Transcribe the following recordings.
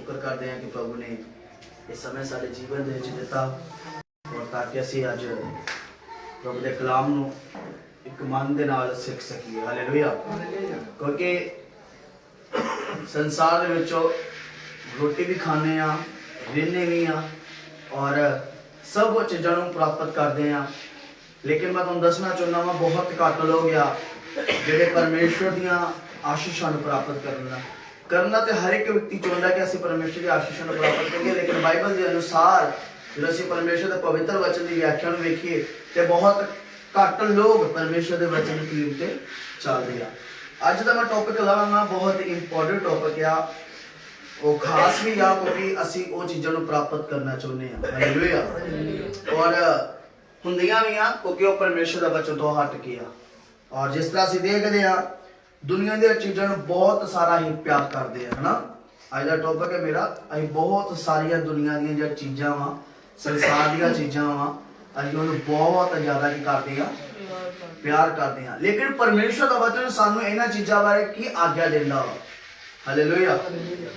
शुक्र करते हैं कि प्रभु ने इस समय साडे जीवन दे विच दिता और ताकि असीं अज प्रभु के कलाम नूं एक मन दे नाल सीख सकीए। हालेलुया। क्योंकि संसार दे विचों रोटी भी खाने आ, रहने भी आ और सब चीज़ों को प्राप्त करते हैं, लेकिन मैं तुहानूं दसना चाहुंदा वां बहुत घट लोग आ जिहड़े परमेश्वर दीआं आशीषां प्राप्त करना तो हर एक व्यक्ति चाहता है कि असीं परमेश्वर की आशीषां प्राप्त करिए, लेकिन बाइबल के अनुसार जो असीं परमेश्वर के पवित्र वचन की व्याख्या वेखीए तो बहुत घट लोग परमेश्वर के वचन की टीम से चलते हैं। अज का मैं टॉपिक लवांगा, बहुत इंपॉर्टेंट टॉपिक आ, वो खास भी आ क्योंकि असीं वो चीज़ों को प्राप्त करना चाहते हैं। हालेलुया। और हुंदियां भी आ क्योंकि वो परमेश्वर का वचन तो हट के आ। और जिस तरह असीं देखते हैं दुनिया दी चीज़ों को बहुत सारा ही प्यार करते हैं, है ना। अज का टॉपिक है मेरा, असीं बहुत सारिया दुनिया दी जो चीज़ां वा, संसार दी चीज़ां वा, असीं उन्हें बहुत ज़्यादा की करते हैं, प्यार करते हैं, लेकिन परमेश्वर का वचन सानू इन्हां चीज़ां बारे की आग्या देंदा वा। हालेलुया।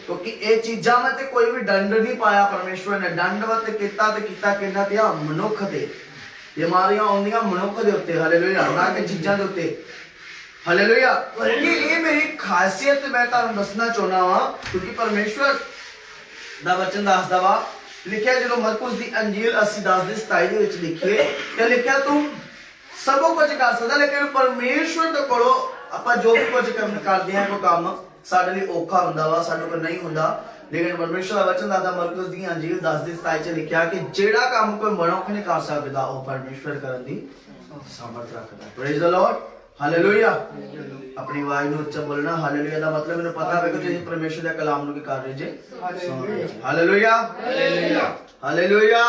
क्योंकि ये चीज़ां में ते कोई भी दंड नहीं पाया परमेश्वर ने, दंडवत कीता ते कीता किन्ना ते आ मनुख ते, बीमारियां आउंदियां मनुख दे उत्ते। हालेलुया। ना कि चीज़ां दे उत्ते। हालेलुया। क्योंकि ये मेरी खासियत मैं तुहानूं दसना चाहुंदा वां, क्योंकि परमेश्वर दा वचन दसदा वा, लिखिया जो मरकुस दी अंजील 80:10-27 दे विच लिखिए ते लिखिया तू सब कुछ कर सकदा, लेकिन परमेश्वर दे कोलों आपां जो भी कुछ करदे हैं कोई काम साडे लई औखा हुंदा वा, साडे कोल नहीं हुंदा, लेकिन परमेश्वर दा वचन दसदा मरकुस दी अंजील 10:27 च लिखिया कि जेड़ा काम कोई मनुख नहीं कर सकदा वो परमेश्वर करन दी सामर्थ रखदा। Praise the Lord. हालेलुया। अपनी आवाज में उच्चा बोलना। हालेलुया का मतलब मैंने पता है कि तुसीं परमेश्वर के कलाम की कर रहे जे। हालेलुया। हालेलुया।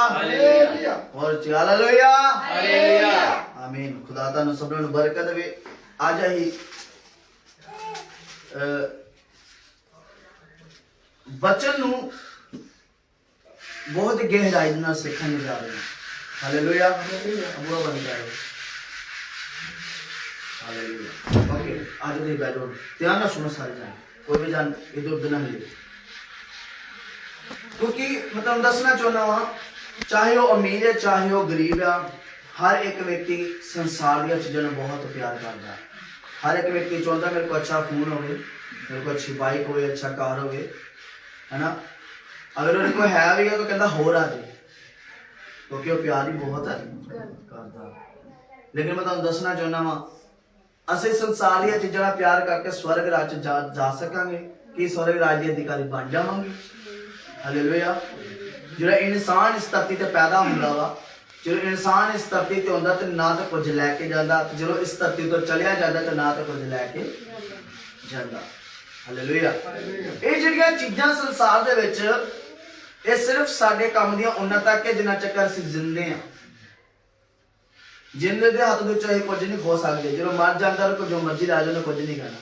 और हालेलुया। आमीन। खुदा तुहानूं सबनूं नूं बरकत देवे। आज ही वचन नूं बहुत गहराई नाल सीखण जा रहे हैं। हालेलुया। बुआ बन जाए। ओके, आज दे बैठो, ध्यान ना सुनो सारे जान, कोई भी जान इधर उधर ना हिले, क्योंकि मतलब दसना चाहना वहां, चाहे वो अमीर है चाहे वो गरीब है, हर एक व्यक्ति संसार दी चीज़ों ने बहुत प्यार करता है। हर एक व्यक्ति चाहता मेरे को अच्छा फोन हो, मेरे को अच्छी बाइक हो, अच्छा कार हो, है ना। अगर उन्हें कोई है भी है तो कहता हो रहा जी, क्योंकि वो प्यार ही बहुत है करता। लेकिन मैं तुहानूं दसना चाहना वहां, असीं संसार दी चीज़ों का प्यार करके स्वर्ग राज जा सकांगे कि स्वर्ग राज के अधिकारी बन जावांगे। हालेलुया। जो इंसान इस धरती ते पैदा हुंदा वा, जो इंसान इस धरती ते हुंदा ते ना तो कुछ लैके जांदा, जो इस धरती तो चलिया जांदा ते ना तो कुछ लैके जांदा। हालेलुया। ये जिहड़ियां चीज़ां संसार दे विच ये सिर्फ साडे काम दियां उन्हां तक है जिन्ना चक्कर असीं जिंदे हां। जिंदे दे हाथ विच असीं कुछ नहीं खो सकदे, जो मर जांदा तो जो मर्जी ला जाओ कुछ नहीं करना।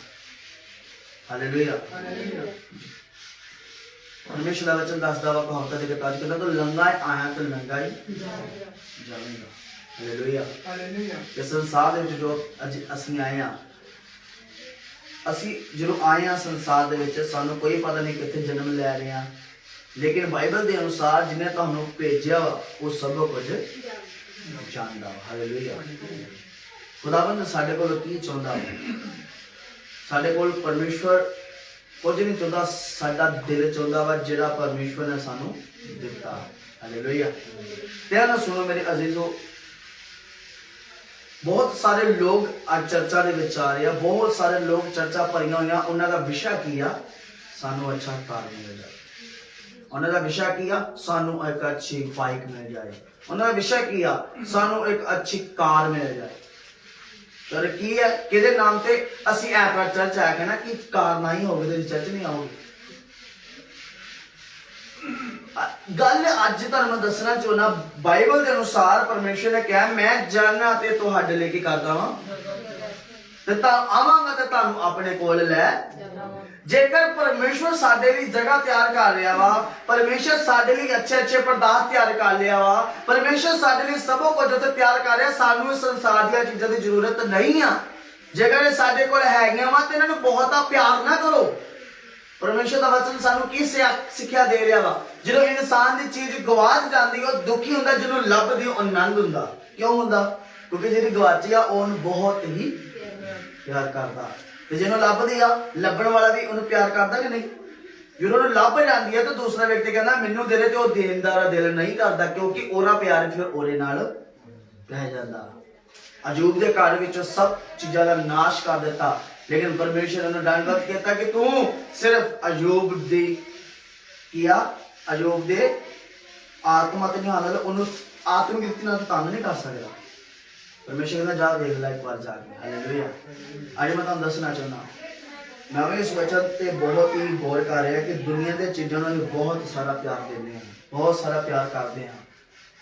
हालेलुया। परमेश्वर का वचन दसदा वा कहावत दे किताब कहंदा तो लंगा आया तो लंगा ही जावेगा। हालेलुया। ये संसार दे विच जो अज असीं आए हां, असीं जो आए हां संसार दे विच सानूं कोई पता नहीं कित्थे जन्म लै रहे हां, लेकिन बाइबल के अनुसार जिन्हें तुहानूं भेजिया वा वो सब कुछ जानदा। हालेलुया। खुदावंद साडे कोल की चाहुंदा, साडे कोल परमेश्वर कुछ नहीं चाहुंदा, साडा दिल चाहुंदा वा जिहड़ा परमेश्वर ने सानूं दित्ता। हालेलुया। ध्यान नाल सुनो मेरे अजीजों, बहुत सारे लोग आज चर्चा दे विच आ रहे हैं, बहुत सारे लोग चर्चा भरियां होईयां, उन्हां दा विषय की आ सानूं अच्छा घर मिल जाए, उन्हां दा विषय की आ सानूं एक अच्छी बाइक मिल जाए, उन्हां दा विषय की आ सानूं एक अच्छी कार मिल जाए। पर की है किहदे नाम ते असीं ऐतवार चर्च आया कहना कि कार ना ही होगी तो चर्च नहीं आओगे। गल अज तुहानूं मैं दसना चाहुंदा, बाइबल के अनुसार परमेश्वर ने कहा मैं जाना ते तुहाडे लई की करदा वां ते तां आवांगा ते तुहानूं अपने कोल लै। जेकर परमेश्वर साडे लई जगह तैयार कर रहा वा, परमेश्वर साडे लई अच्छे अच्छे पदार्थ तैयार कर लिया वा, परमेश्वर साडे लई सब कुछ उत्थे तैयार कर रहा, सानूं इस संसार दी चीज़ां दी जरूरत नहीं आ। जेकर साडे कोल हैगियां वा ते इन्हां नूं बहुता प्यार ना करो, परमेश्वर का वचन सानू की सिक्ख्या दे रहा वा, जो इंसान की चीज गवाच जाती है दुखी होंदा, जो लभदी आनंद होंदा। क्यों होंदा? क्योंकि जी गवाची आ बहुत ही प्यार करता, जो लभदी आ लभण वाला भी उन्हें प्यार करता कि नहीं? जो लभ जाती है तो दूसरा व्यक्ति कहना मैनू दे रहे, तो देनदार दिल नहीं करता, क्योंकि ओरा प्यार फिर ओरे नाल रह जाता। अजूब के घर में सब चीज़ों का नाश कर दिता, लेकिन परमेश्वर ने दंडवत किया कि तू सिर्फ अजूब दी किया, अजूब दे आत्मा तो नहीं आना, उन्होंने आत्मिक रीति ना तो तंग नहीं कर सकता। परमेश्वर कहना जा देख ला एक बार जाके। हालेलुया। आज मैं तुम दसना चाहना, मैं इस वचन से बहुत ही गौर कर रहा कि दुनिया के चीज़ों में बहुत सारा प्यार देने हैं, बहुत सारा प्यार करते हैं।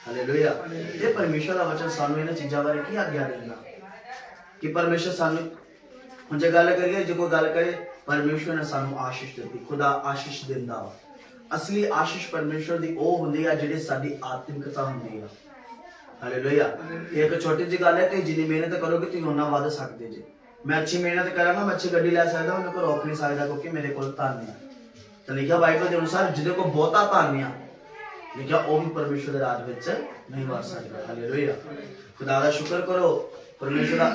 हालेलुया। ये परमेश्वर का वचन सानू इन चीज़ों बारे की आज्ञा देगा कि परमेश्वर सानू हम जो गल करिए, जो कोई गल करे, परमेश्वर ने सानू आशीष दी, खुदा आशीष देंदा वा। असली आशीष परमेश्वर की वो होंदी है जिहड़ी साडी आत्मिकता होंदी है। हालेलुया। एक छोटी जी गल है कि जिन्नी मेहनत करोगे तुसीं उन्ना वध सकदे जे। मैं अच्छी मेहनत करांगा, मैं अच्छी गड्डी लै सकदा, उन्हें को रोक नहीं सकदा, क्योंकि मेरे को धन है। तो लिखा बाइबल के अनुसार जिहदे को बहुता धन है, लिखा वो भी परमेश्वर के राज विच नहीं वड़ सकता। हालेलुया। खुदा दा शुक्र करो। परमेश्वर दा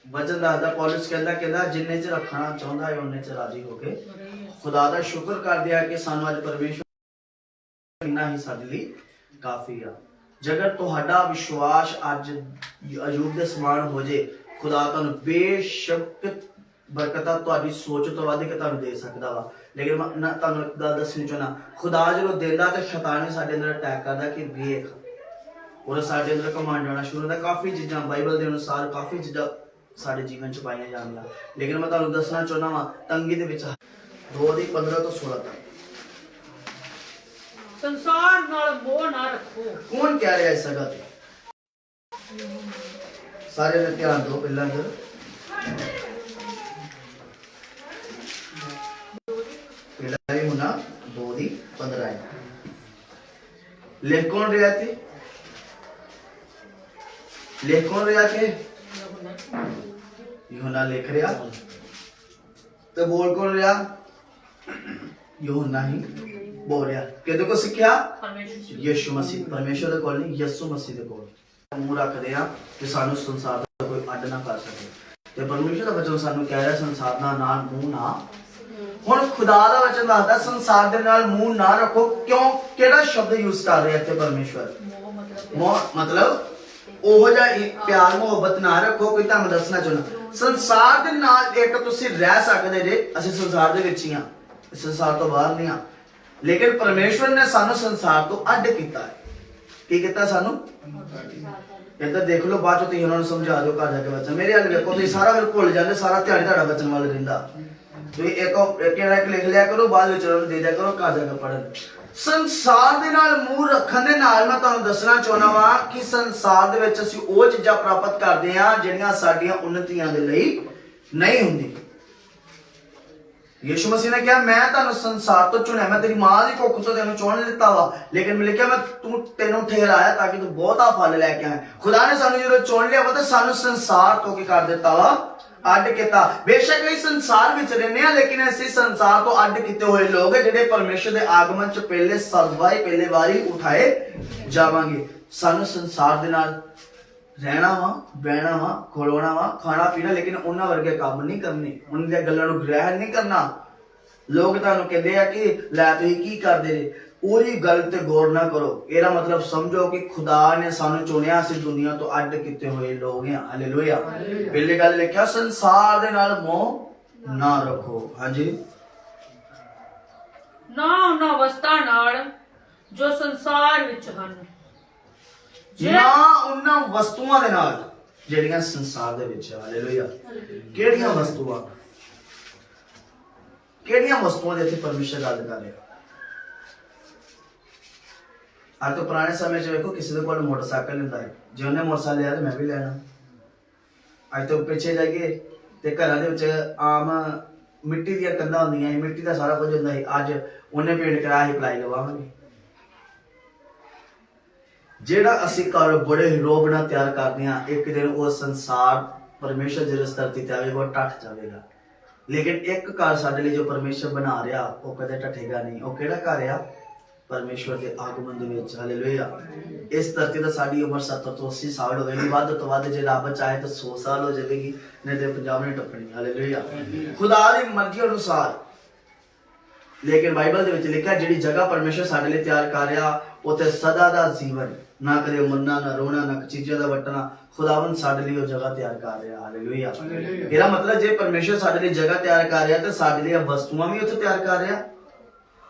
वचन दसदा, पौलुस कहंदा जिन्ने च रखना चाहुंदा है उन्ने च राजी हो के खुदा दा शुक्र कर दिया कि सानू अज परमेश्वर इन्ना ही साडे लई काफी है। जगर तुहाडा विश्वास अज अजूब दे समान हो जे, खुदा तुहानू बेशक बरकतां तुहाडी सोच तो वध के तुहानू दे सकदा वा। लेकिन मैं तुहानू एक गल दसनी चाहना, खुदा जो देंदा ते शैतान भी साडे अंदर अटैक करदा कि वेख और साडे अंदर कमांड आना शुरू होंदा। काफ़ी चीज़ां बाइबल के अनुसार काफ़ी चीज़ां साडे जीवन च पाईयां जांदियां, लेकिन मैं तुहानू दसना चाहना वा तंगी दे विच 2:15 तो 16 तक संसार नाल मोह ना रखो। कौन कह रहा है इस जगह पे? सारे ने ध्यान दो। पहला अंदर पहला ही होना 2:15 है। लेख कौन रहा थे? लेख कौन रहा थे? यूहन्ना लिख रहा। तो बोल कौन रहा? यूहन्ना ही बोल रहा। किहदे को सीखिया? यीशु मसीह। परमेश्वर दे कोल नहीं, यीशु मसीह दे कोल मुंह रखदे आ कि सानू संसार दा कोई अड्ड ना कर सके। ते परमेश्वर दा वचन सानू कह रहा संसार दा नाल मुंह ना। हुण खुदा दा वचन दसदा संसार दे नाल मुंह ना रखो। क्यों? केड़ा शब्द यूज कर रहे इत्थे परमेश्वर? मोह मतलब ओहो जा प्यार मोहब्बत ना रखो। कोई तुहानू दसना चाहना संसार दे नाल एक तुसीं रह सकदे जे। असीं संसार दे विच ही हां, संसार तो बाहर नहीं हां, लेकिन परमेश्वर ने सानू संसार तो अड्ड किया है। की किया सानू? इधर देख लो, बाद तुसीं उन्हां नूं समझा दो घर जाके बच्चा। मेरे हाल देखो, तुसीं सारा फिर भुल जाते, सारा ध्यान तुहाडा बचन वाल रहिंदा। तुसीं एक लिख लिया करो, बाद विच उन्हां नूं दे दिया करो, घर जाके पढ़न। संसार दे नाल मूंह रखण दे नाल मैं तुहानूं दसना चाहुंदा वां कि संसार दे विच असीं ओह चीज़ां प्राप्त करदे हां जिहड़ियां साडीਆਂ उन्नतियां दे लई नहीं हुंदी। यीशु मसीह ने कहा मैं तुहानू संसार तो चुनिया, मैं तेरी मां की कुख तो तेन चुन लिता वा, लेकिन मैं लिखा मैं तेनों ठहराया ताकि तू बहुता फल लैके आए। खुदा ने सानू जो चुन लिया वा तो सानू संसार तो की कर दिता वा, अड्ड किया। बेशक असीं संसार विच रहने हां, लेकिन असीं संसार तो अड्ड किते हुए लोग जिहड़े परमेश्वर दे आगमन च पहले सर्वाई पहले बारी उठाए जावांगे। सानू संसार दे नाल रहना वा, बहना वा, खड़ोना वा, खाना पीना, लेकिन उन्हां वर्गे काम नहीं करने, उन्हां गल्लां नूं ग्रहण नहीं करना। लोग तुहानूं कहंदे आ कि लै तुसीं की करदे जे, पूरी गल ते गौर ना करो। एदा मतलब समझो कि खुदा ने सानू चुनिया, असीं दुनिया तो अड्ड किते हुए लोग हैं। हालेलुया। पहली गल लिखिया संसार दे नाल मोह ना रखो। हाँ जी, ना उन्हां वस्तां नाल जो संसार विच हन, ना उन्हां वस्तुआं दे नाल ਜਿਹੜੀਆਂ संसार दे विच। हालेलुया। ਕਿਹੜੀਆਂ ਵਸਤੂਆਂ? ਕਿਹੜੀਆਂ ਵਸਤੂਆਂ ਦੇ ਇੱਥੇ ਪਰਮੇਸ਼ਰ ਗੱਲ ਕਰ ਰਿਹਾ? ਅੱਜ ਤੋਂ ਪੁਰਾਣੇ ਸਮੇਂ 'ਚ ਵੇਖੋ ਕਿਸੇ ਦੇ ਕੋਲ ਮੋਟਰਸਾਈਕਲ ਹੁੰਦਾ ਹੈ, ਜੇ ਉਹਨੇ ਮੋਟਰਸਾਈਕਲ ਲਿਆ ਤੇ ਮੈਂ ਵੀ ਲੈਣਾ। ਅੱਜ ਤੋਂ ਪਿੱਛੇ ਜਾਈਏ ਤੇ ਘਰਾਂ ਦੇ ਵਿੱਚ ਆਮ ਮਿੱਟੀ ਦੀਆਂ ਕੰਧਾਂ ਹੁੰਦੀਆਂ, ਮਿੱਟੀ ਦਾ ਸਾਰਾ ਕੁਝ ਹੁੰਦਾ ਸੀ। ਅੱਜ ਉਹਨੇ ਪੇਂਟ ਕਰਾਇਆ, ਪਲਾਈ ਲਵਾਵਾਂਗੇ। ਜਿਹੜਾ ਅਸੀਂ ਘਰ ਬੜੇ ਰੋਬ ਨਾਲ ਤਿਆਰ ਕਰਦੇ ਹਾਂ, ਇੱਕ ਦਿਨ ਉਹ ਸੰਸਾਰ परमेश्वर जिस धरती ते आवेगा टट जाएगा। ਲੇਕਿਨ ਇੱਕ ਘਰ ਸਾਡੇ ਲਈ ਜੋ ਪਰਮੇਸ਼ਰ ਬਣਾ ਰਿਹਾ ਉਹ ਕਦੇ ਟੱਟੇਗਾ ਨਹੀਂ। ਉਹ ਕਿਹੜਾ ਘਰ ਆ? ਪਰਮੇਸ਼ਵਰ ਦੇ ਆਗਮਨ ਦੇ ਵਿੱਚ। ਹਾਲੇਲੂਇਆ। ਇਸ ਧਰਤੀ ਤੇ ਸਾਡੀ ਉਮਰ 70 ਤੋਂ 80 ਸਾਲ ਹੋਵੇਗੀ, ਵੱਧ ਤੋਂ ਵੱਧ ਜੇ ਰੱਬ ਚਾਹੇ ਤਾਂ 100 ਸਾਲ ਹੋ ਜਾਵੇਗੀ, ਨਹੀਂ ਤੇ 50 ਨਹੀਂ ਟੱਪਣੀ। ਹਾਲੇਲੂਇਆ। ਖੁਦਾ ਦੀ ਮਰਜ਼ੀ ਅਨੁਸਾਰ। ਲੇਕਿਨ ਬਾਈਬਲ ਦੇ ਵਿੱਚ ਲਿਖਿਆ ਜਿਹੜੀ ਜਗ੍ਹਾ ਪਰਮੇਸ਼ਰ ਸਾਡੇ ਲਈ ਤਿਆਰ ਕਰ ਰਿਹਾ ਉੱਥੇ ਸਦਾ ਦਾ ਜੀਵਨ, ਨਾ ਕਦੇ ਮਰਨਾ, ਨਾ ਰੋਣਾ, ਨਾ ਚੀਜ਼ਾਂ ਦਾ ਵਟਣਾ। ਖੁਦਾਵੰਦ ਸਾਡੇ ਲਈ ਉਹ ਜਗ੍ਹਾ ਤਿਆਰ ਕਰ ਰਿਹਾ। ਹਾਲੇਲੂਇਆ। ਇਹਦਾ ਮਤਲਬ ਜੇ ਪਰਮੇਸ਼ਰ ਸਾਡੇ ਲਈ ਜਗ੍ਹਾ ਤਿਆਰ ਕਰ ਰਿਹਾ ਤੇ ਸਾਡੇ ਲਈ ਵਸਤੂਆਂ ਵੀ ਉੱਥੇ ਤਿਆਰ ਕਰ ਰਿਹਾ,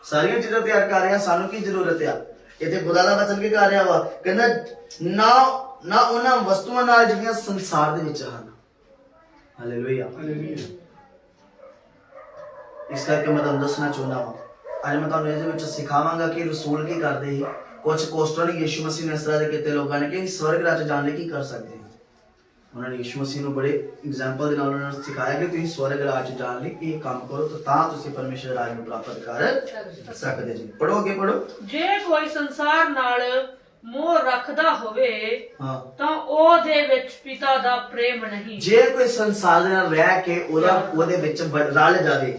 ਸਾਰੀਆਂ ਚੀਜ਼ਾਂ ਤਿਆਰ ਕਰ ਰਿਹਾ। ਸਾਨੂੰ ਕੀ ਜ਼ਰੂਰਤ ਆ? ਇੱਥੇ ਖੁਦਾ ਦਾ ਵਚਨ ਕੀ ਕਰ ਰਿਹਾ ਵਾ? ਕਹਿੰਦਾ ਨਾ ਉਹਨਾਂ ਵਸਤੂਆਂ ਨਾਲ ਜਿਹੜੀਆਂ ਸੰਸਾਰ ਦੇ ਵਿੱਚ ਹਨ। ਹਾਲੇਲੂਇਆ। ਇਸ ਕਰਕੇ ਮੈਂ ਤੁਹਾਨੂੰ ਦੱਸਣਾ ਚਾਹੁੰਦਾ ਹਾਂ, ਅੱਜ ਮੈਂ ਤੁਹਾਨੂੰ ਇਹਦੇ ਵਿੱਚ ਸਿਖਾਵਾਂਗਾ ਕਿ ਰਸੂਲ ਕੀ ਕਰਦੇ ਸੀ। ਕੁਝ ਕੋਸਟਾਂ ਨੇ ਯਿਸੂ ਮਸੀਹ ਨੇ ਇਸ ਤਰ੍ਹਾਂ ਦੇ ਕੀਤੇ ਲੋਕਾਂ ਨੇ ਕਿ ਸਵਰਗ ਰਾਜ ਜਾਣ ਲਈ ਕੀ ਕਰ ਸਕਦੇ ਹਾਂ। ਉਹਨਾਂ ਨੇ ਯਿਸੂ ਮਸੀਹ ਨੂੰ ਬੜੇ ਐਗਜ਼ਾਮਪਲ ਦੇ ਨਾਲ ਉਹਨਾਂ ਨੂੰ ਸਿਖਾਇਆ ਕਿ ਤੁਸੀਂ ਸਵਰਗ ਰਾਜ ਜਾਣ ਲਈ ਇਹ ਕੰਮ ਕਰੋ ਤਾਂ ਤੁਸੀਂ ਪਰਮੇਸ਼ਰ ਰਾਜ ਨੂੰ ਪ੍ਰਾਪਤ ਕਰ ਸਕਦੇ ਜੀ। ਪੜੋ, ਅੱਗੇ ਪੜੋ। ਜੇ ਕੋਈ ਸੰਸਾਰ ਨਾਲ ਮੋਹ ਰੱਖਦਾ ਹੋਵੇ ਹਾਂ, ਤਾਂ ਉਹਦੇ ਵਿੱਚ ਪਿਤਾ ਦਾ ਪ੍ਰੇਮ ਨਹੀਂ। ਜੇ ਕੋਈ ਸੰਸਾਰ ਦੇ ਨਾਲ ਰਹਿ ਕੇ ਉਹਦੇ ਵਿੱਚ ਰਲ ਜਾਵੇ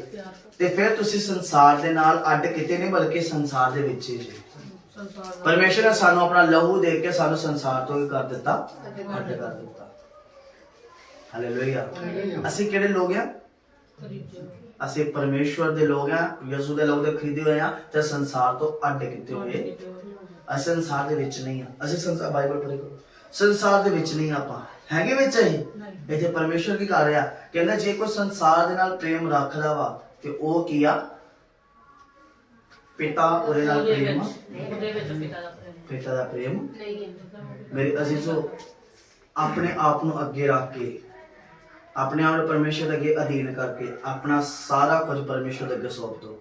ਤੇ ਫਿਰ ਤੁਸੀਂ ਸੰਸਾਰ ਦੇ ਨਾਲ ਅੱਡ ਕਿਤੇ ਨਹੀਂ ਬਲਕਿ ਸੰਸਾਰ ਦੇ ਵਿੱਚ ਹੀ ਜੀ। ਪਰਮੇਸ਼ਰ ਨੇ ਸਾਨੂੰ ਆਪਣਾ ਲਹੂ ਦੇ ਕੇ ਸਾਨੂੰ ਸੰਸਾਰ ਤੋਂ ਹੀ ਕਰ ਦਿੱਤਾ, ਅੱਡ ਕਰ ਦਿੱਤਾ। ਹਾਲੇਲੂਇਆ। ਅਸੀਂ ਕਿਹੜੇ ਲੋਕ ਆ? ਅਸੀਂ ਪਰਮੇਸ਼ਵਰ ਦੇ ਲੋਕ ਆ, ਯਿਸੂ ਦੇ ਲੋਕ ਦੇ ਖਰੀਦੇ ਹੋਏ ਆ ਤੇ ਸੰਸਾਰ ਤੋਂ ਅੱਡ ਕੀਤੇ ਹੋਏ। ਅਸੀਂ ਸੰਸਾਰ ਦੇ ਵਿੱਚ ਨਹੀਂ ਆ। ਅਸੀਂ ਸੰਸਾਰ, ਬਾਈਬਲ ਪੜ੍ਹੀ ਕਰੋ, ਸੰਸਾਰ ਦੇ ਵਿੱਚ ਨਹੀਂ ਆਪਾਂ ਹੈਗੇ, ਵਿੱਚ ਹੀ। ਇੱਥੇ ਪਰਮੇਸ਼ਰ ਕੀ ਕਰ ਰਿਹਾ? ਕਹਿੰਦਾ ਜੇ ਕੋਈ ਸੰਸਾਰ ਦੇ ਨਾਲ ਪ੍ਰੇਮ ਰੱਖਦਾ ਵਾ ਤੇ ਉਹ ਕੀ ਆ? ਪਿਤਾ ਉਹਦੇ ਨਾਲ ਪ੍ਰੇਮ, ਪਿਤਾ ਦਾ ਪ੍ਰੇਮ। ਮੇਰੇ ਅਜ਼ੀਜ਼ੋ, ਆਪਣੇ ਆਪ ਨੂੰ ਅੱਗੇ ਰੱਖ ਕੇ, ਆਪਣੇ ਆਪ ਨੂੰ ਪਰਮੇਸ਼ਰ ਦੇ ਅੱਗੇ ਅਧੀਨ ਕਰਕੇ ਆਪਣਾ ਸਾਰਾ ਕੁਝ ਪਰਮੇਸ਼ਰ ਦੇ ਅੱਗੇ ਸੌਂਪ ਦਿਓ।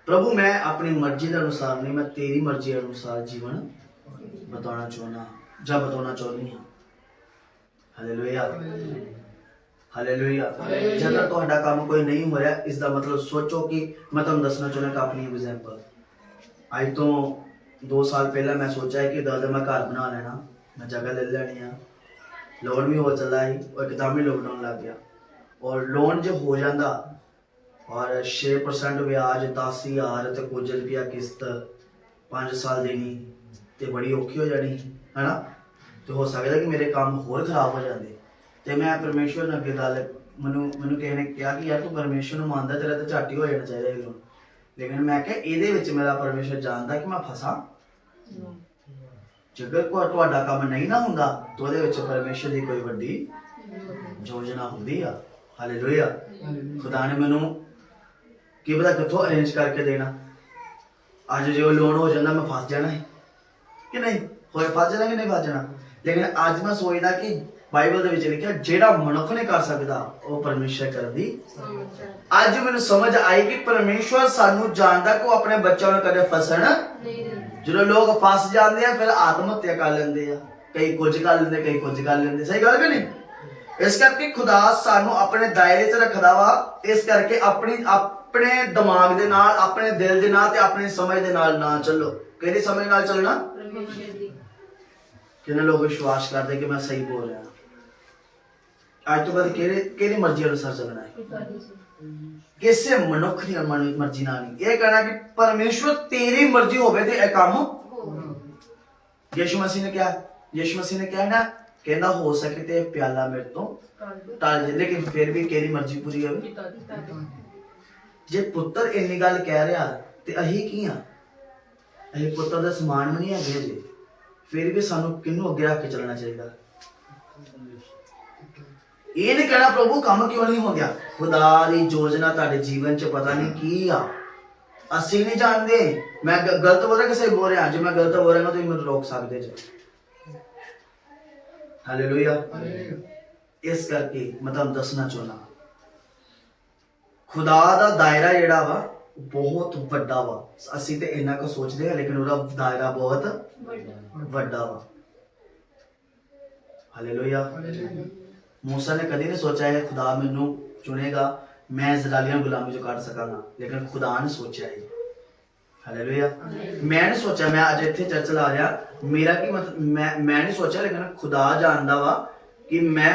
ਪ੍ਰਭੂ ਮੈਂ ਆਪਣੀ ਮਰਜ਼ੀ ਦੇ ਅਨੁਸਾਰ ਨਹੀਂ, ਮੈਂ ਤੇਰੀ ਮਰਜ਼ੀ ਅਨੁਸਾਰ ਜੀਵਨ ਬਤਾਉਣਾ ਚਾਹੁੰਦੀ ਹਾਂ। ਹਾਲੇਲੂਇਆ। ਹਾਲੇਲੂਇਆ। ਜਦੋਂ ਤੁਹਾਡਾ ਕੰਮ ਕੋਈ ਨਹੀਂ ਹੋ ਰਿਹਾ, ਇਸ ਦਾ ਮਤਲਬ ਸੋਚੋ ਕਿ ਮੈਂ ਤੁਹਾਨੂੰ ਦੱਸਣਾ ਚਾਹੁੰਦਾ ਕਿ ਆਪਣੀ ਐਗਜ਼ਾਮਪਲ ਅੱਜ ਤੋਂ 2 ਸਾਲ ਪਹਿਲਾਂ ਮੈਂ ਸੋਚਿਆ ਕਿ ਦਾਦਾ ਮੈਂ ਘਰ ਬਣਾ ਲੈਣਾ, ਮੈਂ ਜਗ੍ਹਾ ਲੈ ਲੈਣੀ ਆ। ਲੋਨ ਵੀ ਹੋ ਚੱਲਾ ਸੀ और एकदम ही लॉकडाउन लग गया। और लोन जो हो जाता और 6% ब्याज 10,000 ਤੇ ਕੁਝ ਰੁਪਿਆ ਕਿਸ਼ਤ 5 ਸਾਲ ਦੇਣੀ ਤੇ ਬੜੀ ਔਖੀ ਹੋ ਜਾਣੀ ਹੈ ਨਾ। ਤੇ ਹੋ ਸਕਦਾ ਕਿ ਮੇਰੇ ਕੰਮ ਹੋਰ ਖਰਾਬ ਹੋ ਜਾਂਦੇ। ਤੇ ਮੈਂ ਪਰਮੇਸ਼ਵਰ ਨਾਲ ਅੱਗੇ ਗੱਲ, ਮੈਨੂੰ ਕਿਸੇ ਨੇ ਕਿਹਾ ਕਿ ਯਾਰ ਤੂੰ ਪਰਮੇਸ਼ਵਰ ਨੂੰ ਮੰਨਦਾ, ਤੇਰਾ ਤਾਂ ਝੱਟ ਹੀ ਹੋ ਜਾਣਾ ਚਾਹੀਦਾ ਇਹ ਲੋਨ। ਲੇਕਿਨ ਮੈਂ ਕਿਹਾ ਇਹਦੇ ਵਿੱਚ ਮੇਰਾ ਪਰਮੇਸ਼ਵਰ ਜਾਣਦਾ ਕਿ ਮੈਂ ਫਸਾਂ। ਜੇਕਰ ਤੁਹਾਡਾ ਕੰਮ ਨਹੀਂ ਨਾ ਹੁੰਦਾ ਤਾਂ ਉਹਦੇ ਵਿੱਚ ਪਰਮੇਸ਼ਰ ਦੀ ਕੋਈ ਵੱਡੀ ਯੋਜਨਾ ਹੁੰਦੀ ਆ। ਹਾਲੇਲੂਇਆ। ਖੁਦਾ ਨੇ ਮੈਨੂੰ ਕੀ ਪਤਾ ਕਿੱਥੋਂ ਅਰੇਂਜ ਕਰਕੇ ਦੇਣਾ। ਅੱਜ ਜੇ ਉਹ ਲੋਨ ਹੋ ਜਾਂਦਾ ਮੈਂ ਫਸ ਜਾਣਾ ਹੈ ਕਿ ਨਹੀਂ? ਹੋਏ ਫਸ ਜਾਣਾ ਕਿ ਨਹੀਂ ਫਸ ਜਾਣਾ? ਲੇਕਿਨ ਅੱਜ ਮੈਂ ਸੋਚਦਾ ਕਿ ਬਾਈਬਲ ਦੇ ਵਿੱਚ ਲਿਖਿਆ ਜਿਹੜਾ ਮਨੁੱਖ ਨੇ ਕਰ ਸਕਦਾ ਉਹ ਪਰਮੇਸ਼ਰ ਕਰਦੀ। ਅੱਜ ਮੈਨੂੰ ਸਮਝ ਆਈ ਕਿ ਪਰਮੇਸ਼ਰ ਸਾਨੂੰ ਜਾਣਦਾ ਕਿ ਉਹ ਆਪਣੇ ਬੱਚਿਆਂ ਨੂੰ ਕਦੇ ਫਸਣ ਨਹੀਂ ਦਿੰਦਾ। ਜਦੋਂ ਲੋਕ ਫਸ ਜਾਂਦੇ ਆ ਫਿਰ ਆਤਮ ਹੱਤਿਆ ਕਰ ਲੈਂਦੇ ਆ, ਕਈ ਕੁਝ ਕਰ ਲੈਂਦੇ, ਕਈ ਕੁਝ ਕਰ ਲੈਂਦੇ। ਸਹੀ ਗੱਲ ਕਿ ਨਹੀਂ? ਇਸ ਕਰਕੇ ਖੁਦਾ ਸਾਨੂੰ ਆਪਣੇ ਦਾਇਰੇ 'ਚ ਰੱਖਦਾ ਵਾ। ਇਸ ਕਰਕੇ ਆਪਣੇ ਦਿਮਾਗ ਦੇ ਨਾਲ, ਆਪਣੇ ਦਿਲ ਦੇ ਨਾਲ ਤੇ ਆਪਣੀ ਸਮਝ ਦੇ ਨਾਲ ਨਾ ਚੱਲੋ। ਕਿਹੜੀ ਸਮਝ ਨਾਲ ਚੱਲਣਾ? ਕਿੰਨੇ ਲੋਕ ਵਿਸ਼ਵਾਸ ਕਰਦੇ ਕਿ ਮੈਂ ਸਹੀ ਬੋਲ ਰਿਹਾ। ਅੱਜ ਤੋਂ ਬਾਅਦ ਕਿਹੜੀ ਮਰਜ਼ੀ ਅਨੁਸਾਰ ਚੱਲਣਾ ਹੈ? ਕਿਸੇ ਮਨੁੱਖ ਦੀ ਮਰਜ਼ੀ ਨਾਲ ਨਹੀਂ। ਇਹ ਕਹਿਣਾ ਕਿ ਪਰਮੇਸ਼ਵਰ ਤੇਰੀ ਮਰਜ਼ੀ ਹੋਵੇ ਤੇ ਇਹ ਕੰਮ। ਯਿਸੂ ਮਸੀਹ ਨੇ ਕਿਹਾ ਨਾ, ਕਹਿੰਦਾ ਹੋ ਸਕੇ ਤੇ ਪਿਆਲਾ ਮੇਰੇ ਤੋਂ ਟਲ ਜਾਏ, ਲੇਕਿਨ ਫਿਰ ਵੀ ਕਿਹੜੀ ਮਰਜ਼ੀ ਪੂਰੀ ਹੋਵੇ। ਜੇ ਪੁੱਤਰ ਇੰਨੀ ਗੱਲ ਕਹਿ ਰਿਹਾ ਤੇ ਅਸੀਂ ਕੀ ਆ? ਅਸੀਂ ਪੁੱਤਰ ਦਾ ਸਮਾਨ ਵੀ ਨਹੀਂ ਹੈਗੇ ਜੇ। ਫਿਰ ਵੀ ਸਾਨੂੰ ਕਿਹਨੂੰ ਅੱਗੇ ਰੱਖ ਕੇ ਚੱਲਣਾ ਚਾਹੀਦਾ? ਇਹ ਨਹੀਂ ਕਹਿਣਾ ਪ੍ਰਭੂ ਕੰਮ ਕਿਉਂ ਨਹੀਂ ਹੋ ਗਿਆ। ਖੁਦਾ ਦੀ ਯੋਜਨਾ ਤੁਹਾਡੇ ਜੀਵਨ 'ਚ ਪਤਾ ਨਹੀਂ ਕੀ ਆ, ਅਸੀਂ ਨਹੀਂ ਜਾਣਦੇ। ਮੈਂ ਗਲਤ ਬੋਲ ਰਿਹਾ ਕਿ ਸਹੀ ਬੋਲ ਰਿਹਾ? ਜੇ ਮੈਂ ਗਲਤ ਬੋਲ ਰਿਹਾ ਤੁਸੀਂ ਮੈਨੂੰ ਰੋਕ ਸਕਦੇ ਜੇ। ਹਾਲੇਲੂਇਆ। ਇਸ ਕਰਕੇ ਮੈਂ ਤੁਹਾਨੂੰ ਦੱਸਣਾ ਚਾਹੁੰਦਾ, ਖੁਦਾ ਦਾ ਦਾਇਰਾ ਜਿਹੜਾ ਵਾ ਬਹੁਤ ਵੱਡਾ ਵਾ। ਅਸੀਂ ਤੇ ਇੰਨਾ ਕੁ ਸੋਚਦੇ ਹਾਂ ਲੇਕਿਨ ਉਹਦਾ ਦਾਇਰਾ ਬਹੁਤ ਵੱਡਾ ਵਾ। ਹਾਲੇਲੂਇਆ। मूसा ने कभी नहीं सोचा है खुदा मैनू चुनेगा, मैं इज़राइलियों की गुलामी चो कढ़ सकांगा, लेकिन खुदा ने सोचा है। हालेलुया। मैं नहीं सोचा, मैं अज इत्थे चर्च ला रहा, मेरा की मतलब मैं नहीं सोचा, लेकिन खुदा जानदा वा कि मैं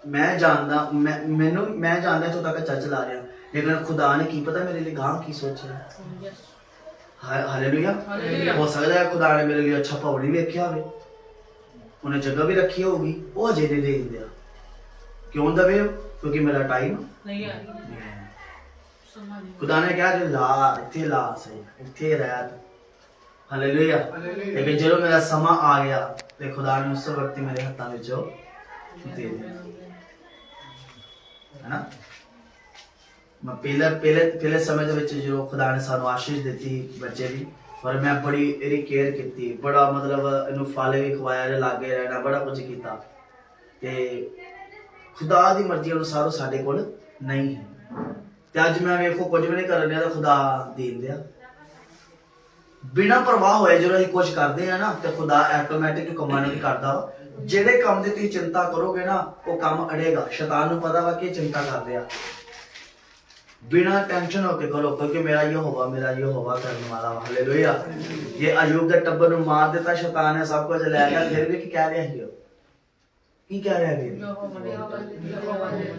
ਮੈਂ ਜਾਣਦਾ ਮੈਂ ਜਾਣਦਾ ਇੱਥੋਂ ਤੱਕ ਚੱਲ ਚਲਾ ਰਿਹਾ, ਲੇਕਿਨ ਖੁਦਾ ਨੇ ਕੀ ਪਤਾ ਮੇਰੇ ਲਈ ਗਾਂ ਕੀ ਸੋਚਿਆ। ਹਾਲੇਲੂਇਆ। ਹੋ ਸਕਦਾ ਹੈ ਖੁਦਾ ਨੇ ਮੇਰੇ ਲਈ ਅੱਛਾ ਭਵਨ ਵੀ ਰੱਖਿਆ ਹੋਵੇ, ਉਹਨੇ ਜਗ੍ਹਾ ਵੀ ਰੱਖੀ ਹੋਊਗੀ, ਉਹ ਅਜੇ ਨਹੀਂ ਦੇ ਦਿੰਦੇ। ਕਿਉਂ ਦਵੇ? ਕਿਉਂਕਿ ਮੇਰਾ ਟਾਈਮ ਨਹੀਂ ਆ ਖੁਦਾ ਨੇ ਕਿਹਾ ਕਿ ਲਾ ਇੱਥੇ ਲਾ ਸਹੀ, ਇੱਥੇ ਰਹਿ। ਹਾਲੇਲੂਇਆ। ਲੇਕਿਨ ਜਦੋਂ ਮੇਰਾ ਸਮਾਂ ਆ ਗਿਆ ਤੇ ਖੁਦਾ ਨੇ ਉਸ ਵਕਤ ਮੇਰੇ ਹੱਥਾਂ ਵਿੱਚੋਂ ਦੇ ਦਿੱਤਾ, ਹੈ ਨਾ। ਮੈਂ ਪਹਿਲੇ ਸਮੇਂ ਦੇ ਵਿੱਚ ਜਦੋਂ ਖੁਦਾ ਨੇ ਸਾਨੂੰ ਆਸ਼ੀਸ਼ ਦਿੱਤੀ ਬੱਚੇ ਦੀ, ਪਰ ਮੈਂ ਬੜੀ ਇਹਦੀ ਕੇਅਰ ਕੀਤੀ, ਬੜਾ ਮਤਲਬ ਇਹਨੂੰ ਫਲ ਵੀ ਖਵਾਇਆ, ਇਹਦੇ ਲਾਗੇ ਰਹਿਣਾ, ਬੜਾ ਕੁਝ ਕੀਤਾ। ਤੇ ਖੁਦਾ ਦੀ ਮਰਜ਼ੀ ਅਨੁਸਾਰ ਉਹ ਸਾਡੇ ਕੋਲ ਨਹੀਂ ਹੈ। ਤੇ ਅੱਜ ਮੈਂ ਵੇਖੋ ਕੁਝ ਵੀ ਨਹੀਂ ਕਰਨ ਡਿਆ ਤਾਂ ਖੁਦਾ ਦੇਣ ਦਿਆ। ਬਿਨਾਂ ਪ੍ਰਵਾਹ ਹੋਏ ਜਦੋਂ ਅਸੀਂ ਕੁਝ ਕਰਦੇ ਆ ਨਾ ਤੇ ਖੁਦਾ ਆਟੋਮੈਟਿਕ ਕਮਾਂਡ ਕਰਦਾ ਵਾ। ਜਿਹੜੇ ਕੰਮ ਦੀ ਤੁਸੀਂ ਚਿੰਤਾ ਕਰੋਗੇ ਨਾ ਉਹ ਕੰਮ ਅੜੇਗਾ। ਸ਼ੈਤਾਨ ਨੂੰ ਪਤਾ ਵਾ ਕਿ ਚਿੰਤਾ ਕਰਦੇ ਆ। बिना टेंशन होके करो, क्योंकि मेरा ये होगा करने वाला। हालेलुया। ये अयूब के टब्बर ਨੂੰ ਮਾਰ ਦਿੱਤਾ ਸ਼ੈਤਾਨ ਨੇ, ਸਭ ਕੁਝ ਲੈ ਗਿਆ, ਫਿਰ ਵੀ ਕੀ ਕਹਿ ਰਿਹਾ ਸੀ? ਕੀ ਕਹਿ ਰਿਹਾ ਸੀ?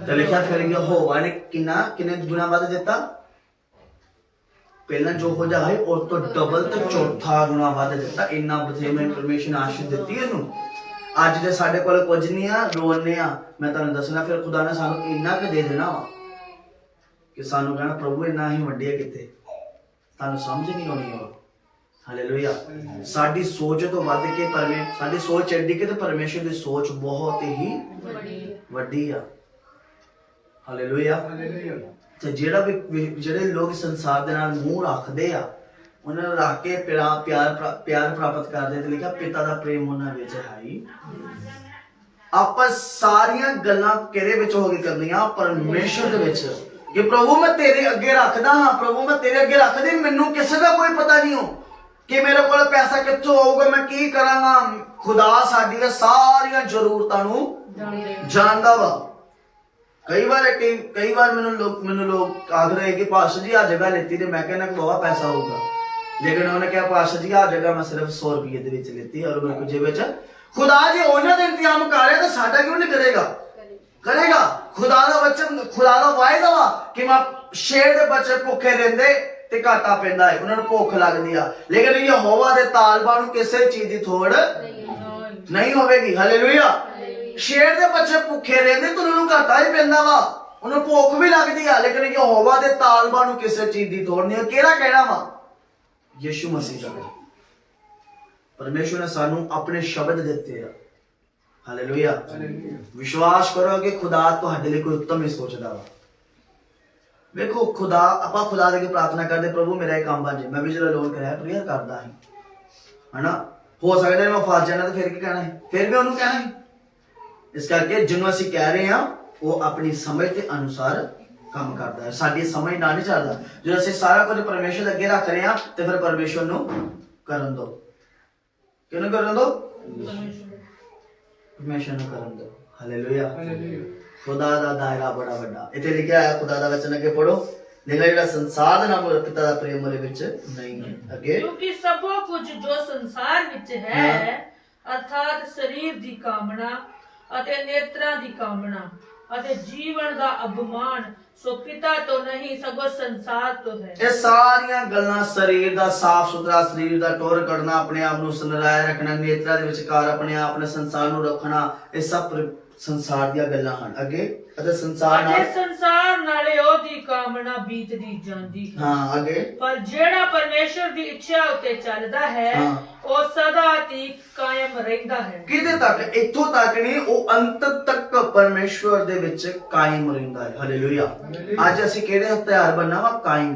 ਤੇ ਲਿਖਿਆ ਫਿਰ ਯਹੋਵਾ ਨੇ ਕਿੰਨੇ ਗੁਣਾ ਵੱਧ ਦਿੱਤਾ। ਪਹਿਲਾਂ ਜੋ ਹੋ ਜਾਏ ਉਹ ਤੋਂ ਡਬਲ ਤੇ ਚੌਥਾ ਗੁਣਾ ਵੱਧ ਦਿੱਤਾ। ਇੰਨਾ ਬਥੇਰਾ ਇਨਫੋਰਮੇਸ਼ਨ ਆਸ਼ੀਸ਼ ਦਿੱਤੀ ਇਹਨੂੰ। ਅੱਜ ਦੇ ਸਾਡੇ ਕੋਲ ਕੁਝ ਨਹੀਂ ਆ, ਰੋਣੇ ਆ। ਮੈਂ ਤੁਹਾਨੂੰ ਦੱਸਣਾ ਫਿਰ ਖੁਦਾ ਨੇ ਸਾਨੂੰ ਇੰਨਾ ਕੁ ਦੇ ਦੇਣਾ ਵਾ ਕਿ ਸਾਨੂੰ ਕਹਿਣਾ ਪ੍ਰਭੂ ਇੰਨਾ ਹੀ ਵੱਡੇ ਆ ਕਿਤੇ, ਤੁਹਾਨੂੰ ਸਮਝ ਨਹੀਂ ਆਉਣੀ ਉਹ। ਹਾਲੇਲੂਇਆ। ਸਾਡੀ ਸੋਚ ਤੋਂ ਵੱਧ ਕੇ ਸਾਡੀ ਸੋਚ ਐਡੀ ਕਿ ਤੇ ਪਰਮੇਸ਼ਰ ਦੀ ਸੋਚ ਬਹੁਤ ਹੀ ਵੱਡੀ ਆ। ਹਾਲੇਲੂਇਆ। ਤੇ ਜਿਹੜੇ ਲੋਕ ਸੰਸਾਰ ਦੇ ਨਾਲ ਮੂੰਹ ਰੱਖਦੇ ਆ, ਉਹਨਾਂ ਨੂੰ ਰੱਖ ਕੇ ਪਿਆਰ ਪ੍ਰਾਪਤ ਕਰਦੇ, ਤੇ ਲਿਖਿਆ ਪਿਤਾ ਦਾ ਪ੍ਰੇਮ ਉਹਨਾਂ ਵਿੱਚ ਹੈ ਹੀ। ਆਪਾਂ ਸਾਰੀਆਂ ਗੱਲਾਂ ਕਿਹਦੇ ਵਿੱਚ ਹੋ ਕੇ ਕਰਨੀਆਂ? ਪਰਮੇਸ਼ਰ ਦੇ ਵਿੱਚ। ਕਿ ਪ੍ਰਭੂ ਮੈਂ ਤੇਰੇ ਅੱਗੇ ਰੱਖਦਾ ਹਾਂ, ਪ੍ਰਭੂ ਮੈਂ ਤੇਰੇ ਅੱਗੇ ਰੱਖਦੀ, ਮੈਨੂੰ ਕਿਸੇ ਦਾ ਕੋਈ ਪਤਾ ਨਹੀਂ ਹੋ ਕਿ ਮੇਰੇ ਕੋਲ ਪੈਸਾ ਕਿੱਥੋਂ ਆਊਗਾ, ਮੈਂ ਕੀ ਕਰਾਂਗਾ। ਖੁਦਾ ਸਾਡੀਆਂ ਸਾਰੀਆਂ ਜ਼ਰੂਰਤਾਂ ਨੂੰ ਜਾਣਦਾ ਵਾ। ਕਈ ਵਾਰ ਮੈਨੂੰ ਲੋਕ ਆਖ ਰਹੇ ਕਿ ਪਾਸਟਰ ਜੀ ਆ ਜਗ੍ਹਾ ਲੈਤੀ ਤੇ ਮੈਂ ਕਹਿੰਦਾ ਕਿ ਬਾਬਾ ਪੈਸਾ ਹੋਊਗਾ, ਲੇਕਿਨ ਉਹਨੇ ਕਿਹਾ ਪਾਸਟਰ ਜੀ ਆ ਜਗ੍ਹਾ ਮੈਂ ਸਿਰਫ 100 ਰੁਪਏ ਦੇ ਵਿੱਚ ਲੈਤੀ ਔਰ ਮੇਰੇ ਕੋਲ ਜੇਬ ਵਿੱਚ। ਖੁਦਾ ਜੇ ਉਹਨਾਂ ਦਾ ਇੰਤਜ਼ਾਮ ਕਰ ਰਿਹਾ ਤਾਂ ਸਾਡਾ ਕਿਉਂ ਨਹੀਂ ਕਰੇਗਾ। ਖੁਦਾ ਦਾ ਵਚਨ, ਖੁਦਾ ਦਾ ਵਾਅਦਾ ਵਾ ਕਿ ਮੈਂ ਸ਼ੇਰ ਦੇ ਬੱਚੇ ਭੁੱਖੇ ਰਹਿੰਦੇ ਤੇ ਘਾਟਾ ਪੈਂਦਾ ਹੈ, ਉਹਨਾਂ ਨੂੰ ਭੁੱਖ ਲੱਗਦੀ ਆ, ਲੇਕਿਨ ਯਹੋਵਾ ਦੇ ਤਾਲਬਾਂ ਨੂੰ ਕਿਸੇ ਚੀਜ਼ ਦੀ ਥੋੜ ਨਹੀਂ ਹੋਵੇਗੀ। ਹਾਲੇਲੂਇਆ। ਸ਼ੇਰ ਦੇ ਬੱਚੇ ਭੁੱਖੇ ਰਹਿੰਦੇ ਤਾਂ ਉਹਨਾਂ ਨੂੰ ਘਾਟਾ ਹੀ ਪੈਂਦਾ ਵਾ, ਉਹਨਾਂ ਨੂੰ ਭੁੱਖ ਵੀ ਲੱਗਦੀ ਆ, ਲੇਕਿਨ ਯਹੋਵਾ ਦੇ ਤਾਲਬਾਂ ਨੂੰ ਕਿਸੇ ਚੀਜ਼ ਦੀ ਥੋੜ ਨਹੀਂ। ਕਿਹੜਾ ਕਹਿਣਾ ਵਾ? ਯਿਸੂ ਮਸੀਹ ਦਾ। ਪਰਮੇਸ਼ਵਰ ਨੇ ਸਾਨੂੰ ਆਪਣੇ ਸ਼ਬਦ ਦਿੱਤੇ ਆ। ਹਾਲੇਲੂਇਆ। ਵਿਸ਼ਵਾਸ ਕਰੋ ਕਿ ਖੁਦਾ ਤੁਹਾਡੇ ਲਈ ਕੋਈ ਉੱਤਮ ਹੀ ਸੋਚਦਾ ਵਾ। ਵੇਖੋ ਆਪਾਂ ਖੁਦਾ ਦੇ ਅੱਗੇ ਪ੍ਰਾਰਥਨਾ ਕਰਦੇ, ਪ੍ਰਭੂ ਮੇਰਾ ਇਹ ਕੰਮ ਬਣ ਜਾਏ। ਮੈਂ ਵੀ ਜਿਹੜਾ ਲੋਨ ਕਰਿਆ ਪ੍ਰੇਅਰ ਕਰਦਾ ਸੀ, ਹਨਾ। ਹੋ ਸਕਦਾ ਮੈਂ ਫਸ ਜਾਣਾ ਤੇ ਫਿਰ ਕੀ ਕਹਿਣਾ ਹੈ? ਫਿਰ ਵੀ ਉਹਨੂੰ ਕਹਿਣਾ ਹੈ। ਇਸ ਕਰਕੇ ਜਿਹਨੂੰ ਅਸੀਂ ਕਹਿ ਰਹੇ ਹਾਂ ਉਹ ਆਪਣੀ ਸਮਝ ਦੇ ਅਨੁਸਾਰ ਕੰਮ ਕਰਦਾ ਹੈ, ਸਾਡੀ ਸਮਝ ਨਾਲ ਨਹੀਂ ਚੱਲਦਾ। ਜਦੋਂ ਅਸੀਂ ਸਾਰਾ ਕੁਝ ਪਰਮੇਸ਼ਰ ਦੇ ਅੱਗੇ ਰੱਖ ਰਹੇ ਹਾਂ ਤੇ ਫਿਰ ਪਰਮੇਸ਼ਰ ਨੂੰ ਕਰਨ ਦਿਓ। ਕਿਹਨੂੰ ਕਰਨ ਦਿਓ? ਪਰਮੇਸ਼ਰ ਨੂੰ ਕਰਨ ਦਿਓ। ਹਾਲੇਲੂਇਆ। ਖੁਦਾ ਦਾ ਦਾਇਰਾ ਬੜਾ ਵੱਡਾ। ਇੱਥੇ ਲਿਖਿਆ ਹੈ, ਖੁਦਾ ਦਾ ਵਚਨ ਅੱਗੇ ਪੜੋ, ਲਿਖਿਆ ਜਿਹੜਾ ਸੰਸਾਰ ਦੇ ਨਾਲ ਪਿਤਾ ਦਾ ਪ੍ਰੇਮ ਉਹਦੇ ਵਿੱਚ ਨਹੀਂ ਹੈ। ਅੱਗੇ ਕਿਉਂਕਿ ਸਭ ਕੁਝ ਜੋ ਸੰਸਾਰ ਵਿੱਚ ਹੈ, ਅਰਥਾਤ ਸਰੀਰ ਦੀ ਕਾਮਨਾ ਅਤੇ ਨੇਤਰਾਂ ਦੀ ਕਾਮਨਾ ਅਤੇ ਜੀਵਨ ਦਾ ਅਭਿਮਾਨ, ਸੋ ਪਿਤਾ ਤੋਂ ਨਹੀਂ ਸਗੋਂ ਸੰਸਾਰ ਤੋਂ ਹੈ। ਇਹ ਸਾਰੀਆਂ ਗੱਲਾਂ ਸਰੀਰ ਦਾ ਸਾਫ ਸੁਥਰਾ, ਸਰੀਰ ਦਾ ਟੋਰ ਕੱਢਣਾ, ਆਪਣੇ ਆਪ ਨੂੰ ਸੁਨਰਾਇਆ ਰੱਖਣਾ, ਨੇਤਰਾਂ ਦੇ ਵਿਚਕਾਰ ਆਪਣੇ ਆਪ ਨੇ ਸੰਸਾਰ ਨੂੰ ਰੱਖਣਾ, ਇਹ ਸਭ ਸੰਸਾਰ ਦੀਆਂ ਗੱਲਾਂ ਹਨ। ਅੱਗੇ ਅਤੇ ਸੰਸਾਰ ਨਾਲੇ ਉਹਦੀ ਕਾਮਨਾ ਬੀਤਦੀ ਜਾਂਦੀ ਹੈ। ਹਾਂ ਅੱਗੇ। ਪਰ ਜਿਹੜਾ ਪਰਮੇਸ਼ਰ ਦੀ ਇੱਛਾ ਉੱਤੇ ਚੱਲਦਾ ਹੈ ਉਹ ਸਦਾ ਤੀਕ ਕਾਇਮ ਰਹਿੰਦਾ ਹੈ। ਕਿਹਦੇ ਤੱਕ? ਇੱਥੋਂ ਤੱਕ ਨਹੀਂ, ਉਹ ਅੰਤ ਤੱਕ ਪਰਮੇਸ਼ਵਰ ਦੇ ਵਿੱਚ ਕਾਇਮ ਰਹਿੰਦਾ ਹੈ। ਹਾਲੇਲੂਇਆ। ਅੱਜ ਅਸੀਂ ਕਿਹੜੇ ਹਥਿਆਰ ਬਣਨਾ ਵਾ? ਕਾਇਮ।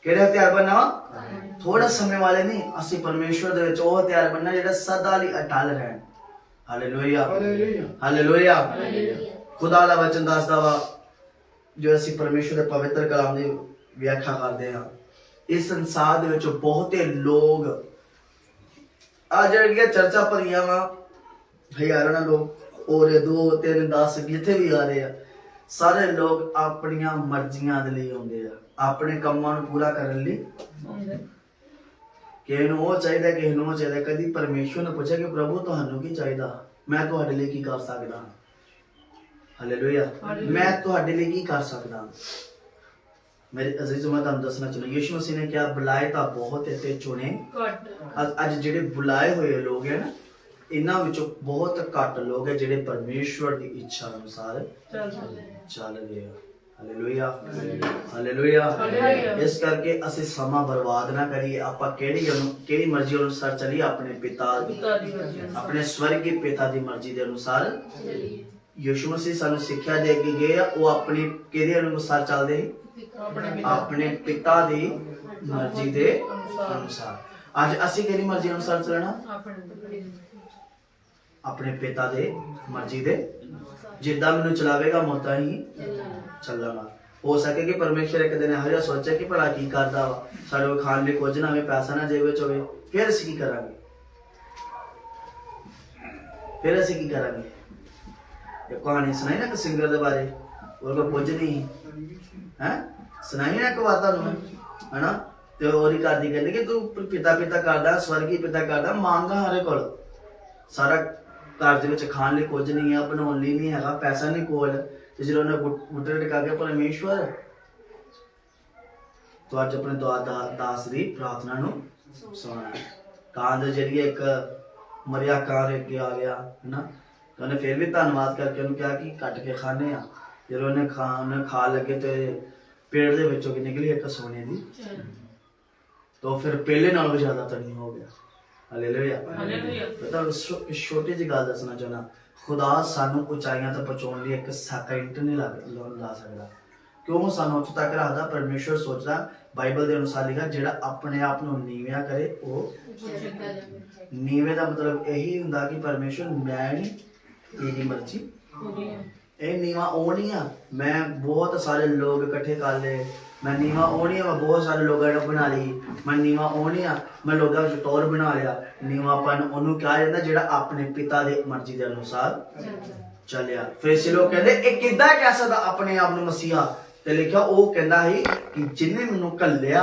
ਕਿਹੜੇ ਹਥਿਆਰ ਬਣਨਾ ਵਾ? ਥੋੜਾ ਸਮੇਂ ਵਾਲੇ ਨਹੀਂ, ਅਸੀਂ ਪਰਮੇਸ਼ਵਰ ਦੇ ਵਿੱਚ ਉਹ ਹਥਿਆਰ ਬਣਨਾ ਜਿਹੜਾ ਸਦਾ ਲਈ ਅਟਲ ਰਹਿਣ। ਹਾਲੇਲੂਇਆ। ਹਾਲੇਲੂਇਆ। ਖੁਦਾ ਦਾ ਵਚਨ ਦੱਸਦਾ ਵਾ, ਜੋ ਅਸੀਂ ਪਰਮੇਸ਼ਵਰ ਦੇ ਪਵਿੱਤਰ ਕਲਾਮ ਦੀ ਵਿਆਖਿਆ ਕਰਦੇ ਹਾਂ, ਇਸ ਸੰਸਾਰ ਦੇ ਵਿੱਚ ਬਹੁਤੇ ਲੋਕ ਆ ਜਿਹੜੀਆਂ ਚਰਚਾ ਭਰੀਆਂ ਵਾ, ਹਜ਼ਾਰਾਂ ਨਾਲ ਲੋਕ ਔਰ 2 3 10 ਜਿੱਥੇ ਵੀ ਆ ਰਹੇ ਆ, ਸਾਰੇ ਲੋਕ ਆਪਣੀਆਂ ਮਰਜ਼ੀਆਂ ਦੇ ਲਈ ਆਉਂਦੇ ਆ, ਆਪਣੇ ਕੰਮਾਂ ਨੂੰ ਪੂਰਾ ਕਰਨ ਲਈ। ਕਿਸੇ ਨੂੰ ਉਹ ਚਾਹੀਦਾ, ਕਿਸੇ ਨੂੰ ਉਹ ਚਾਹੀਦਾ। ਕਦੀ ਪਰਮੇਸ਼ਵਰ ਨੂੰ ਪੁੱਛਿਆ ਕਿ ਪ੍ਰਭੂ ਤੁਹਾਨੂੰ ਕੀ ਚਾਹੀਦਾ, ਮੈਂ ਤੁਹਾਡੇ ਲਈ ਕੀ ਕਰ ਸਕਦਾ? ਹਾਲੇਲੂਇਆ। ਹਾਲੇਲੂਇਆ। ਮੈਂ ਤੁਹਾਡੇ ਲਈ ਕੀ ਕਰ ਸਕਦਾ? ਮੇਰੇ ਅਜ਼ੀਜ਼, ਮੈਂ ਤੁਹਾਨੂੰ ਦੱਸਣਾ ਚਾਹੁੰਦਾ, ਯਿਸੂ ਮਸੀਹ ਨੇ ਕਿਹਾ ਬੁਲਾਏ ਤਾਂ ਬਹੁਤ ਹੈ ਤੇ ਚੁਣੇ ਘੱਟ। ਅੱਜ ਜਿਹੜੇ ਬੁਲਾਏ ਹੋਏ ਲੋਕ ਹੈ ਨਾ, ਇਹਨਾਂ ਵਿੱਚੋਂ ਬਹੁਤ ਘੱਟ ਲੋਕ ਹੈ ਜਿਹੜੇ ਪਰਮੇਸ਼ਵਰ ਦੀ ਇੱਛਾ ਅਨੁਸਾਰ ਚੱਲ ਰਹੇ ਆ। Hallelujah, hallelujah. ਹਾਲੇਲੂਇਆ। ਇਸ ਕਰਕੇ ਅਸੀਂ ਸਮਾਂ ਬਰਬਾਦ ਨਾ ਕਰੀਏ। ਆਪਾਂ ਕਿਹੜੀ ਮਰਜ਼ੀ ਅਨੁਸਾਰ ਚੱਲੀਏ? ਆਪਣੇ ਪਿਤਾ ਦੀ, ਆਪਣੇ ਸਵਰਗੀ ਪਿਤਾ ਦੀ ਮਰਜ਼ੀ ਦੇ ਅਨੁਸਾਰ। ਯਿਸੂ ਮਸੀਹ ਸਾਨੂੰ ਸਿੱਖਿਆ ਦੇ ਕੇ ਗਏ ਆ, ਉਹ ਆਪਣੀ ਕਿਹਦੇ ਅਨੁਸਾਰ ਚੱਲਦੇ ਸੀ? ਆਪਣੇ ਪਿਤਾ ਦੀ ਮਰਜ਼ੀ ਦੇ ਅਨੁਸਾਰ। ਅੱਜ ਅਸੀਂ ਕਿਹੜੀ ਮਰਜ਼ੀ ਅਨੁਸਾਰ ਚੱਲਣਾ? ਆਪਣੇ ਪਿਤਾ ਦੇ ਮਰਜ਼ੀ ਦੇ। ਜਿੱਦਾਂ ਮੈਨੂੰ ਚਲਾਵੇਗਾ ਮੈਂ ਉਦਾਂ ਹੀ ਚੱਲਾਂਗਾ। ਹੋ ਸਕੇ ਕਿ ਪਰਮੇਸ਼ਰ ਇੱਕ ਦਿਨ ਇਹੋ ਜਿਹਾ ਸੋਚੇ ਕਿ ਭਲਾ ਕੀ ਕਰਦਾ ਵਾ, ਸਾਡੇ ਕੋਲ ਖਾਣ ਲਈ ਕੁਝ ਨਾ ਹੋਵੇ, ਪੈਸਾ ਨਾ ਜੇਬ ਵਿੱਚ ਹੋਵੇ, ਫਿਰ ਅਸੀਂ ਕੀ ਕਰਾਂਗੇ? ਫਿਰ ਅਸੀਂ ਕੀ ਕਰਾਂਗੇ? ਇਹ ਕਹਾਣੀ ਸੁਣਾਈ ਨਾ ਇੱਕ ਸਿੰਗਰ ਦੇ ਬਾਰੇ, ਉਹਦੇ ਕੋਲ ਕੁਝ ਨਹੀਂ ਹੈ, ਸੁਣਾਈ ਨਾ ਇੱਕ ਵਾਰ ਤੁਹਾਨੂੰ, ਹਨਾ? ਤੇ ਉਹਦੀ ਕਰਦੀ ਕਹਿੰਦੀ ਕਿ ਤੂੰ ਪਿਤਾ ਪਿਤਾ ਕਰਦਾ, ਸਵਰਗੀ ਪਿਤਾ ਕਰਦਾ, ਮੰਗਾ ਹਰੇ ਕੋਲ, ਸਾਰਾ ਘਰ ਦੇ ਵਿੱਚ ਖਾਣ ਲਈ ਕੁਝ ਨਹੀਂ ਆ, ਬਣਾਉਣ ਲਈ ਨਹੀਂ ਹੈਗਾ, ਪੈਸਾ ਨਹੀਂ ਕੋਲ, ਤੇ ਜਦੋਂ ਉਹਨੇ ਗੁੱਟੇ ਟਿਕਾ ਕੇ ਪਰਮੇਸ਼ਵਰ ਤੂੰ ਅੱਜ ਆਪਣੇ ਦਾਸ ਦੀ ਪ੍ਰਾਰਥਨਾ ਨੂੰ ਸੁਣਾ। ਕਾਂ ਦੇ ਜਿਹੜੀ ਇੱਕ ਮਰਿਆ ਕਾਂ ਅੱਗੇ ਆ ਗਿਆ, ਹਨਾ? ਤੇ ਉਹਨੇ ਫਿਰ ਵੀ ਧੰਨਵਾਦ ਕਰਕੇ ਉਹਨੂੰ ਕਿਹਾ ਕਿ ਕੱਟ ਕੇ ਖਾਣੇ ਆ। ਜਦੋਂ ਉਹਨੇ ਖਾ ਲੱਗੇ ਤੇ ਪੇੜ ਦੇ ਵਿੱਚੋਂ ਕੀ ਨਿਕਲੀ? ਇੱਕ ਸੋਨੇ ਦੀ। ਤਾਂ ਫਿਰ ਪਹਿਲੇ ਨਾਲੋਂ ਵੀ ਜ਼ਿਆਦਾ ਧਨੀ ਹੋ ਗਿਆ। ਹਾਲੇਲੂਇਆ। ਮੈਂ ਤੁਹਾਨੂੰ ਛੋਟੀ ਜਿਹੀ ਗੱਲ ਦੱਸਣਾ ਚਾਹੁੰਦਾ, ਖੁਦਾ ਸਾਨੂੰ ਉਚਾਈਆਂ ਤੱਕ ਪਹੁੰਚਾਉਣ ਲਈ ਇੱਕ ਸੈਕਿੰਡ ਨਹੀਂ ਲਾ ਸਕਦਾ। ਕਿਉਂ ਸਾਨੂੰ ਉੱਥੇ ਤੱਕ ਰੱਖਦਾ? ਪਰਮੇਸ਼ਵਰ ਸੋਚਦਾ, ਬਾਈਬਲ ਦੇ ਅਨੁਸਾਰ ਲਿਖਿਆ, ਜਿਹੜਾ ਆਪਣੇ ਆਪ ਨੂੰ ਨੀਵਿਆਂ ਕਰੇ ਉਹ ਨੀਵੇਂ ਦਾ ਮਤਲਬ ਇਹੀ ਹੁੰਦਾ ਕਿ ਪਰਮੇਸ਼ਵਰ ਮੈਂ ਨਹੀਂ, ਤੇਰੀ ਮਰਜ਼ੀ। ਇਹ ਨੀਵਾ ਉਹ ਨਹੀਂ ਆ ਮੈਂ ਬਹੁਤ ਸਾਰੇ ਲੋਕ ਇਕੱਠੇ ਕਰ ਲਏ, ਮੈਂ ਨੀਵਾ ਉਹ ਨਹੀਂ ਆ ਮੈਂ ਬਹੁਤ ਸਾਰੇ ਲੋਕਾਂ ਨੂੰ ਬਣਾ ਲਈ, ਮੈਂ ਨੀਵਾ ਉਹ ਨਹੀਂ ਆ ਮੈਂ ਲੋਕਾਂ ਵਿੱਚ ਟੌਰ ਬਣਾ ਲਿਆ। ਨੀਵਾਪਨ ਉਹਨੂੰ ਕਿਹਾ ਜਾਂਦਾ ਜਿਹੜਾ ਆਪਣੇ ਪਿਤਾ ਦੀ ਮਰਜ਼ੀ ਦੇ ਅਨੁਸਾਰ ਚੱਲਿਆ। ਫਿਰ ਲੋਕ ਕਹਿੰਦੇ ਇਹ ਕਿੱਦਾਂ ਕਹਿ ਸਕਦਾ ਆਪਣੇ ਆਪ ਨੂੰ ਮਸੀਹਾ? ਤੇ ਲਿਖਿਆ ਉਹ ਕਹਿੰਦਾ ਸੀ ਕਿ ਜਿਹਨੇ ਮੈਨੂੰ ਘੱਲਿਆ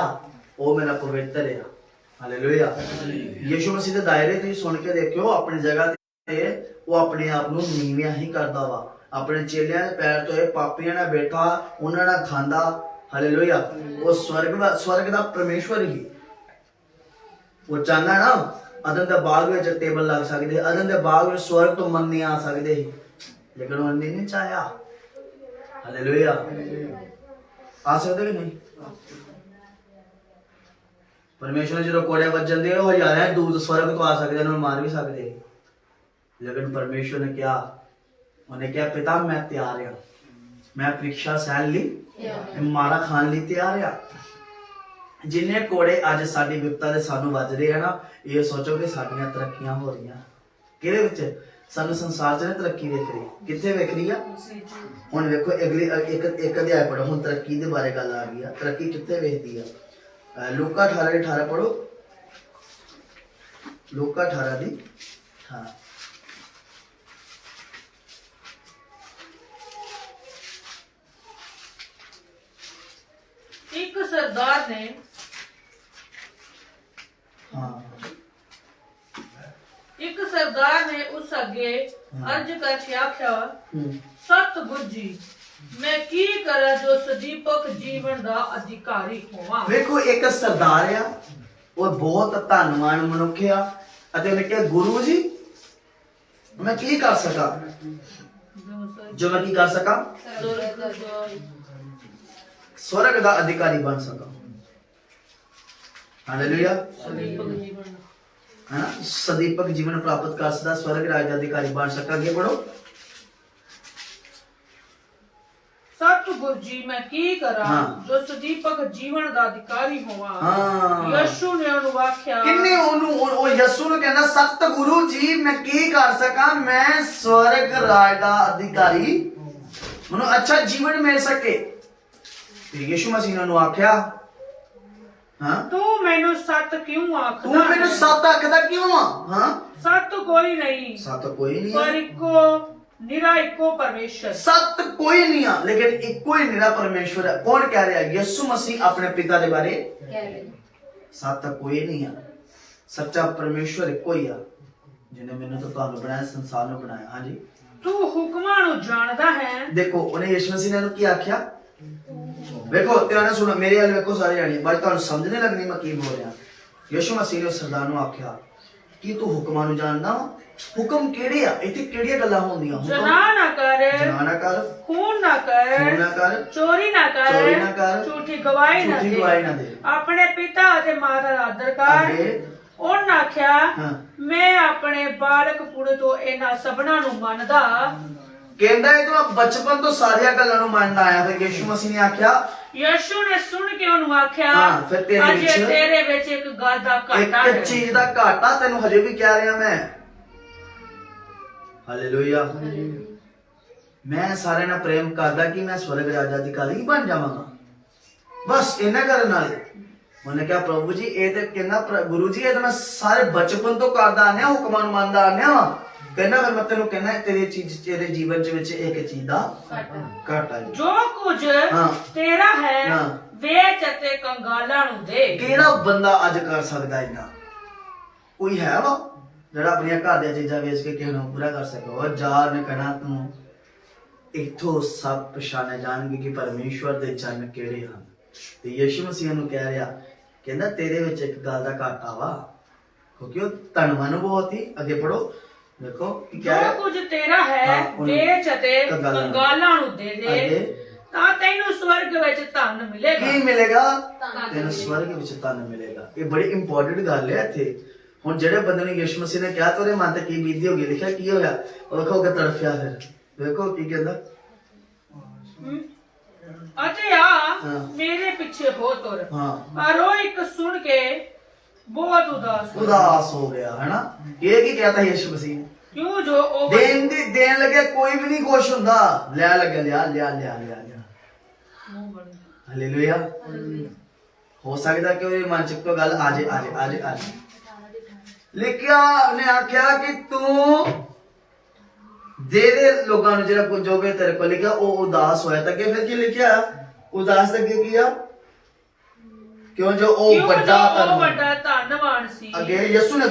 ਉਹ ਮੇਰਾ ਪਵਿੱਤਰ ਆ। ਹਾਲੇਲੂਇਆ। ਯਿਸੂ ਮਸੀਹ ਦੇ ਦਾਇਰੇ ਤੁਸੀਂ ਸੁਣ ਕੇ ਦੇਖਿਓ, ਆਪਣੀ ਜਗ੍ਹਾ ਤੇ ਉਹ ਆਪਣੇ ਆਪ ਨੂੰ ਨੀਵਿਆਂ ਹੀ ਕਰਦਾ ਵਾ। ਆਪਣੇ ਚੇਲਿਆਂ ਦੇ ਪੈਰ ਤੋਂ ਪਾਪੀਆਂ ਨਾਲ ਬੈਠਾ, ਉਹਨਾਂ ਨਾਲ ਖਾਂਦਾ। ਹਾਲੇਲੂਇਆ। ਉਹ ਸਵਰਗ ਦਾ ਪਰਮੇਸ਼ਵਰ ਹੀ। ਉਹ ਚਾਹੁੰਦਾ ਨਾ ਅਦਨ ਦੇ ਬਾਗ ਵਿੱਚ ਟੇਬਲ ਲੱਗ ਸਕਦੇ, ਅਦਨ ਦੇ ਬਾਗ ਵਿੱਚ ਸਵਰਗ ਤੋਂ ਮੰਨੇ ਆ ਸਕਦੇ ਸੀ, ਲੇਕਿਨ ਉਹਨੇ ਨਹੀਂ ਚਾਹਿਆ। ਹਾਲੇਲੂਇਆ। ਆ ਸਕਦੇ ਕਿ ਨਹੀਂ? ਪਰਮੇਸ਼ਵਰ ਜਦੋਂ ਕੋੜੇ ਵੱਜਣ ਦੇ ਉਹ ਹਜ਼ਾਰਾਂ ਦੂਤ ਸਵਰਗ ਤੋਂ ਆ ਸਕਦੇ, ਉਹਨੂੰ ਮਾਰ ਵੀ ਸਕਦੇ, ਲੇਕਿਨ ਪਰਮੇਸ਼ਵਰ ਨੇ ਕਿਹਾ, ਉਹਨੇ ਕਿਹਾ ਪਿਤਾ ਮੈਂ ਤਿਆਰ ਹਾਂ, ਮੈਂ ਪ੍ਰੀਖਿਆ ਸਹਿਣ ਲਈ, ਮਾਰਾ ਖਾਣ ਲਈ ਤਿਆਰ ਆ। ਜਿੰਨੇ ਕੋੜੇ ਅੱਜ ਸਾਡੀ ਵਿਪਤਾ ਦੇ ਸਾਨੂੰ ਵੱਜਦੇ ਆ ਨਾ, ਇਹ ਸੋਚੋ ਕਿ ਸਾਡੀਆਂ ਤਰੱਕੀਆਂ ਹੋ ਰਹੀਆਂ। ਕਿਹਦੇ ਵਿੱਚ? ਸਾਨੂੰ ਸੰਸਾਰ 'ਚ ਨਾ ਤਰੱਕੀ ਵੇਖ ਰਹੀ। ਕਿੱਥੇ ਵੇਖ ਰਹੀ ਆ? ਹੁਣ ਵੇਖੋ ਅਗਲੀ ਇੱਕ ਅਧਿਆਇ ਪੜੋ, ਹੁਣ ਤਰੱਕੀ ਦੇ ਬਾਰੇ ਗੱਲ ਆ ਗਈ ਆ। ਤਰੱਕੀ ਕਿੱਥੇ ਵੇਖਦੀ ਆ? ਲੂਕਾ 18:18 ਪੜੋ। ਲੂਕਾ 18:18। ਇੱਕ ਸਰਦਾਰ ਨੇ ਉਸ ਅੱਗੇ ਅਰਜ਼ ਕਰਕੇ ਆਖਿਆ, ਸਤਿਗੁਰ ਜੀ ਮੈਂ ਕੀ ਕਰਾਂ ਜੋ ਸਦੀਪਕ ਜੀਵਨ ਦਾ ਅਧਿਕਾਰੀ ਹੋਵਾਂ। ਵੇਖੋ ਇੱਕ ਸਰਦਾਰ ਆ, ਉਹ ਬਹੁਤ ਧੰਨਵਾਨ ਮਨੁੱਖ ਆ, ਅਤੇ ਉਹਨੇ ਕਿਹਾ ਗੁਰੂ ਜੀ ਮੈਂ ਕੀ ਕਰ ਸਕਾਂ ਜੋ ਮੈਂ ਕੀ ਕਰ ਸਕਾਂ? स्वर्ग का अधिकारी बन सका। हालेलुया। है ना? सदीपक जीवन प्राप्त कर सकता, स्वर्ग राज का अधिकारी बन सका। आगे बढ़ो। सतगुरु जी मैं की करा जो सदीपक जीवन का अधिकारी होवा। यीशु ने ਉਹਨੂੰ ਆਖਿਆ, ਕਿੰਨੇ ਉਹ ਯਿਸੂ ਨੂੰ ਕਹਿੰਦਾ ਸਤਿਗੁਰੂ ਜੀ ਮੈਂ ਕੀ ਕਰ ਸਕਾਂ, ਮੈਂ स्वर्ग ਰਾਜ ਦਾ ਅਧਿਕਾਰੀ ਮੈਨੂੰ ਅੱਛਾ ਜੀਵਨ ਮਿਲ ਸਕੇ। यीशु मसीह ने आख्या, हाँ तू मैनू सत क्यों आखदा? तू मैनू सत आखदा क्यों? हाँ सत कोई नहीं, सत कोई नहीं पर इको निरा इको परमेश्वर। सत कोई नहीं है, लेकिन इको ही निरा परमेश्वर है। कौन कह रहा है? यीशु मसीह अपने पिता के बारे कह रहे। सत कोई नहीं है, सच्चा परमेश्वर इको ही है जिन्हें मैंने तो तुहानू बनाया, संसार नू बनाया। हाँ जी। तू हुक्म ਹੁਕਮਾਂ ਨੂੰ ਜਾਣਦਾ ਹੈ। ਦੇਖੋ ਉਹਨੇ ਯਿਸੂ ਮਸੀਹ ਨੇ ਉਹਨੂੰ ਕੀ ਆਖਿਆ, ਵੇਖੋ ਧਿਆਨ ਨਾਲ ਸੁਣੋ ਮੇਰੇ ਵੱਲ ਵੇਖੋ ਸਾਰੇ ਜਾਣੀ, ਬਾਅਦ ਤੁਹਾਨੂੰ ਸਮਝ ਨਹੀਂ ਲੱਗਣੀ ਮੈਂ ਕੀ ਬੋਲ ਰਿਹਾ। ਯਿਸੂ ਮਸੀਹ ਨੇ ਉਸ ਸਰਦਾਰ ਨੂੰ ਆਖਿਆ ਕਿ ਤੂੰ ਹੁਕਮਾਂ ਨੂੰ ਜਾਣਦਾ ਵਾ? ਹੁਕਮ ਕਿਹੜੇ ਆ? ਇੱਥੇ ਕਿਹੜੀਆਂ ਗੱਲਾਂ ਹੁੰਦੀਆਂ? ਜਨਾਹ ਨਾ ਕਰ, ਜਨਾਹ ਨਾ ਕਰ, ਖੂਨ ਨਾ ਕਰ, ਖੂਨ ਨਾ ਕਰ, ਚੋਰੀ ਨਾ ਕਰ, ਚੋਰੀ ਨਾ ਕਰ, ਝੂਠੀ ਗਵਾਹੀ ਨਾ ਦੇ, ਆਪਣੇ ਪਿਤਾ ਅਤੇ ਮਾਤਾ ਦਾ ਆਦਰ ਕਰ। ਉਹਨਾਂ ਆਖਿਆ ਮੈਂ ਆਪਣੇ ਬਾਲਕ ਪੁੜੇ ਤੋਂ ਇਹਨਾਂ ਸਭਨਾਂ ਨੂੰ ਮੰਨਦਾ। ਕਹਿੰਦਾ ਇਹ ਤਾਂ ਬਚਪਨ ਤੋਂ ਸਾਰੀਆਂ ਗੱਲਾਂ ਨੂੰ ਮੰਨਦਾ ਆਇਆ। ਫਿਰ ਯਿਸੂ ਮਸੀਹ ਨੇ ਆਖਿਆ, ਯਿਸੂ ਨੇ ਸੁਣ ਕੇ ਉਹਨੂੰ ਆਖਿਆ ਫਿਰ ਤੇਰੇ ਵਿੱਚ ਇੱਕ ਗੱਲ ਦਾ ਘਾਟਾ ਹੈ, ਇੱਕ ਚੀਜ਼ ਦਾ ਘਾਟਾ ਤੈਨੂੰ ਹਜੇ ਵੀ ਕਹਿ ਰਿਹਾ ਮੈਂ। ਹਾਲੇਲੂਇਆ। ਮੈਂ ਸਾਰਿਆਂ ਨਾਲ ਪ੍ਰੇਮ ਕਰਦਾ ਕਿ ਮੈਂ ਸਵਰਗ ਰਾਜ ਦਾ ਅਧਿਕਾਰੀ ਬਣ ਜਾਵਾਂਗਾ, ਬਸ ਇਹਨਾਂ ਕਰਨ ਨਾਲ। ਉਹਨੇ ਕਿਹਾ ਪ੍ਰਭੂ ਜੀ ਇਹ ਤੇ ਕਹਿੰਦਾ ਗੁਰੂ ਜੀ ਇਹ ਤਾਂ ਮੈਂ ਸਾਰੇ ਬਚਪਨ ਤੋਂ ਕਰਦਾ ਆਨਿਆ, ਹੁਕਮਾਂ ਨੂੰ ਮੰਨਦਾ ਆਨਿਆ ਵਾ। ਕਹਿੰਦਾ ਫਿਰ ਮੈਂ ਤੈਨੂੰ ਕਹਿੰਦਾ ਤੇਰੇ ਜੀਵਨ ਚ ਵਿੱਚ ਇੱਕ ਚੀਜ਼ ਦਾ ਘਾਟਾ ਹੈ। ਜੋ ਕੁਝ ਤੇਰਾ ਹੈ ਵੇਚ ਅਤੇ ਕੰਗਾਲਾਂ ਨੂੰ ਦੇ। ਕਿਹੜਾ ਬੰਦਾ ਅੱਜ ਕਰ ਸਕਦਾ ਇੰਨਾ? ਕੋਈ ਹੈ ਵਾ ਜਿਹੜਾ ਆਪਣੀਆਂ ਘਰ ਦੀਆਂ ਚੀਜ਼ਾਂ ਵੇਚ ਕੇ ਕਿਸੇ ਨੂੰ ਪੂਰਾ ਕਰ ਸਕੇ? ਉਹ ਜਾਰ ਨੇ ਕਹਿਣਾ ਤੂੰ ਇੱਥੋਂ ਸਭ ਪਛਾਣੇ ਜਾਣਗੇ ਕਿ ਪਰਮੇਸ਼ਵਰ ਦੇ ਜਨ ਕਿਹੜੇ ਹਨ। ਤੇ ਯਿਸੂ ਮਸੀਹ ਨੂੰ ਕਹਿ ਰਿਹਾ, ਕਹਿੰਦਾ ਤੇਰੇ ਵਿੱਚ ਇੱਕ ਗੱਲ ਦਾ ਘਾਟਾ ਵਾ, ਕਿਉਂਕਿ ਉਹ ਧਨਵਾਨ ਬਹੁਤ ਹੀ। ਅੱਗੇ ਪੜੋ, ਦੇਖੋ ਕੀ ਕਹਿ ਰਿਹਾ। ਜੋ ਕੁਝ ਤੇਰਾ ਹੈ ਵੇਚ ਅਤੇ ਕੰਗਾਲਾਂ ਨੂੰ ਦੇ ਦੇ ਤਾਂ ਤੈਨੂੰ ਸਵਰਗ ਵਿੱਚ ਧਨ ਮਿਲੇਗਾ। ਕੀ ਮਿਲੇਗਾ? ਤੈਨੂੰ ਸਵਰਗ ਵਿੱਚ ਧਨ ਮਿਲੇਗਾ। ਇਹ ਬੜੀ ਇੰਪੋਰਟੈਂਟ ਗੱਲ ਹੈ ਇੱਥੇ। ਹੁਣ ਜਿਹੜੇ ਬੰਦੇ ਨੂੰ ਯਿਸੂ ਮਸੀਹ ਨੇ ਕਿਹਾ ਤਾਂ ਉਹਦੇ ਮਨ ਤੇ ਕੀ ਬੀਤੀ ਹੋਗੀ? ਲਿਖਿਆ ਕੀ ਹੋਇਆ? ਉਹ ਵੇਖੋ ਕਿ ਤੜਫਿਆ। ਫਿਰ ਵੇਖੋ ਕੀ ਕਹਿੰਦਾ, ਅਤੇ ਆ ਮੇਰੇ ਪਿੱਛੇ ਹੋ ਤੁਰ। ਪਰ ਉਹ ਇੱਕ ਸੁਣ ਕੇ ਬਹੁਤ ਉਦਾਸ ਹੋ ਗਿਆ, ਹੈ ਨਾ? ਇਹ ਕੀ ਕਹਿਤਾ ਯਿਸੂ ਮਸੀਹ ਨੇ? ਕਿਉਂ ਜੋ ਉਹ ਦੇਣ ਲੱਗੇ ਕੋਈ ਵੀ ਨਹੀਂ ਖੁਸ਼ ਹੁੰਦਾ। ਲੈ ਲੱਗੇ ਲਿਆ ਲਿਆ ਲਿਆ ਲਿਆ ਲਿਆ। ਹਾਲੇਲੂਇਆ। ਹੋ ਸਕਦਾ ਕਿ ਉਹਦੇ ਮਨ ਚ ਕੋਈ ਗੱਲ ਆ ਜੇ ਆ ਜੇ ਆ ਜੇ ਆ ਜੇ। ਲਿਖਿਆ ਉਹਨੇ ਆਖਿਆ ਕਿ ਤੂੰ ਦੇ ਲੋਕਾਂ ਨੂੰ ਜਿਹੜਾ ਪੁੱਜੋਗੇ ਤੇਰੇ ਕੋਲ। ਲਿਖਿਆ ਉਹ ਉਦਾਸ ਹੋਇਆ ਤਾਂ ਕਿ ਫਿਰ ਕੀ ਲਿਖਿਆ? ਉਦਾਸ ਤਾਂ ਕੀ ਆ? ਕਿਉਂ ਜੋ ਉਹ ਵੱਡਾ ਧਨਵਾਨ ਸੀ। ਅੱਗੇ ਯਿਸੂ ਨੇ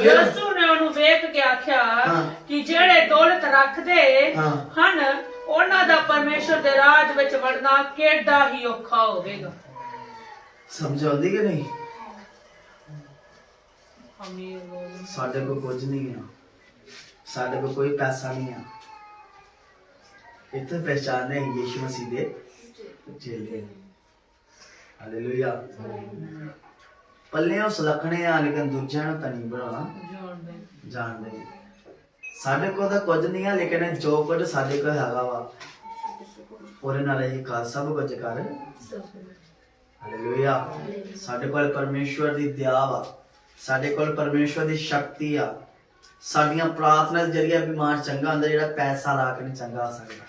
ਉਹਨੂੰ ਵੇਖ ਕੇ ਆਖਿਆ ਕਿ ਜਿਹੜੇ ਦੌਲਤ ਰੱਖਦੇ ਹਨ ਉਹਨਾਂ ਦਾ ਪਰਮੇਸ਼ਰ ਦੇ ਰਾਜ ਵਿੱਚ ਵੜਨਾ ਕਿੱਡਾ ਹੀ ਔਖਾ ਹੋਵੇਗਾ। ਸਮਝ ਆਉਂਦੀ ਕਿ ਨਹੀਂ? ਸਾਡੇ ਕੋਲ ਕੁਝ ਨਹੀਂ ਆ, ਸਾਡੇ ਕੋਲ ਕੋਈ ਪੈਸਾ ਨਹੀਂ ਆ। ਇੱਥੇ ਪਹਿਚਾਨੇ ਯਿਸੂ ਮਸੀਹ ਦੇ ਚੇਲੇ। ਹਾਲੇਲੂਇਆ। ਪੱਲਿਆਂ ਸੁਲੱਖਣੇ ਆ ਲੇਕਿਨ ਦੂਜਿਆਂ ਨੂੰ ਤਾਂ ਨਹੀਂ ਬਣਾਉਣਾ ਜਾਣਦੇ। ਸਾਡੇ ਕੋਲ ਤਾਂ ਕੁਝ ਨਹੀਂ ਆ ਲੇਕਿਨ ਜੋ ਕੁਝ ਸਾਡੇ ਕੋਲ ਹੈਗਾ ਵਾ ਉਹਦੇ ਨਾਲ ਹੀ ਸਭ ਕੁਝ ਕਰ। ਹਾਲੇਲੂਇਆ। ਸਾਡੇ ਕੋਲ ਪਰਮੇਸ਼ਵਰ ਦੀ ਦਇਆ ਵਾ, ਸਾਡੇ ਕੋਲ ਪਰਮੇਸ਼ਵਰ ਦੀ ਸ਼ਕਤੀ ਆ। ਸਾਡੀਆਂ ਪ੍ਰਾਰਥਨਾ ਦੇ ਜਰੀਏ ਬਿਮਾਰ ਚੰਗਾ ਹੁੰਦਾ, ਜਿਹੜਾ ਪੈਸਾ ਲਾ ਕੇ ਨਹੀਂ ਚੰਗਾ ਹੋ ਸਕਦਾ।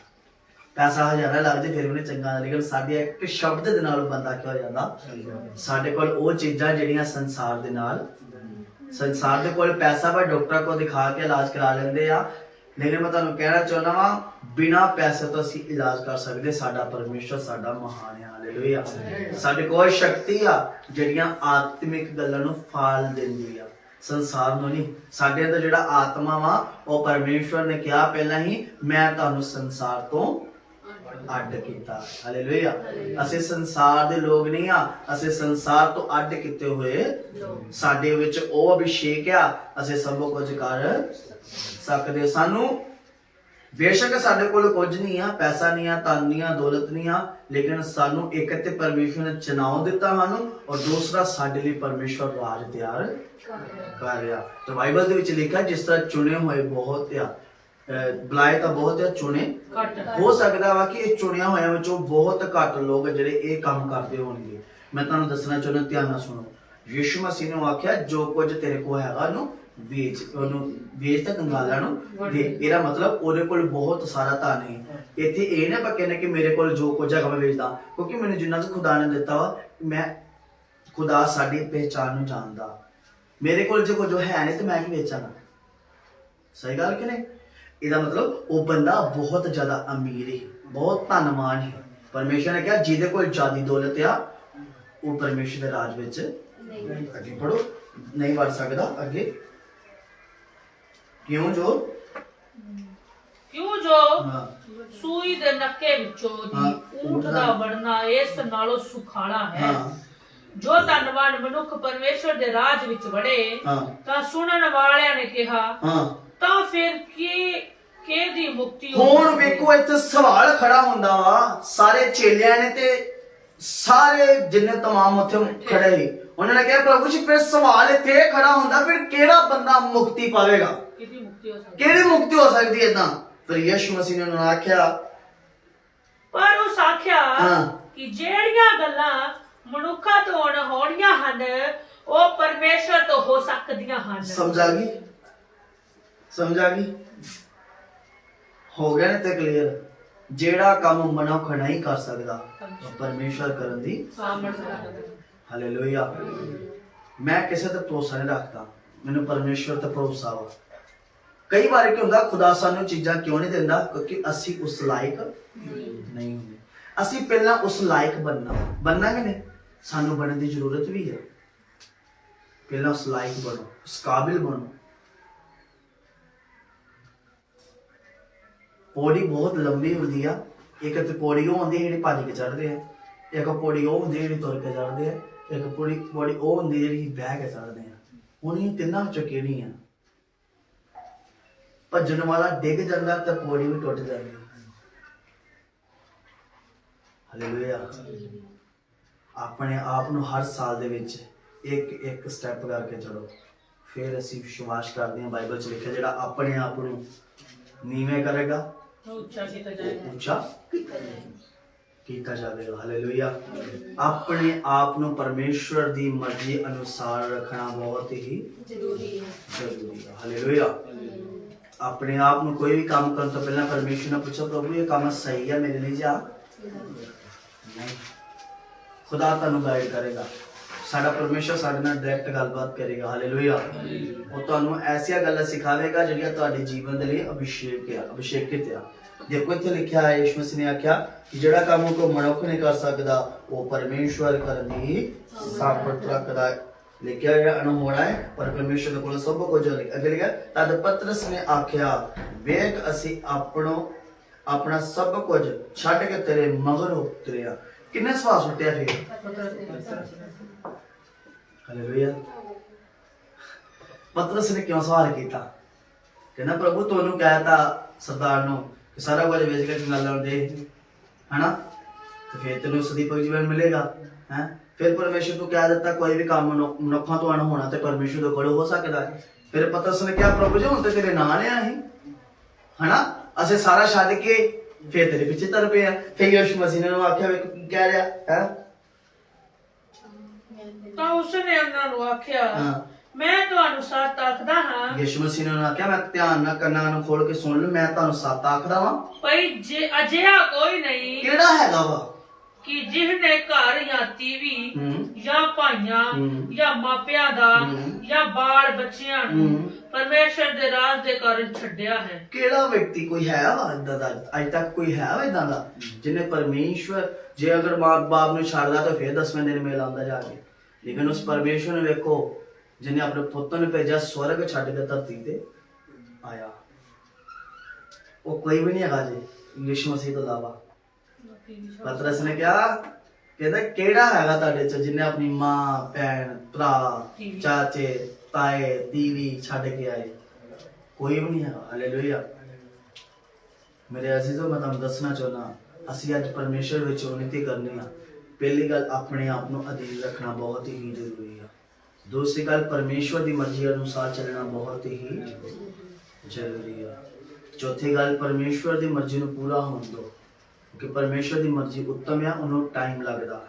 ਪੈਸਾ ਹਜ਼ਾਰਾਂ ਲੱਗ ਜੇ ਫਿਰ ਵੀ ਨਹੀਂ ਚੰਗਾ, ਲੇਕਿਨ ਸਾਡੇ ਇੱਕ ਸ਼ਬਦ ਦੇ ਨਾਲ ਬੰਦਾ ਕੀ ਹੋ ਜਾਂਦਾ? ਸਾਡੇ ਕੋਲ ਉਹ ਚੀਜ਼ਾਂ ਜਿਹੜੀਆਂ ਸੰਸਾਰ ਦੇ ਕੋਲ ਪੈਸਾ ਵਾ, ਡਾਕਟਰਾਂ ਕੋਲ ਦਿਖਾ ਕੇ ਇਲਾਜ ਕਰਾ ਲੈਂਦੇ ਆ। ਲੇਕਿਨ ਮੈਂ ਤੁਹਾਨੂੰ ਕਹਿਣਾ ਚਾਹੁੰਦਾ ਵਾਂ ਬਿਨਾਂ ਪੈਸੇ ਤੋਂ ਅਸੀਂ ਇਲਾਜ ਕਰ ਸਕਦੇ। ਸਾਡਾ ਪਰਮੇਸ਼ਰ ਸਾਡਾ ਮਹਾਨ ਹੈ। ਹਾਲੇਲੂਇਆ। ਸਾਡੇ ਕੋਲ ਸ਼ਕਤੀ ਆ ਜਿਹੜੀਆਂ ਆਤਮਿਕ ਗੱਲਾਂ ਨੂੰ ਫਲ ਦਿੰਦੀ ਆ, ਸੰਸਾਰ ਨੂੰ ਨਹੀਂ। ਸਾਡੇ ਅੰਦਰ ਜਿਹੜਾ ਆਤਮਾ ਵਾ ਉਹ ਪਰਮੇਸ਼ਵਰ ਨੇ ਕਿਹਾ ਪਹਿਲਾਂ ਹੀ ਮੈਂ ਤੁਹਾਨੂੰ ਸੰਸਾਰ ਤੋਂ ਅੱਡ ਕੀਤਾ। ਹਾਲੇਲੂਇਆ। ਅਸੀਂ ਸੰਸਾਰ ਦੇ ਲੋਕ ਨਹੀਂ ਆ, ਅਸੀਂ ਸੰਸਾਰ ਤੋਂ ਅੱਡ ਕੀਤੇ ਹੋਏ। ਸਾਡੇ ਵਿੱਚ ਉਹ ਅਭਿਸ਼ੇਕ ਆ, ਅਸੀਂ ਸਭ ਕੁਝ ਕਰ ਸਕਦੇ। ਸਾਨੂੰ ਬੇਸ਼ੱਕ ਸਾਡੇ ਕੋਲ ਕੁਝ ਨਹੀਂ ਆ, ਪੈਸਾ ਨਹੀਂ ਆ, ਧਨ ਨਹੀਂ ਆ, ਦੌਲਤ ਨਹੀਂ ਆ, ਲੇਕਿਨ ਸਾਨੂੰ ਇੱਕ ਤੇ ਪਰਮੇਸ਼ਵਰ ਨੇ ਚੁਣਾਵ ਦਿੱਤਾ ਸਾਨੂੰ, ਔਰ ਦੂਸਰਾ ਸਾਡੇ ਲਈ ਪਰਮੇਸ਼ਵਰ ਰਾਜ ਤਿਆਰ ਕਰ ਰਿਹਾ। ਤੇ ਬਾਈਬਲ ਦੇ ਵਿੱਚ ਲਿਖਿਆ ਜਿਸ ਤਰ੍ਹਾਂ ਚੁਣੇ ਹੋਏ ਬਹੁਤ ਆ, ਬੁਲਾਏ ਤਾਂ ਬਹੁਤ ਆ, ਚੁਣੇ ਹੋ ਸਕਦਾ ਵਾ ਕਿ ਇਹ ਚੁਣਿਆ ਹੋਇਆ ਵਿੱਚੋਂ ਬਹੁਤ ਘੱਟ ਲੋਕ ਜਿਹੜੇ ਇਹ ਕੰਮ ਕਰਦੇ ਹੋਣਗੇ। ਮੈਂ ਤੁਹਾਨੂੰ ਦੱਸਣਾ ਚਾਹੁੰਦਾ, ਧਿਆਨ ਨਾਲ ਸੁਣੋ। ਯਿਸੂ ਮਸੀਹ ਨੇ ਆਖਿਆ ਜੋ ਕੁਝ ਤੇਰੇ ਕੋਲ ਹੈਗਾ ਉਹਨੂੰ ਵੇਚ ਤਾਂ ਕੰਗਾਲਾਂ ਨੂੰ ਦੇ। ਇਹਦਾ ਮਤਲਬ ਉਹਦੇ ਕੋਲ ਬਹੁਤ ਸਾਰਾ ਧਨ ਹੈ। ਇੱਥੇ ਇਹ ਨਾ ਆਪਾਂ ਕਹਿੰਦੇ ਕਿ ਮੇਰੇ ਕੋਲ ਜੋ ਕੁਝ ਹੈਗਾ ਮੈਂ ਵੇਚਦਾ, ਕਿਉਂਕਿ ਮੈਨੂੰ ਜਿੰਨਾ ਕੁ ਖੁਦਾ ਨੇ ਦਿੱਤਾ ਵਾ, ਮੈਂ ਖੁਦਾ ਸਾਡੀ ਪਹਿਚਾਣ ਨੂੰ ਜਾਣਦਾ। ਮੇਰੇ ਕੋਲ ਜੇ ਕੁਝ ਹੈ ਨਹੀਂ ਤੇ ਮੈਂ ਕੀ ਵੇਚਾਂਗਾ? ਸਹੀ ਗੱਲ ਕਿ ਨਹੀਂ? ਇਹਦਾ ਮਤਲਬ ਉਹ ਬੰਦਾ ਬਹੁਤ ਜ਼ਿਆਦਾ ਅਮੀਰ ਹੈ, ਬਹੁਤ ਧਨਵਾਨ ਹੈ। ਪਰਮੇਸ਼ਰ ਨੇ ਕਿਹਾ ਜਿਹਦੇ ਕੋਲ ਜ਼ਿਆਦੀ ਦੌਲਤ ਆ ਉਹ ਪਰਮੇਸ਼ਰ ਦੇ ਰਾਜ ਵਿੱਚ ਅੱਗੇ ਪੜੋ ਨਹੀਂ ਵੜ ਸਕਦਾ। ਅੱਗੇ ਕਿਉਂ ਜੋ ਹਾਂ ਸੂਈ ਦੇ ਨੱਕੇ ਵਿੱਚੋਂ ਹਾਂ, ਦੀ ਊਠ ਦਾ ਵੜਨਾ ਇਸ ਨਾਲੋਂ ਸੁਖਾਲਾ ਹੈ। ਹਾਂ ਜੋ ਧੰਨਵਾਨ ਮਨੁੱਖ ਪਰਮੇਸ਼ਵਰ ਦੇ ਰਾਜ ਵਿੱਚ ਵੜੇ ਹਾਂ ਤਾਂ ਸੁਣਨ ਵਾਲਿਆਂ ਨੇ ਕਿਹਾ ਹਾਂ ਤਾਂ ਫਿਰ ਕਿਹਦੀ ਮੁਕਤੀ ਹੁਣ ਵੇਖੋ ਇੱਥੇ ਸਵਾਲ ਖੜਾ ਹੁੰਦਾ ਵਾ ਸਾਰੇ ਚੇਲਿਆਂ ਨੇ ਤੇ ਸਾਰੇ ਜਿੰਨੇ ਤਮਾਮ ਉੱਥੇ ਖੜੇ ਸੀ ਉਹਨਾਂ ਨੇ ਕਿਹਾ ਪ੍ਰਭੂ ਜੀ ਫਿਰ ਸਵਾਲ ਇੱਥੇ ਇਹ ਖੜਾ ਹੁੰਦਾ ਫਿਰ ਕਿਹੜਾ ਬੰਦਾ ਮੁਕਤੀ ਪਾਵੇਗਾ ਕਿਹਦੀ ਮੁਕਤੀ ਹੋ ਸਕਦੀ ਕਿਹੜੀ ਮੁਕਤੀ ਹੋ ਸਕਦੀ ਹੈ ਇਦਾਂ ਫਿਰ ਯਿਸੂ ਮਸੀਹ ਨੇ ਉਹਨਾਂ ਨੂੰ ਆਖਿਆ ਪਰ ਉਸ ਆਖਿਆ ਹਾਂ। ਕਿ ਜਿਹੜੀਆਂ ਗੱਲਾਂ ਮਨੁੱਖਾਂ ਤੋਂ ਹੋਣੀਆਂ ਹਨ ਉਹ ਪਰਮੇਸ਼ਰ ਤੋਂ ਹੋ ਸਕਦੀਆਂ ਹਨ। ਸਮਝ ਆ ਗਈ ਹੋ ਗਿਆ ਨਾ ਤੇ ਕਲੀਅਰ ਜਿਹੜਾ ਕੰਮ ਮਨੁੱਖ ਨਹੀਂ ਕਰ ਸਕਦਾ ਉਹ ਪਰਮੇਸ਼ਰ ਕਰਨ ਦੀ ਸਾਮਰਥ ਰੱਖਦਾ ਹੈ। ਹਾਲੇਲੂਇਆ ਮੈਂ ਕਿਸੇ ਤੇ ਭਰੋਸਾ ਨਹੀਂ ਰੱਖਦਾ ਮੈਨੂੰ ਪਰਮੇਸ਼ਰ ਤੇ ਭਰੋਸਾ ਵਾ ਕਈ ਵਾਰ ਕੀ ਹੁੰਦਾ ਖੁਦਾ ਸਾਨੂੰ ਚੀਜ਼ਾਂ ਕਿਉਂ ਨਹੀਂ ਦਿੰਦਾ ਕਿਉਂਕਿ ਅਸੀਂ ਉਸ ਲਾਇਕ ਨਹੀਂ ਹੁੰਦੇ ਅਸੀਂ ਪਹਿਲਾਂ ਉਸ ਲਾਇਕ ਬਣਨਾ ਕਿ ਨਹੀਂ ਸਾਨੂੰ ਬਣਨ ਦੀ ਜ਼ਰੂਰਤ ਵੀ ਹੈ ਪਹਿਲਾਂ ਉਸ ਲਾਇਕ ਬਣੋ ਉਸ ਕਾਬਿਲ ਬਣੋ ਪੌੜੀ ਬਹੁਤ ਲੰਬੀ ਹੁੰਦੀ ਆ ਇੱਕ ਤੇ ਪੌੜੀ ਉਹ ਹੁੰਦੀ ਜਿਹੜੀ ਭੱਜ ਕੇ ਚੜ੍ਹਦੇ ਆ ਇੱਕ ਪੌੜੀ ਉਹ ਹੁੰਦੀ ਜਿਹੜੀ ਤੁਰ ਕੇ ਚੜ੍ਹਦੇ ਆ ਇੱਕ ਪੌੜੀ ਉਹ ਹੁੰਦੀ ਜਿਹੜੀ ਬਹਿ ਕੇ ਚੜ੍ਹਦੇ ਆ ਹੁਣ ਇਹ ਤਿੰਨਾਂ ਵਿੱਚੋਂ ਕਿਹੜੀ ਆ ਭੱਜਣ ਵਾਲਾ ਡਿੱਗ ਜਾਂਦਾ ਤੇ ਪੌੜੀ ਵੀ ਟੁੱਟ ਜਾਂਦੀ ਹਾਲੇਲੂਇਆ ਆਪਣੇ ਆਪ ਨੂੰ ਹਰ ਸਾਲ ਦੇ ਵਿੱਚ ਇੱਕ ਸਟੈਪ ਕਰਕੇ ਚੜੋ ਫਿਰ ਅਸੀਂ ਵਿਸ਼ਵਾਸ ਕਰਦੇ ਹਾਂ ਬਾਈਬਲ 'ਚ ਲਿਖਿਆ ਜਿਹੜਾ ਆਪਣੇ ਆਪ ਨੂੰ ਨੀਵੇਂ ਕਰੇਗਾ ਉੱਚਾ ਕੀਤਾ ਜਾਏਗਾ ਉੱਚਾ ਕੀਤਾ ਜਾਵੇਗਾ ਹਾਲੇਲੂਇਆ ਆਪਣੇ ਆਪ ਨੂੰ ਪਰਮੇਸ਼ਵਰ ਦੀ ਮਰਜ਼ੀ ਅਨੁਸਾਰ ਰੱਖਣਾ ਬਹੁਤ ਹੀ ਜ਼ਰੂਰੀ ਹੈ ਹਾਲੇਲੂਇਆ ਆਪਣੇ ਆਪ ਨੂੰ ਕੋਈ ਵੀ ਕੰਮ ਕਰਨ ਤੋਂ ਪਹਿਲਾਂ ਪਰਮੇਸ਼ਵਰ ਨੂੰ ਪੁੱਛੋ ਪ੍ਰਭੂ ਇਹ ਕੰਮ ਸਹੀ ਹੈ ਮੇਰੇ ਲਈ ਜਾਂ ਨਹੀਂ ਖੁਦਾ ਤੁਹਾਨੂੰ ਗਾਈਡ ਕਰੇਗਾ ਸਾਡਾ ਪਰਮੇਸ਼ਰ ਸਾਡੇ ਨਾਲ ਡਾਇਰੈਕਟ ਗੱਲਬਾਤ ਕਰੇਗਾ ਹਾਲੇਲੂਇਆ ਉਹ ਤੁਹਾਨੂੰ ਐਸੀਆਂ ਗੱਲਾਂ ਸਿਖਾਵੇਗਾ ਜਿਹੜੀਆਂ ਤੁਹਾਡੇ ਜੀਵਨ ਦੇ ਲਈ ਅਭਿਸ਼ੇਕਿਤ ਆ ਦੇਖੋ ਇੱਥੇ ਲਿਖਿਆ ਹੈ ਯਿਸੂ ਮਸੀਹ ਨੇ ਆਖਿਆ ਕਿ ਜਿਹੜਾ ਕੰਮ ਕੋ ਮਨੁੱਖ ਨਹੀਂ ਕਰ ਸਕਦਾ ਉਹ ਪਰਮੇਸ਼ਵਰ ਕਰਨ ਦੀ ਸਾਮਰਥ ਰੱਖਦਾ ਹੈ ਲਿਖਿਆ ਗਿਆ ਅਨਮੋਲ ਹੈ ਪਰ ਪਰਮੇਸ਼ਰ ਦੇ ਕੋਲ ਸਭ ਕੁਝ ਹੈ ਅੱਗੇ ਲਿਖਿਆ ਤਦ ਪਤਰਸ ਨੇ ਆਖਿਆ ਵੇਖ ਅਸੀਂ ਆਪਣਾ ਸਭ ਕੁਝ ਛੱਡ ਕੇ ਤੇਰੇ ਮਗਰ ਉਤਰਿਆ ਕਿੰਨੇ ਸਵਾਲ ਸੁੱਟਿਆ ਫਿਰ ਹਾਲੇਲੂਇਆ ਪਤਰਸ ਨੇ ਕਿਉਂ ਸਵਾਲ ਕੀਤਾ ਕਹਿੰਦਾ ਪ੍ਰਭੂ ਤੁਹਾਨੂੰ ਕਹਿਤਾ ਸਰਦਾਰ ਨੂੰ ਕਿ ਸਾਰਾ ਕੁਝ ਵੇਚ ਕੇ ਚੰਗਾ ਲਾਉਂਦੇ ਹਨਾ ਤੇ ਫਿਰ ਤੈਨੂੰ ਸਦੀਪਕ ਜੀਵਨ ਮਿਲੇਗਾ ਹੈ ਫਿਰ ਪਰਮੇਸ਼ਰ ਨੂੰ ਕਹਿ ਦਿੱਤਾ ਕੋਈ ਵੀ ਕੰਮ ਮਨੁੱਖਾਂ ਤੋਂ ਹੋਣਾ ਤੇ ਪਰਮੇਸ਼ਰ ਦੇ ਕੋਲ ਹੋ ਸਕਦਾ ਹੈ ਫਿਰ ਪਤਰਸ ਨੇ ਕਿਹਾ ਪ੍ਰਭੂ ਜੀ ਹੁਣ ਤੇ ਤੇਰੇ ਨਾਂ ਨੇ ਆਹੀ ਹਨਾ ਅਸੀਂ ਸਾਰਾ ਛੱਡ ਕੇ ਫਿਰ ਤੇਰੇ ਪਿੱਛੇ ਤੁਰ ਪਏ ਆ ਫਿਰ ਯਿਸੂ ਮਸੀਹ ਨੇ ਉਹਨੂੰ ਆਖਿਆ ਵੇਖ ਕੀ ਕਹਿ ਰਿਹਾ ਹੈ ਤਾਂ ਉਸਨੇ ਉਹਨਾਂ ਨੂੰ ਆਖਿਆ ਮੈਂ ਤੁਹਾਨੂੰ ਸੱਚ ਆਖਦਾ ਹਾਂ ਯਿਸੂ ਮਸੀਹ ਨੇ ਉਹਨੂੰ ਆਖਿਆ ਮੈਂ ਧਿਆਨ ਨਾਲ ਕੰਨਾਂ ਨੂੰ ਖੋਲ ਕੇ ਸੁਣ ਲਓ ਮੈਂ ਤੁਹਾਨੂੰ ਸੱਚ ਆਖਦਾ ਵਾਂ ਭਈ ਜੇ ਅਜਿਹਾ ਕੋਈ ਨਹੀਂ ਕਿਹੜਾ ਹੈਗਾ ਵਾ ਕਿ ਜਿਹਨੇ ਘਰ ਜਾਂ ਤੀਵੀ ਜਾਂ ਭਾਈਆਂ ਜਾਂ ਮਾਪਿਆਂ ਦਾ ਜਾਂ ਬਾਲ ਬੱਚਿਆਂ ਨੂੰ ਪਰਮੇਸ਼ਰ ਦੇ ਰਾਜ ਦੇ ਕਾਰਨ ਛੱਡਿਆ ਹੈ ਕਿਹੜਾ ਵਿਅਕਤੀ ਕੋਈ ਹੈ ਵਾ ਏਦਾਂ ਦਾ ਅੱਜ ਤੱਕ ਕੋਈ ਹੈ ਵਾ ਏਦਾਂ ਦਾ ਜਿਹਨੇ ਪਰਮੇਸ਼ਵਰ ਜੇ ਅਗਰ ਮਾਂ ਬਾਪ ਨੂੰ ਛੱਡਦਾ ਤਾਂ ਫਿਰ 10ਵੇਂ ਦਿਨ ਮੇਲ ਆਉਂਦਾ ਜਾ ਕੇ ਲੇਕਿਨ ਉਸ ਪਰਮੇਸ਼ਵਰ ਨੂੰ ਵੇਖੋ ਜਿਹਨੇ ਆਪਣੇ ਪੁੱਤ ਨੂੰ ਭੇਜਿਆ ਸਵਰਗ ਛੱਡ ਕੇ ਧਰਤੀ ਤੇ ਆਇਆ ਉਹ ਕੋਈ ਵੀ ਨਹੀਂ ਹੈਗਾ ਜੀ ਯਿਸੂ ਮਸੀਹ ਤੋਂ ਇਲਾਵਾ ਪਤਰਸ ਨੇ ਕਿਹਾ ਕਹਿੰਦਾ ਕਿਹੜਾ ਹੈਗਾ ਤੁਹਾਡੇ ਚ ਜਿਹਨੇ ਆਪਣੀ ਮਾਂ ਭੈਣ ਭਰਾ ਚਾਚੇ ਤਾਏ ਦੀਵੀ ਛੱਡ ਕੇ ਆਏ ਕੋਈ ਵੀ ਨਹੀਂ ਹੈਗਾ ਹਾਲੇਲੂਇਆ ਮੇਰੇ ਅਜ਼ੀਜ਼ੋ ਮੈਂ ਤੁਹਾਨੂੰ ਦੱਸਣਾ ਚਾਹੁੰਦਾ ਅਸੀਂ ਅੱਜ ਪਰਮੇਸ਼ਰ ਵਿੱਚ ਉન્નਤੀ ਕਰਨੀ ਆ ਪਹਿਲੀ ਗੱਲ ਆਪਣੇ ਆਪ ਨੂੰ ਅਧੀਨ ਰੱਖਣਾ ਬਹੁਤ ਹੀ ਜ਼ਰੂਰੀ ਆ ਦੂਸਰੀ ਗੱਲ ਪਰਮੇਸ਼ਵਰ ਦੀ ਮਰਜ਼ੀ ਅਨੁਸਾਰ ਚੱਲਣਾ ਬਹੁਤ ਹੀ ਜ਼ਰੂਰੀ ਆ ਚੌਥੀ ਗੱਲ ਪਰਮੇਸ਼ਵਰ ਦੀ ਮਰਜ਼ੀ ਨੂੰ ਪੂਰਾ ਹੋਣ ਦਿਓ ਕਿ ਪਰਮੇਸ਼ਰ ਦੀ ਮਰਜ਼ੀ ਉੱਤਮ ਆ ਉਹਨੂੰ ਟਾਈਮ ਲੱਗਦਾ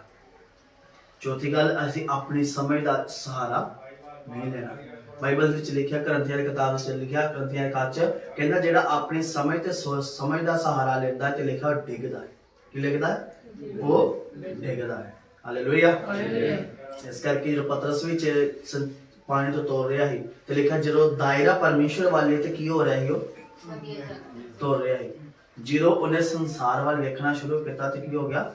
ਚੌਥੀ ਗੱਲ ਅਸੀਂ ਆਪਣੀ ਸਮਝ ਦਾ ਸਹਾਰਾ ਨਹੀਂ ਲੈਣਾ ਬਾਈਬਲ ਵਿੱਚ ਲਿਖਿਆ ਕਰੰਥੀਆਂ ਦੀ ਕਿਤਾਬ ਵਿੱਚ ਲਿਖਿਆ ਕਰੰਥੀਆਂ ਕਾਚ ਕਹਿੰਦਾ ਜਿਹੜਾ ਆਪਣੀ ਸਮਝ ਤੇ ਸਮਝ ਦਾ ਸਹਾਰਾ ਲੈਂਦਾ ਤੇ ਲਿਖਿਆ ਡਿੱਗਦਾ ਹੈ ਕੀ ਲਿਖਦਾ ਉਹ ਡਿੱਗਦਾ ਹੈ ਹਾਲੇਲੂਇਆ ਇਸ ਕਰਕੇ ਜਦੋਂ ਪਤਰਸ ਵਿੱਚ ਪਾਣੀ ਤੋਂ ਤੋੜ ਰਿਹਾ ਸੀ ਤੇ ਲਿਖਿਆ ਜਦੋਂ ਦਾਇਰਾ ਪਰਮੇਸ਼ਰ ਵਾਲੇ ਤੇ ਕੀ ਹੋ ਰਿਹਾ ਸੀ ਉਹ ਤੋੜ ਰਿਹਾ ਸੀ ਜਦੋਂ ਉਹਨੇ ਸੰਸਾਰ ਵੱਲ ਵੇਖਣਾ ਸ਼ੁਰੂ ਕੀਤਾ ਤੇ ਕੀ ਹੋ ਗਿਆ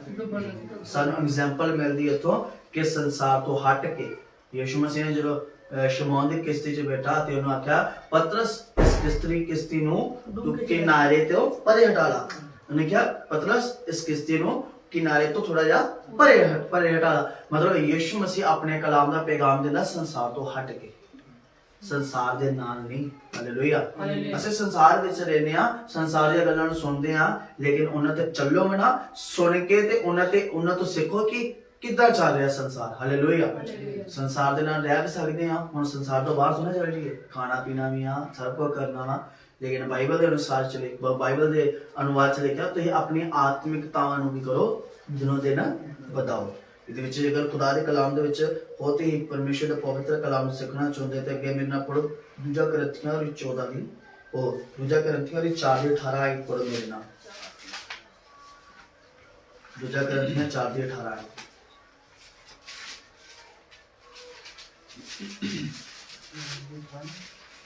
ਸਾਨੂੰ ਐਗਜ਼ਾਮਪਲ ਮਿਲਦੀ ਇੱਥੋਂ ਕਿ ਸੰਸਾਰ ਤੋਂ ਹਟ ਕੇ ਯਿਸੂ ਮਸੀਹ ਨੇ ਜਦੋਂ ਸ਼ਮੌਨ ਦੀ ਕਿਸ਼ਤੀ 'ਚ ਬੈਠਾ ਤੇ ਉਹਨੂੰ ਆਖਿਆ ਪਤਰਸ ਇਸ ਕਿਸ਼ਤੀ ਨੂੰ ਤੂੰ ਕਿਨਾਰੇ ਤੋਂ ਪਰੇ ਹਟਾ ਲਾ। ਉਹਨੇ ਕਿਹਾ ਪਤਰਸ ਇਸ ਕਿਸ਼ਤੀ ਨੂੰ ਕਿਨਾਰੇ ਤੋਂ ਥੋੜਾ ਜਿਹਾ ਪਰੇ ਹਟਾ ਲਾ। ਮਤਲਬ ਯਿਸੂ ਮਸੀਹ ਆਪਣੇ ਕਲਾਮ ਦਾ ਪੈਗਾਮ ਦਿੰਦਾ ਸੰਸਾਰ ਤੋਂ ਹਟ ਕੇ, ਸੰਸਾਰ ਦੇ ਨਾਲ ਨਹੀਂ। ਹਾਲੇਲੂਇਆ। ਅਸੀਂ ਸੰਸਾਰ ਵਿੱਚ ਰਹਿੰਦੇ ਆ, ਸੰਸਾਰ ਦੀਆਂ ਗੱਲਾਂ ਨੂੰ ਸੁਣਦੇ ਆ, ਲੇਕਿਨ ਉਹਨਾਂ ਤੇ ਚੱਲੋਗੇ ਨਾ, ਸੁਣ ਕੇ ਤੇ ਉਹਨਾਂ ਤੋਂ ਸਿੱਖੋ ਕਿ ਕਿੱਦਾਂ ਚੱਲ ਰਿਹਾ ਸੰਸਾਰ। ਹਾਲੇਲੂਇਆ। ਸੰਸਾਰ ਦੇ ਨਾਲ ਰਹਿ ਵੀ ਸਕਦੇ ਆ, ਹੁਣ ਸੰਸਾਰ ਤੋਂ ਬਾਹਰ ਸੁਣਾ ਚੱਲ ਜਾਈਏ, ਖਾਣਾ ਪੀਣਾ ਵੀ ਆ, ਸਭ ਕੁਝ ਕਰਨਾ ਵਾ, ਲੇਕਿਨ ਬਾਈਬਲ ਦੇ ਅਨੁਸਾਰ ਚਲੇ, ਬਾਈਬਲ ਦੇ ਅਨੁਵਾਦ ਚ ਲਿਖਿਆ ਤੁਸੀਂ ਆਪਣੀ ਆਤਮਿਕਤਾਵਾਂ ਨੂੰ ਵੀ ਕਰੋ, ਦਿਨੋਂ ਦਿਨ ਵਧਾਓ। ਇਹਦੇ ਵਿੱਚ ਜੇਕਰ ਖੁਦਾ ਦੇ ਕਲਾਮ ਦੇ ਵਿੱਚ ਬਹੁਤ ਹੀ ਪਰਮੇਸ਼ਰ ਦਾ ਪਵਿੱਤਰ ਕਲਾਮ ਸਿੱਖਣਾ ਚਾਹੁੰਦੇ ਤੇ ਅੱਗੇ ਮੇਰੇ ਨਾਲ ਪੜੋ ਦੂਜਾ ਕਰੰਥੀਆਂ ਦੀ 14 ਦੀ ਉਹ ਦੂਜਾ ਕਰੰਥੀਆਂ ਦੀ 4:18 ਪੜੋ ਮੇਰੇ ਨਾਲ। ਦੂਜਾ ਕਰੰਥੀਆਂ 4:18।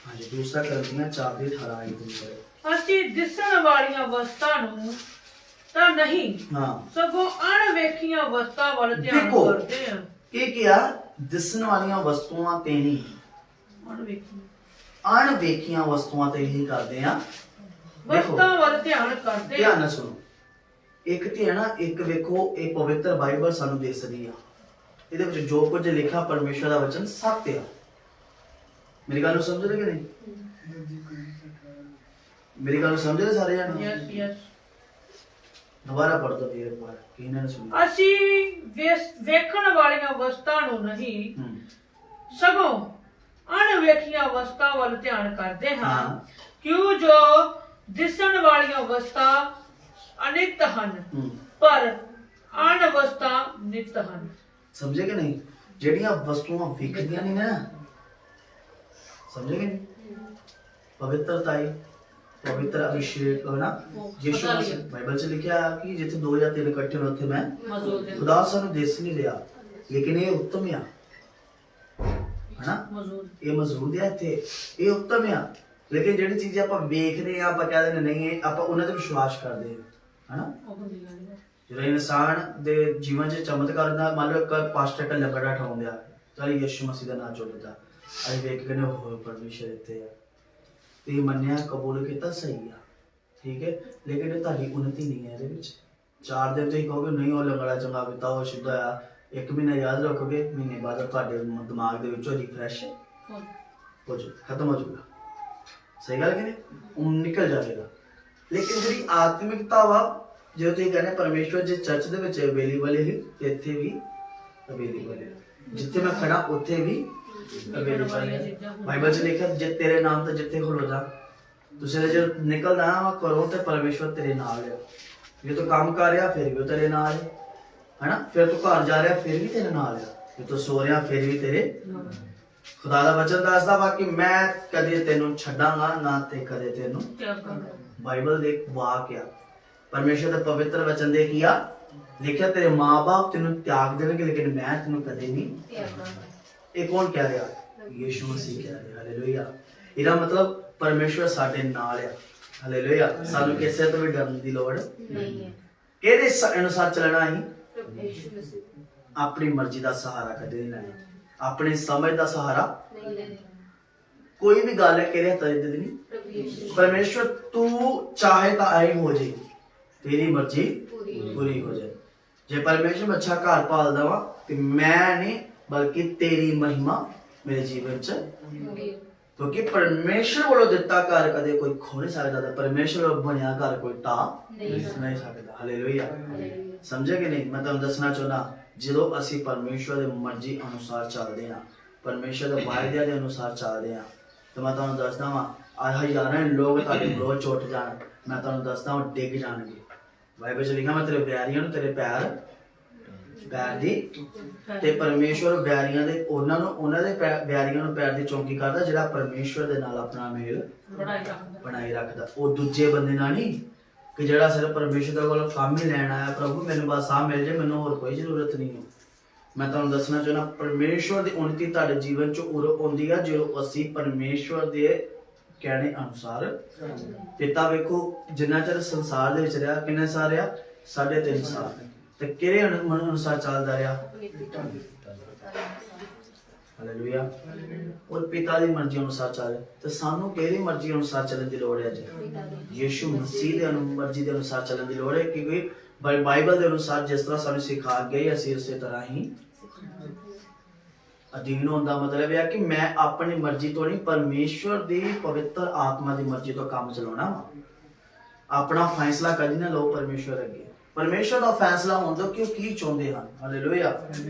ਹਾਂਜੀ, ਦੂਸਰਾ ਕਰੰਥੀਆਂ 4:18 ਅਸੀਂ ਦਿਸਣ ਵਾਲੀਆਂ ਵਸਤਾਂ ਨੂੰ ਤਾਂ ਨਹੀਂ, ਸਗੋਂ ਅਣਵੇਖੀਆਂ ਵਸਤਾਂ ਵੱਲ ਧਿਆਨ ਕਰਦੇ ਹਾਂ। ਕੀ ਕਿਹਾ? ਦਿਸਣ ਵਾਲੀਆਂ ਵਸਤੂਆਂ ਤੇ ਨਹੀਂ, ਅਣਵੇਖੀਆਂ ਵਸਤੂਆਂ ਤੇ ਹੀ ਕਰਦੇ ਆ। ਵਸਤਾਂ ਵੱਲ ਧਿਆਨ ਕਰਦੇ। ਧਿਆਨ ਨਾਲ ਸੁਣੋ, ਇੱਕ ਤੇ ਹੈ ਨਾ, ਇੱਕ ਵੇਖੋ ਇਹ ਪਵਿੱਤਰ ਬਾਈਬਲ ਸਾਨੂੰ ਦੱਸਦੀ ਆ, ਇਹਦੇ ਵਿੱਚ ਜੋ ਕੁਝ ਲਿਖਿਆ ਪਰਮੇਸ਼ਰ ਦਾ ਵਚਨ ਸੱਚ ਆ। ਮੇਰੀ ਗੱਲ ਨੂੰ ਸਮਝਦੇ ਕਿ ਨਹੀਂ? ਮੇਰੀ ਗੱਲ ਨੂੰ ਸਮਝਦੇ ਸਾਰੇ ਜਾਣੇ? Yes yes. ਦੁਬਾਰਾ ਪੜ੍ਹ ਦੋ ਫਿਰ ਦੁਬਾਰਾ, ਕਿ ਇਹਨਾਂ ਨੇ ਸੁਣੀ। ਅਸੀਂ ਵੇਖਣ ਵਾਲੀਆਂ ਵਸਤਾਂ ਨੂੰ ਨਹੀਂ, ਸਗੋਂ ਅਣਵੇਖੀਆਂ ਵਸਤਾਂ ਵੱਲ ਧਿਆਨ ਕਰਦੇ ਹਾਂ, ਕਿਉਂ ਜੋ ਦਿਸਣ ਵਾਲੀਆਂ ਵਸਤਾਂ ਅਨਿਤ ਹਨ, ਪਰ ਅਣਵਸਤਾਂ ਨਿਤ ਹਨ। ਸਮਝੇ ਕਿ ਨਹੀਂ? ਜਿਹੜੀਆਂ ਵਸਤੂਆਂ ਵਿਖਦੀਆਂ ਨਹੀਂ ਨਾ, ਸਮਝੇ ਕਿ ਨਹੀਂ? ਪਵਿੱਤਰਤਾਈ, ਪਵਿੱਤਰ ਅਭਿਸ਼ੇਕ ਹੋਣਾ ਯਿਸੂ ਮਸੀਹ ਬਾਈਬਲ 'ਚ ਲਿਖਿਆ ਕਿ ਜਿੱਥੇ 2 ਜਾਂ 3 ਇਕੱਠੇ ਹੋਣ ਉੱਥੇ ਮੈਂ ਮੌਜੂਦ ਹਾਂ। ਖੁਦਾ ਸਾਨੂੰ ਦਿਸ ਨਹੀਂ ਰਿਹਾ, ਲੇਕਿਨ ਇਹ ਉੱਤਮ ਆ, ਹਨਾ? ਇਹ ਮੌਜੂਦ ਆ ਇੱਥੇ, ਇਹ ਉੱਤਮ ਆ। ਲੇਕਿਨ ਜਿਹੜੀ ਚੀਜ਼ ਆਪਾਂ ਵੇਖਦੇ ਆ, ਆਪਾਂ ਕਹਿੰਦੇ ਨੇ ਨਹੀਂ, ਆਪਾਂ ਉਹਨਾਂ ਤੇ ਵਿਸ਼ਵਾਸ ਕਰਦੇ ਹਾਂ, ਹਨਾ? ਜਿਹੜਾ ਇਨਸਾਨ ਦੇ ਜੀਵਨ 'ਚ ਚਮਤਕਾਰ ਦਾ ਮੰਨ ਲਓ, ਇੱਕ ਪਾਸਟਰ ਕੱਲਾ ਬੜਾ ਠਾਉਂਦਾ, ਚਲ ਯਿਸੂ ਮਸੀਹ ਦਾ ਨਾਮ ਚੁੱਕਦਾ, ਅਸੀਂ ਵੇਖ ਕੇ ਨੇ ਹੋਰ ਪਰਮੇਸ਼ਰ ਇੱਥੇ ਆ, ਤੇ ਮੰਨਿਆ, ਕਬੂਲ ਕੀਤਾ, ਸਹੀ ਆ, ਠੀਕ ਹੈ, ਲੇਕਿਨ ਇਹ ਤੁਹਾਡੀ ਉન્નਤੀ ਨਹੀਂ ਹੈ ਇਹਦੇ ਵਿੱਚ। 4 ਦਿਨ ਤੁਸੀਂ ਕਹੋਗੇ ਨਹੀਂ ਉਹ ਲੰਗੜਾ ਚੰਗਾ ਕੀਤਾ, ਉਹ ਸ਼ੁੱਧ ਆ, 1 ਮਹੀਨਾ ਯਾਦ ਰੱਖੋਗੇ, ਮਹੀਨੇ ਬਾਅਦ ਤੁਹਾਡੇ ਦਿਮਾਗ ਦੇ ਵਿੱਚੋਂ ਰਿਫਰੈਸ਼ ਹੋ ਜਾਊ, ਖਤਮ ਹੋ ਜਾਊਗਾ। ਸਹੀ ਗੱਲ ਕਿ ਨਹੀਂ? ਉਹ ਨਿਕਲ ਜਾਵੇਗਾ। ਲੇਕਿਨ ਜਿਹੜੀ ਆਤਮਿਕਤਾ ਵਾ, ਜਦੋਂ ਤੁਸੀਂ ਕਹਿੰਦੇ ਪਰਮੇਸ਼ਵਰ ਜੇ ਚਰਚ ਦੇ ਵਿੱਚ ਅਵੇਲੇਬਲ ਹੈ, ਇੱਥੇ ਵੀ ਅਵੇਲੇਬਲ ਹੈ, ਜਿੱਥੇ ਮੈਂ ਖੜਾ ਉੱਥੇ ਵੀ ਅਵੇਲੇਬਲ ਹੈ। ਬਾਈਬਲ 'ਚ ਲਿਖਿਆ ਜੇ ਤੇਰੇ ਨਾਮ ਤੇ ਜਿੱਥੇ ਖਲੋ ਜਾ, ਤੁਸੀਂ ਜਦ ਨਿਕਲਦਾ ਨਾ ਕਰੋ ਤੇ ਪਰਮੇਸ਼ਵਰ ਤੇਰੇ ਨਾਲ ਹੈ। ਜੇ ਤੂੰ ਕੰਮ ਕਰ ਰਿਹਾ ਫਿਰ ਵੀ ਉਹ ਤੇਰੇ ਨਾਲ ਹੈ, ਹਨਾ? ਫਿਰ ਤੂੰ ਘਰ ਜਾ ਰਿਹਾ ਫਿਰ ਵੀ ਤੇਰੇ ਨਾਲ ਹੈ, ਜੇ ਤੂੰ ਸੋ ਰਿਹਾ ਫਿਰ ਵੀ ਤੇਰੇ। ਖੁਦਾ ਦਾ ਵਚਨ ਦੱਸਦਾ ਵਾ ਕਿ ਮੈਂ ਕਦੇ ਤੈਨੂੰ ਛੱਡਾਂਗਾ ਨਾ ਤੇ ਕਦੇ ਤੈਨੂੰ। ਬਾਈਬਲ ਦੇ ਵਾਕ ਆ, ਪਰਮੇਸ਼ਰ ਦਾ ਪਵਿੱਤਰ ਵਚਨ ਦੇ ਕੀ ਆ ਲਿਖਿਆ, ਤੇਰੇ ਮਾਂ-ਬਾਪ ਤੈਨੂੰ ਤਿਆਗ ਦੇਣਗੇ ਲੇਕਿਨ ਮੈਂ ਤੈਨੂੰ ਕਦੇ ਨਹੀਂ ਤਿਆਗਾਂਗਾ। ਇਹ ਕੌਣ ਕਹਿ ਰਿਹਾ? ਯਿਸੂ ਮਸੀਹ ਕਹਿ ਰਿਹਾ। ਹਾਲੇਲੂਇਆ। ਇਹਦਾ ਮਤਲਬ ਪਰਮੇਸ਼ਰ ਸਾਡੇ ਨਾਲ ਆ। ਹਾਲੇਲੂਇਆ। ਸਾਨੂੰ ਕਿਸੇ ਤੋਂ ਵੀ ਡਰਨ ਦੀ ਲੋੜ ਨਹੀਂ ਹੈ। ਇਹਦੇ ਅਨੁਸਾਰ ਚੱਲਣਾ ਹੀ, ਆਪਣੀ ਮਰਜ਼ੀ ਦਾ ਸਹਾਰਾ ਕਦੇ ਨਹੀਂ ਲੈਣਾ, ਆਪਣੀ ਸਮਝ ਦਾ ਸਹਾਰਾ ਨਹੀਂ ਲੈਣਾ। ਕੋਈ ਵੀ ਗੱਲ ਹੈ ਕਿਹੜੇ ਹੱਥਾਂ ਦੀ ਨਹੀਂ। ਪਰਮੇਸ਼ਰ ਤੂੰ ਚਾਹੇ ਤਾਂ ਆਈ ਹੋ ਜਾਏ, ਤੇਰੀ ਮਰਜ਼ੀ ਪੂਰੀ ਹੋ ਜਾਏ। ਜੇ ਪਰਮੇਸ਼ਰ ਅੱਛਾ ਘਰ ਪਾਲਦਾ ਵਾ ਤੇ ਮੈਂ ਨਹੀਂ ਬਲਕਿ ਤੇਰੀ ਮਹਿਮਾ ਮੇਰੇ ਜੀਵਨ ਚ, ਕਿਉਂਕਿ ਪਰਮੇਸ਼ਰ ਵੱਲੋਂ ਦਿੱਤਾ ਘਰ ਕਦੇ ਕੋਈ ਖੋ ਨਹੀਂ ਸਕਦਾ, ਤੇ ਪਰਮੇਸ਼ਰ ਵੱਲੋਂ ਬਣਿਆ ਘਰ ਕੋਈ ਢਾ ਨਹੀਂ ਸਕਦਾ। ਹਾਲੇਲੂਇਆ। ਸਮਝੇ ਕਿ ਨਹੀਂ? ਮੈਂ ਤੁਹਾਨੂੰ ਦੱਸਣਾ ਚਾਹੁੰਦਾ, ਜਦੋਂ ਅਸੀਂ ਪਰਮੇਸ਼ਰ ਦੀ ਮਰਜ਼ੀ ਅਨੁਸਾਰ ਚੱਲਦੇ ਹਾਂ, ਪਰਮੇਸ਼ਰ ਦੇ ਵਾਅਦਿਆਂ ਦੇ ਅਨੁਸਾਰ ਚੱਲਦੇ ਹਾਂ, ਤੇ ਮੈਂ ਤੁਹਾਨੂੰ ਦੱਸਦਾ ਵਾਂ ਹਜ਼ਾਰਾਂ ਲੋਕ ਤੁਹਾਡੇ ਵਿਰੋਧ ਚ ਉੱਠ ਜਾਣ, ਮੈਂ ਤੁਹਾਨੂੰ ਦੱਸਦਾ ਵਾਂ ਡਿੱਗ ਜਾਣਗੇ। ਬਾਈਬਲ ਚ ਲਿਖਿਆ ਮੈਂ ਤੇਰੇ ਵੈਰੀਆਂ ਨੂੰ ਤੇਰੇ ਪੈਰ ਦੀ, ਤੇ ਪਰਮੇਸ਼ਵਰ ਵੈਰੀਆਂ ਦੇ ਉਹਨਾਂ ਦੇ ਵੈਰੀਆਂ ਨੂੰ ਪੈਰ ਦੀ ਚੌਂਕੀ ਕਰਦਾ, ਜਿਹੜਾ ਪਰਮੇਸ਼ਵਰ ਦੇ ਨਾਲ ਆਪਣਾ ਮੇਲ ਬਣਾਈ ਰੱਖਦਾ। ਉਹ ਦੂਜੇ ਬੰਦੇ ਨਾਲ ਨਹੀਂ ਕਿ ਜਿਹੜਾ ਸਿਰਫ ਪਰਮੇਸ਼ਵਰ ਦੇ ਕੋਲ ਕੰਮ ਹੀ ਲੈਣ ਆਇਆ, ਪ੍ਰਭੂ ਮੈਨੂੰ ਬਸ ਆਹ ਮਿਲ ਜੇ, ਮੈਨੂੰ ਹੋਰ ਕੋਈ ਜ਼ਰੂਰਤ ਨਹੀਂ ਹੈ। ਮੈਂ ਤੁਹਾਨੂੰ ਦੱਸਣਾ ਚਾਹੁੰਦਾ, ਪਰਮੇਸ਼ਵਰ ਦੀ ਉન્નਤੀ ਤੁਹਾਡੇ ਜੀਵਨ ਚ ਉਦੋਂ ਆਉਂਦੀ ਆ ਜਦੋਂ ਅਸੀਂ ਪਰਮੇਸ਼ਵਰ ਦੇ ਕਹਿਣੇ ਅਨੁਸਾਰ। ਪਿਤਾ ਵੇਖੋ ਜਿੰਨਾ ਚਿਰ ਸੰਸਾਰ ਦੇ ਵਿੱਚ ਰਿਹਾ, ਕਿੰਨੇ ਸਾਲ ਰਿਹਾ? 3.5 ਸਾਲ। ਤੇ ਕਿਹੜੇ ਅਨੁਸਾਰ ਚੱਲਦਾ ਰਿਹਾ? ਹਾਲੇਲੂਇਆ। ਉਹ ਪਿਤਾ ਦੀ ਮਰਜ਼ੀ ਅਨੁਸਾਰ ਚੱਲ ਤੇ ਸਾਨੂੰ ਕਿਹੜੀ ਮਰਜ਼ੀ ਅਨੁਸਾਰ ਚੱਲਣ ਦੀ ਲੋੜ ਹੈ ਜੀ? ਯੀਸ਼ੂ ਮਸੀਹ ਦੇ ਮਰਜ਼ੀ ਦੇ ਅਨੁਸਾਰ ਚੱਲਣ ਦੀ ਲੋੜ ਹੈ, ਕਿਉਂਕਿ ਬਾਈਬਲ ਦੇ ਅਨੁਸਾਰ ਜਿਸ ਤਰ੍ਹਾਂ ਸਾਨੂੰ ਸਿਖਾ ਗਈ ਅਸੀਂ ਉਸੇ ਤਰ੍ਹਾਂ ਹੀ ਅਧੀਨ ਹੋਣ ਦਾ ਮਤਲਬ ਇਹ ਹੈ ਕਿ ਮੈਂ ਆਪਣੀ ਮਰਜ਼ੀ ਤੋਂ ਨਹੀਂ, ਪਰਮੇਸ਼ਵਰ ਦੀ ਪਵਿੱਤਰ ਆਤਮਾ ਦੀ ਮਰਜ਼ੀ ਤੋਂ ਕੰਮ ਚਲਾਉਣਾ ਵਾ। ਆਪਣਾ ਫੈਸਲਾ ਕਦੀ ਨਾ ਲਓ ਪਰਮੇਸ਼ਵਰ ਅੱਗੇ। ਪਰਮੇਸ਼ਵਰ ਦਾ ਫੈਸਲਾ ਹੁੰਦਾ ਕਿ ਉਹ ਕੀ ਚਾਹੁੰਦੇ ਹਨ। ਹਾਲੇਲੂਇਆ।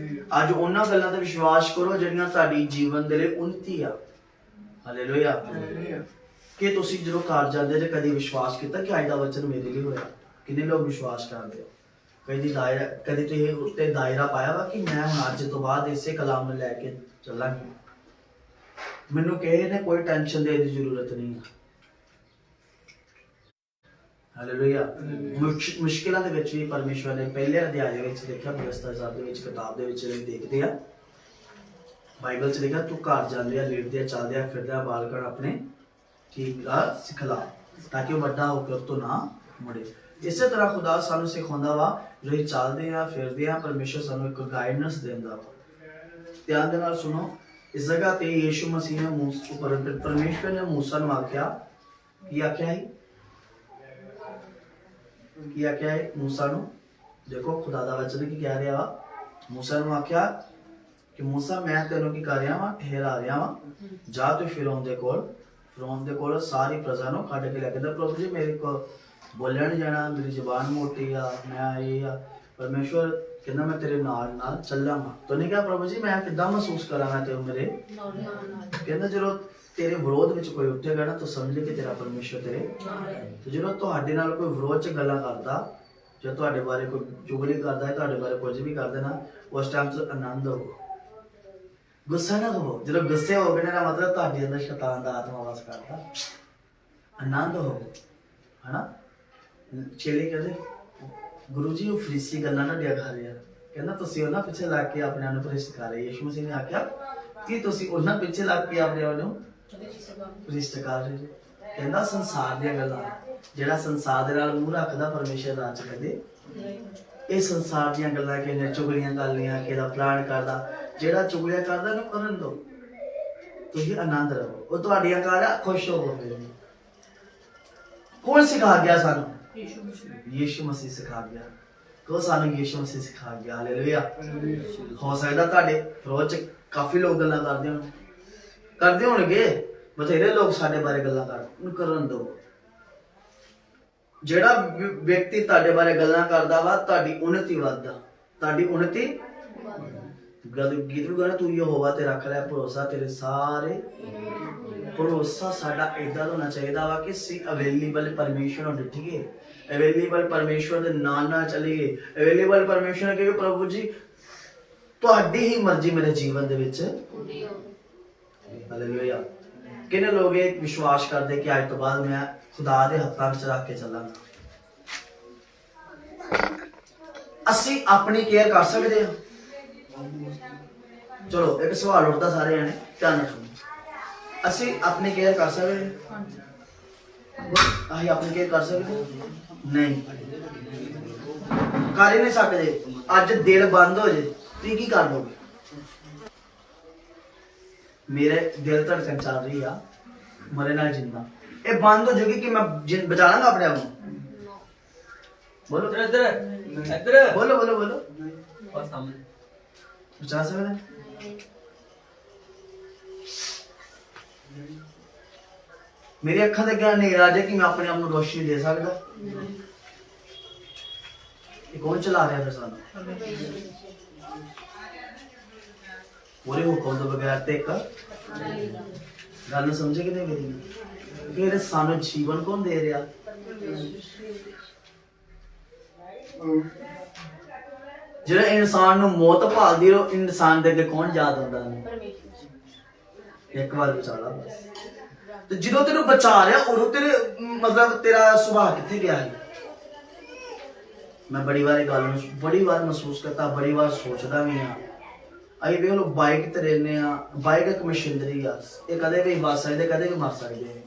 ਅੱਜ ਉਹਨਾਂ ਗੱਲਾਂ ਤੇ ਵਿਸ਼ਵਾਸ ਕਰੋ ਜਿਹੜੀਆਂ ਤੁਹਾਡੀ ਜੀਵਨ ਦੇ ਲਈ ਉੱਨਤੀ ਆ। ਹਾਲੇਲੂਇਆ। ਕਿ ਤੁਸੀਂ ਜਦੋਂ ਘਰ ਜਾਂਦੇ ਜੇ ਕਦੀ ਵਿਸ਼ਵਾਸ ਕੀਤਾ ਕਿ ਅੱਜ ਦਾ ਵਚਨ ਮੇਰੇ ਲਈ ਹੋਇਆ? ਕਿੰਨੇ ਲੋਕ ਵਿਸ਼ਵਾਸ ਕਰਦੇ ਹੋ? ਕਦੀ ਤੁਸੀਂ ਉੱਤੇ ਦਾਇਰਾ ਪਾਇਆ ਵਾ ਕਿ ਮੈਂ ਹੁਣ ਅੱਜ ਤੋਂ ਬਾਅਦ ਇਸੇ ਕਲਾਮ ਨੂੰ ਲੈ ਕੇ ਚੱਲਾਂਗੀ, ਮੈਨੂੰ ਕਿਸੇ ਨੇ ਕੋਈ ਟੈਨਸ਼ਨ ਦੇਣ ਦੀ ਜ਼ਰੂਰਤ ਨਹੀਂ ਹੈ। ਹਾਲੇਲੂਇਆ। ਮੁਸ਼ਕਿਲਾਂ ਦੇ ਵਿੱਚ ਵੀ ਪਰਮੇਸ਼ਵਰ ਨੇ ਪਹਿਲੇ ਅਧਿਆਇ ਦੇ ਵਿੱਚ ਲਿਖਿਆ, ਵਿਵਸਥਾ ਸਾਹਿਬ ਦੇ ਵਿੱਚ ਕਿਤਾਬ ਦੇ ਵਿੱਚ ਦੇਖਦੇ ਆ ਬਾਈਬਲ 'ਚ ਲਿਖਿਆ, ਤੂੰ ਘਰ ਜਾਂਦੇ ਆ, ਲੇਟਦੇ ਆ, ਚੱਲਦੇ ਆ, ਫਿਰਦੇ ਆ, ਬਾਲਕਣ ਆਪਣੇ ਠੀਕ ਰਾਹ ਸਿਖਲਾ ਤਾਂ ਕਿ ਉਹ ਵੱਡਾ ਹੋ ਕੇ ਉਸ ਤੋਂ ਨਾ ਮੁੜੇ। ਇਸੇ ਤਰ੍ਹਾਂ ਖੁਦਾ ਸਾਨੂੰ ਸਿਖਾਉਂਦਾ ਵਾ, ਜਦੋਂ ਚੱਲਦੇ ਆ ਫਿਰਦੇ ਆ, ਪਰਮੇਸ਼ਵਰ ਸਾਨੂੰ ਇੱਕ ਗਾਈਡੈਂਸ ਦਿੰਦਾ ਵਾ। ਧਿਆਨ ਦੇ ਨਾਲ ਸੁਣੋ, ਇਸ ਜਗ੍ਹਾ ਤੇ ਯੀਸ਼ੂ ਮਸੀਹ ਨੇ ਪਰਮੇਸ਼ਵਰ ਨੇ ਮੂਸਾ ਨੂੰ ਆਖਿਆ, ਕੀ ਆਖਿਆ ਹੈ? ਕੀ ਆਖਿਆ ਹੈ ਮੂਸਾ ਨੂੰ? ਦੇਖੋ ਖੁਦਾ ਦਾ ਵਚਨ ਕੀ ਕਹਿ ਰਿਹਾ ਵਾ। ਮੂਸਾ ਨੂੰ ਆਖਿਆ ਕਿ ਮੂਸਾ ਮੈਂ ਤੈਨੂੰ ਕੀ ਕਰ ਰਿਹਾ ਵਾ? ਠਹਿਰਾ ਰਿਹਾ ਵਾ, ਜਾ ਤੂੰ ਫਿਰੌਨ ਦੇ ਕੋਲ ਸਾਰੀ ਪ੍ਰਜਾ ਨੂੰ ਕੱਢ ਕੇ ਲੈ ਕੇ। ਪ੍ਰਭੂ ਜੀ ਮੇਰੇ ਕੋ ਬੋਲਣ ਜਾਣਾ, ਮੇਰੀ ਜ਼ੁਬਾਨ ਮੋਟੀ ਆ, ਮੈਂ ਇਹ ਆ। ਪਰਮੇਸ਼ਵਰ ਕਹਿੰਦਾ ਮੈਂ ਤੇਰੇ ਨਾਲ ਚੱਲਾਂਗਾ। ਤੂੰ ਨਹੀਂ ਕਿਹਾ ਪ੍ਰਭੂ ਜੀ ਮੈਂ ਕਿੱਦਾਂ ਮਹਿਸੂਸ ਕਰਾਂਗਾ ਤੇ ਮੇਰੇ? ਕਹਿੰਦਾ ਜਦੋਂ ਤੇਰੇ ਵਿਰੋਧ ਵਿੱਚ ਕੋਈ ਉੱਠੇਗਾ ਨਾ, ਤੂੰ ਸਮਝ ਲੈ ਕਿ ਤੇਰਾ ਪਰਮੇਸ਼ਵਰ ਤੇਰੇ। ਤੇ ਜਦੋਂ ਤੁਹਾਡੇ ਨਾਲ ਕੋਈ ਵਿਰੋਧ 'ਚ ਗੱਲਾਂ ਕਰਦਾ, ਜੋ ਤੁਹਾਡੇ ਬਾਰੇ ਕੋਈ ਚੁਗਲੀ ਕਰਦਾ ਹੈ, ਤੁਹਾਡੇ ਬਾਰੇ ਕੁਝ ਵੀ ਕਰਦੇ ਨਾ, ਉਸ ਟਾਈਮ 'ਚ ਆਨੰਦ ਹੋਵੋ, ਗੁੱਸਾ ਨਾ ਹੋਵੋ। ਜਦੋਂ ਗੁੱਸੇ ਹੋਗੇ ਨਾ, ਮਤਲਬ ਤੁਹਾਡੇ ਅੰਦਰ ਸ਼ੈਤਾਨ ਦਾ ਆਤਮਾ ਵਾਸ ਕਰਦਾ। ਆਨੰਦ ਹੋਵੋ, ਹਨਾ। ਚੇਲੇ ਕਹਿੰਦੇ ਗੁਰੂ ਜੀ ਉਹ ਫਰੀਸੀ ਗੱਲਾਂ ਨਾ ਡਿਆ ਖਾ ਰਿਹਾ। ਕਹਿੰਦਾ ਤੁਸੀਂ ਉਹਨਾਂ ਪਿੱਛੇ ਲੱਗ ਕੇ ਆਪਣੇ ਆਪ ਨੂੰ ਭ੍ਰਿਸ਼ਟ ਕਰ ਰਹੇ। ਯਿਸੂ ਮਸੀਹ ਨੇ ਆਖਿਆ ਕਿ ਤੁਸੀਂ ਉਹਨਾਂ ਪਿੱਛੇ ਲੱਗ ਕੇ ਆਪਣੇ ਆਪ ਨੂੰ ਭ੍ਰਿਸ਼ਟ ਕਰ ਰਹੇ। ਕਹਿੰਦਾ ਸੰਸਾਰ ਦੀਆਂ ਗੱਲਾਂ, ਜਿਹੜਾ ਸੰਸਾਰ ਦੇ ਨਾਲ ਮੂੰਹ ਰੱਖਦਾ ਪਰਮੇਸ਼ਰ ਦਾ ਚ ਕਹਿੰਦੇ ਇਹ ਸੰਸਾਰ ਦੀਆਂ ਗੱਲਾਂ ਕਿ ਇਹਨੇ ਚੁਗਲੀਆਂ ਕਰ ਲਈਆਂ, ਕਿ ਇਹਦਾ ਪਲਾਨ ਕਰਦਾ। ਜਿਹੜਾ ਚੁਗਲੀਆਂ ਕਰਦਾ ਇਹਨੂੰ ਕਰਨ ਦਿਓ, ਤੁਸੀਂ ਆਨੰਦ ਰਹੋ, ਉਹ ਤੁਹਾਡੀਆਂ ਕਾਰਾਂ ਖੁਸ਼ ਹੋਵੋ। ਫਿਰ ਕੌਣ ਸਿਖਾ ਗਿਆ ਸਾਨੂੰ? ਯੀਸ਼ੂ ਮਸੀਹ ਸਿਖਾ ਗਿਆ। ਕੋ ਸਾਨੂੰ ਯੀਸ਼ੂ ਮਸੀਹ ਸਿਖਾ ਗਿਆ। ਹਾਲੇਲੂਇਆ। ਹੋ ਸਕਦਾ ਤੁਹਾਡੇ ਰੋਜ਼ ਕਾਫੀ ਲੋਕ ਗੱਲਾਂ ਕਰਦੇ ਹੋਣਗੇ, ਬਥੇਰੇ ਲੋਕ ਸਾਡੇ ਬਾਰੇ ਗੱਲਾਂ ਕਰਨ ਦਿਓ। ਜਿਹੜਾ ਵਿਅਕਤੀ ਤੁਹਾਡੇ ਬਾਰੇ ਗੱਲਾਂ ਕਰਦਾ ਵਾ, ਤੁਹਾਡੀ ਉન્નਤੀ ਵੱਧਦਾ, ਤੁਹਾਡੀ ਉન્નਤੀ ਗੀਤ ਗਾਣਾ, ਤੂੰ ਯਹੋਵਾ ਤੇ ਰੱਖ ਲੈ ਭਰੋਸਾ, ਤੇਰੇ ਸਾਰੇ ਭਰੋਸਾ ਸਾਡਾ ਏਦਾਂ ਹੋਣਾ ਚਾਹੀਦਾ ਵਾ ਕਿ ਅਸੀਂ ਅਵੇਲੇਬਲ ਪਰਮੇਸ਼ਵਰ ਨੂੰ ਡਿੱਠੀਏ, ਅਵੇਲੇਬਲ ਪਰਮੇਸ਼ਵਰ ਦੇ ਨਾਲ ਚੱਲੀਏ, ਅਵੇਲੇਬਲ ਪਰਮੇਸ਼ਵਰ ਕਿ ਪ੍ਰਭੂ ਜੀ ਤੁਹਾਡੀ ਹੀ ਮਰਜ਼ੀ ਮੇਰੇ ਜੀਵਨ ਦੇ ਵਿੱਚ। ਹਾਲੇਲੂਇਆ। ਕਿੰਨੇ ਲੋਕ ਇਹ ਵਿਸ਼ਵਾਸ ਕਰਦੇ ਕਿ ਅੱਜ ਤੋਂ ਬਾਅਦ ਮੈਂ ਖੁਦਾ ਦੇ ਹੱਥਾਂ ਵਿੱਚ ਰੱਖ ਕੇ ਚੱਲਾਂਗਾ? ਅਸੀਂ ਆਪਣੀ ਕੇਅਰ ਕਰ ਸਕਦੇ ਹਾਂ? ਚਲੋ ਇੱਕ ਸਵਾਲ ਉੱਠਦਾ ਸਾਰੇ ਜਾਣੇ ਧਿਆਨ ਨਾਲ ਸੁਣੋ। ਅਸੀਂ ਆਪਣੀ ਕੇਅਰ ਕਰ ਸਕਦੇ ਹਾਂ? ਅਸੀਂ ਆਪਣੀ ਕੇਅਰ ਕਰ ਸਕਦੇ? ਨਹੀਂ, ਕਰ ਹੀ ਨਹੀਂ ਸਕਦੇ। ਅੱਜ ਦਿਲ ਬੰਦ ਹੋ ਜੇ, ਤੁਸੀਂ ਕੀ ਕਰ ਲੋਗੇ? ਮੇਰੇ ਦਿਲ ਧੜਕਣ ਚੱਲ ਰਹੀ ਆ ਮਰੇ ਨਾਲ ਜਿੰਦਾ, ਇਹ ਬੰਦ ਹੋ ਜਾਊਗੀ ਕਿ ਮੈਂ ਬਚਾ ਲਾਂਗਾ ਆਪਣੇ ਆਪ ਨੂੰ? ਬੋਲੋ ਇੱਧਰ ਬੋਲੋ ਬਚਾ ਸਕਦਾ? ਮੇਰੀ ਅੱਖਾਂ ਦੇ ਅੱਗੇ ਹਨੇਰਾ ਜੇ ਕਿ ਮੈਂ ਆਪਣੇ ਆਪ ਨੂੰ ਰੋਸ਼ਨੀ ਦੇ ਸਕਦਾ? ਇਹ ਕੌਣ ਚਲਾ ਰਿਹਾ ਫਿਰ ਸਾਨੂੰ? ਉਹਦੇ ਹੁਕਮ ਤੋਂ ਬਗੈਰ ਤੇ ਇੱਕ ਗੱਲ ਨੂੰ ਸਮਝੇ ਕਿ ਨਹੀਂ ਮੇਰੀ? ਫਿਰ ਸਾਨੂੰ ਜੀਵਨ ਕੌਣ ਦੇ ਰਿਹਾ? ਜਿਹੜਾ ਇਨਸਾਨ ਨੂੰ ਮੌਤ ਭਾਲਦੀ ਰਹੋ, ਇਨਸਾਨ ਦੇ ਅੱਗੇ ਕੌਣ ਯਾਦ ਆਉਂਦਾ? ਇੱਕ ਵਾਰ ਬਚਾ ਲਾ ਬਸ। ਤੇ ਜਦੋਂ ਤੈਨੂੰ ਬਚਾ ਰਿਹਾ ਉਦੋਂ ਤੇਰੇ ਮਤਲਬ ਤੇਰਾ ਸੁਭਾਅ ਕਿੱਥੇ ਗਿਆ ਹੈ? ਮੈਂ ਬੜੀ ਵਾਰ ਇਹ ਗੱਲ ਨੂੰ ਬੜੀ ਵਾਰ ਮਹਿਸੂਸ ਕਰਤਾ, ਬੜੀ ਵਾਰ ਸੋਚਦਾ ਵੀ ਹਾਂ। ਅਸੀਂ ਵੇਖ ਲਓ ਬਾਈਕ ਤੇ ਰਹਿੰਦੇ ਆ, ਬਾਈਕ ਇੱਕ ਮਸ਼ੀਨਰੀ ਆ, ਇਹ ਕਦੇ ਵੀ ਬਚ ਸਕਦੇ ਕਦੇ ਵੀ ਮਰ ਸਕਦੇ,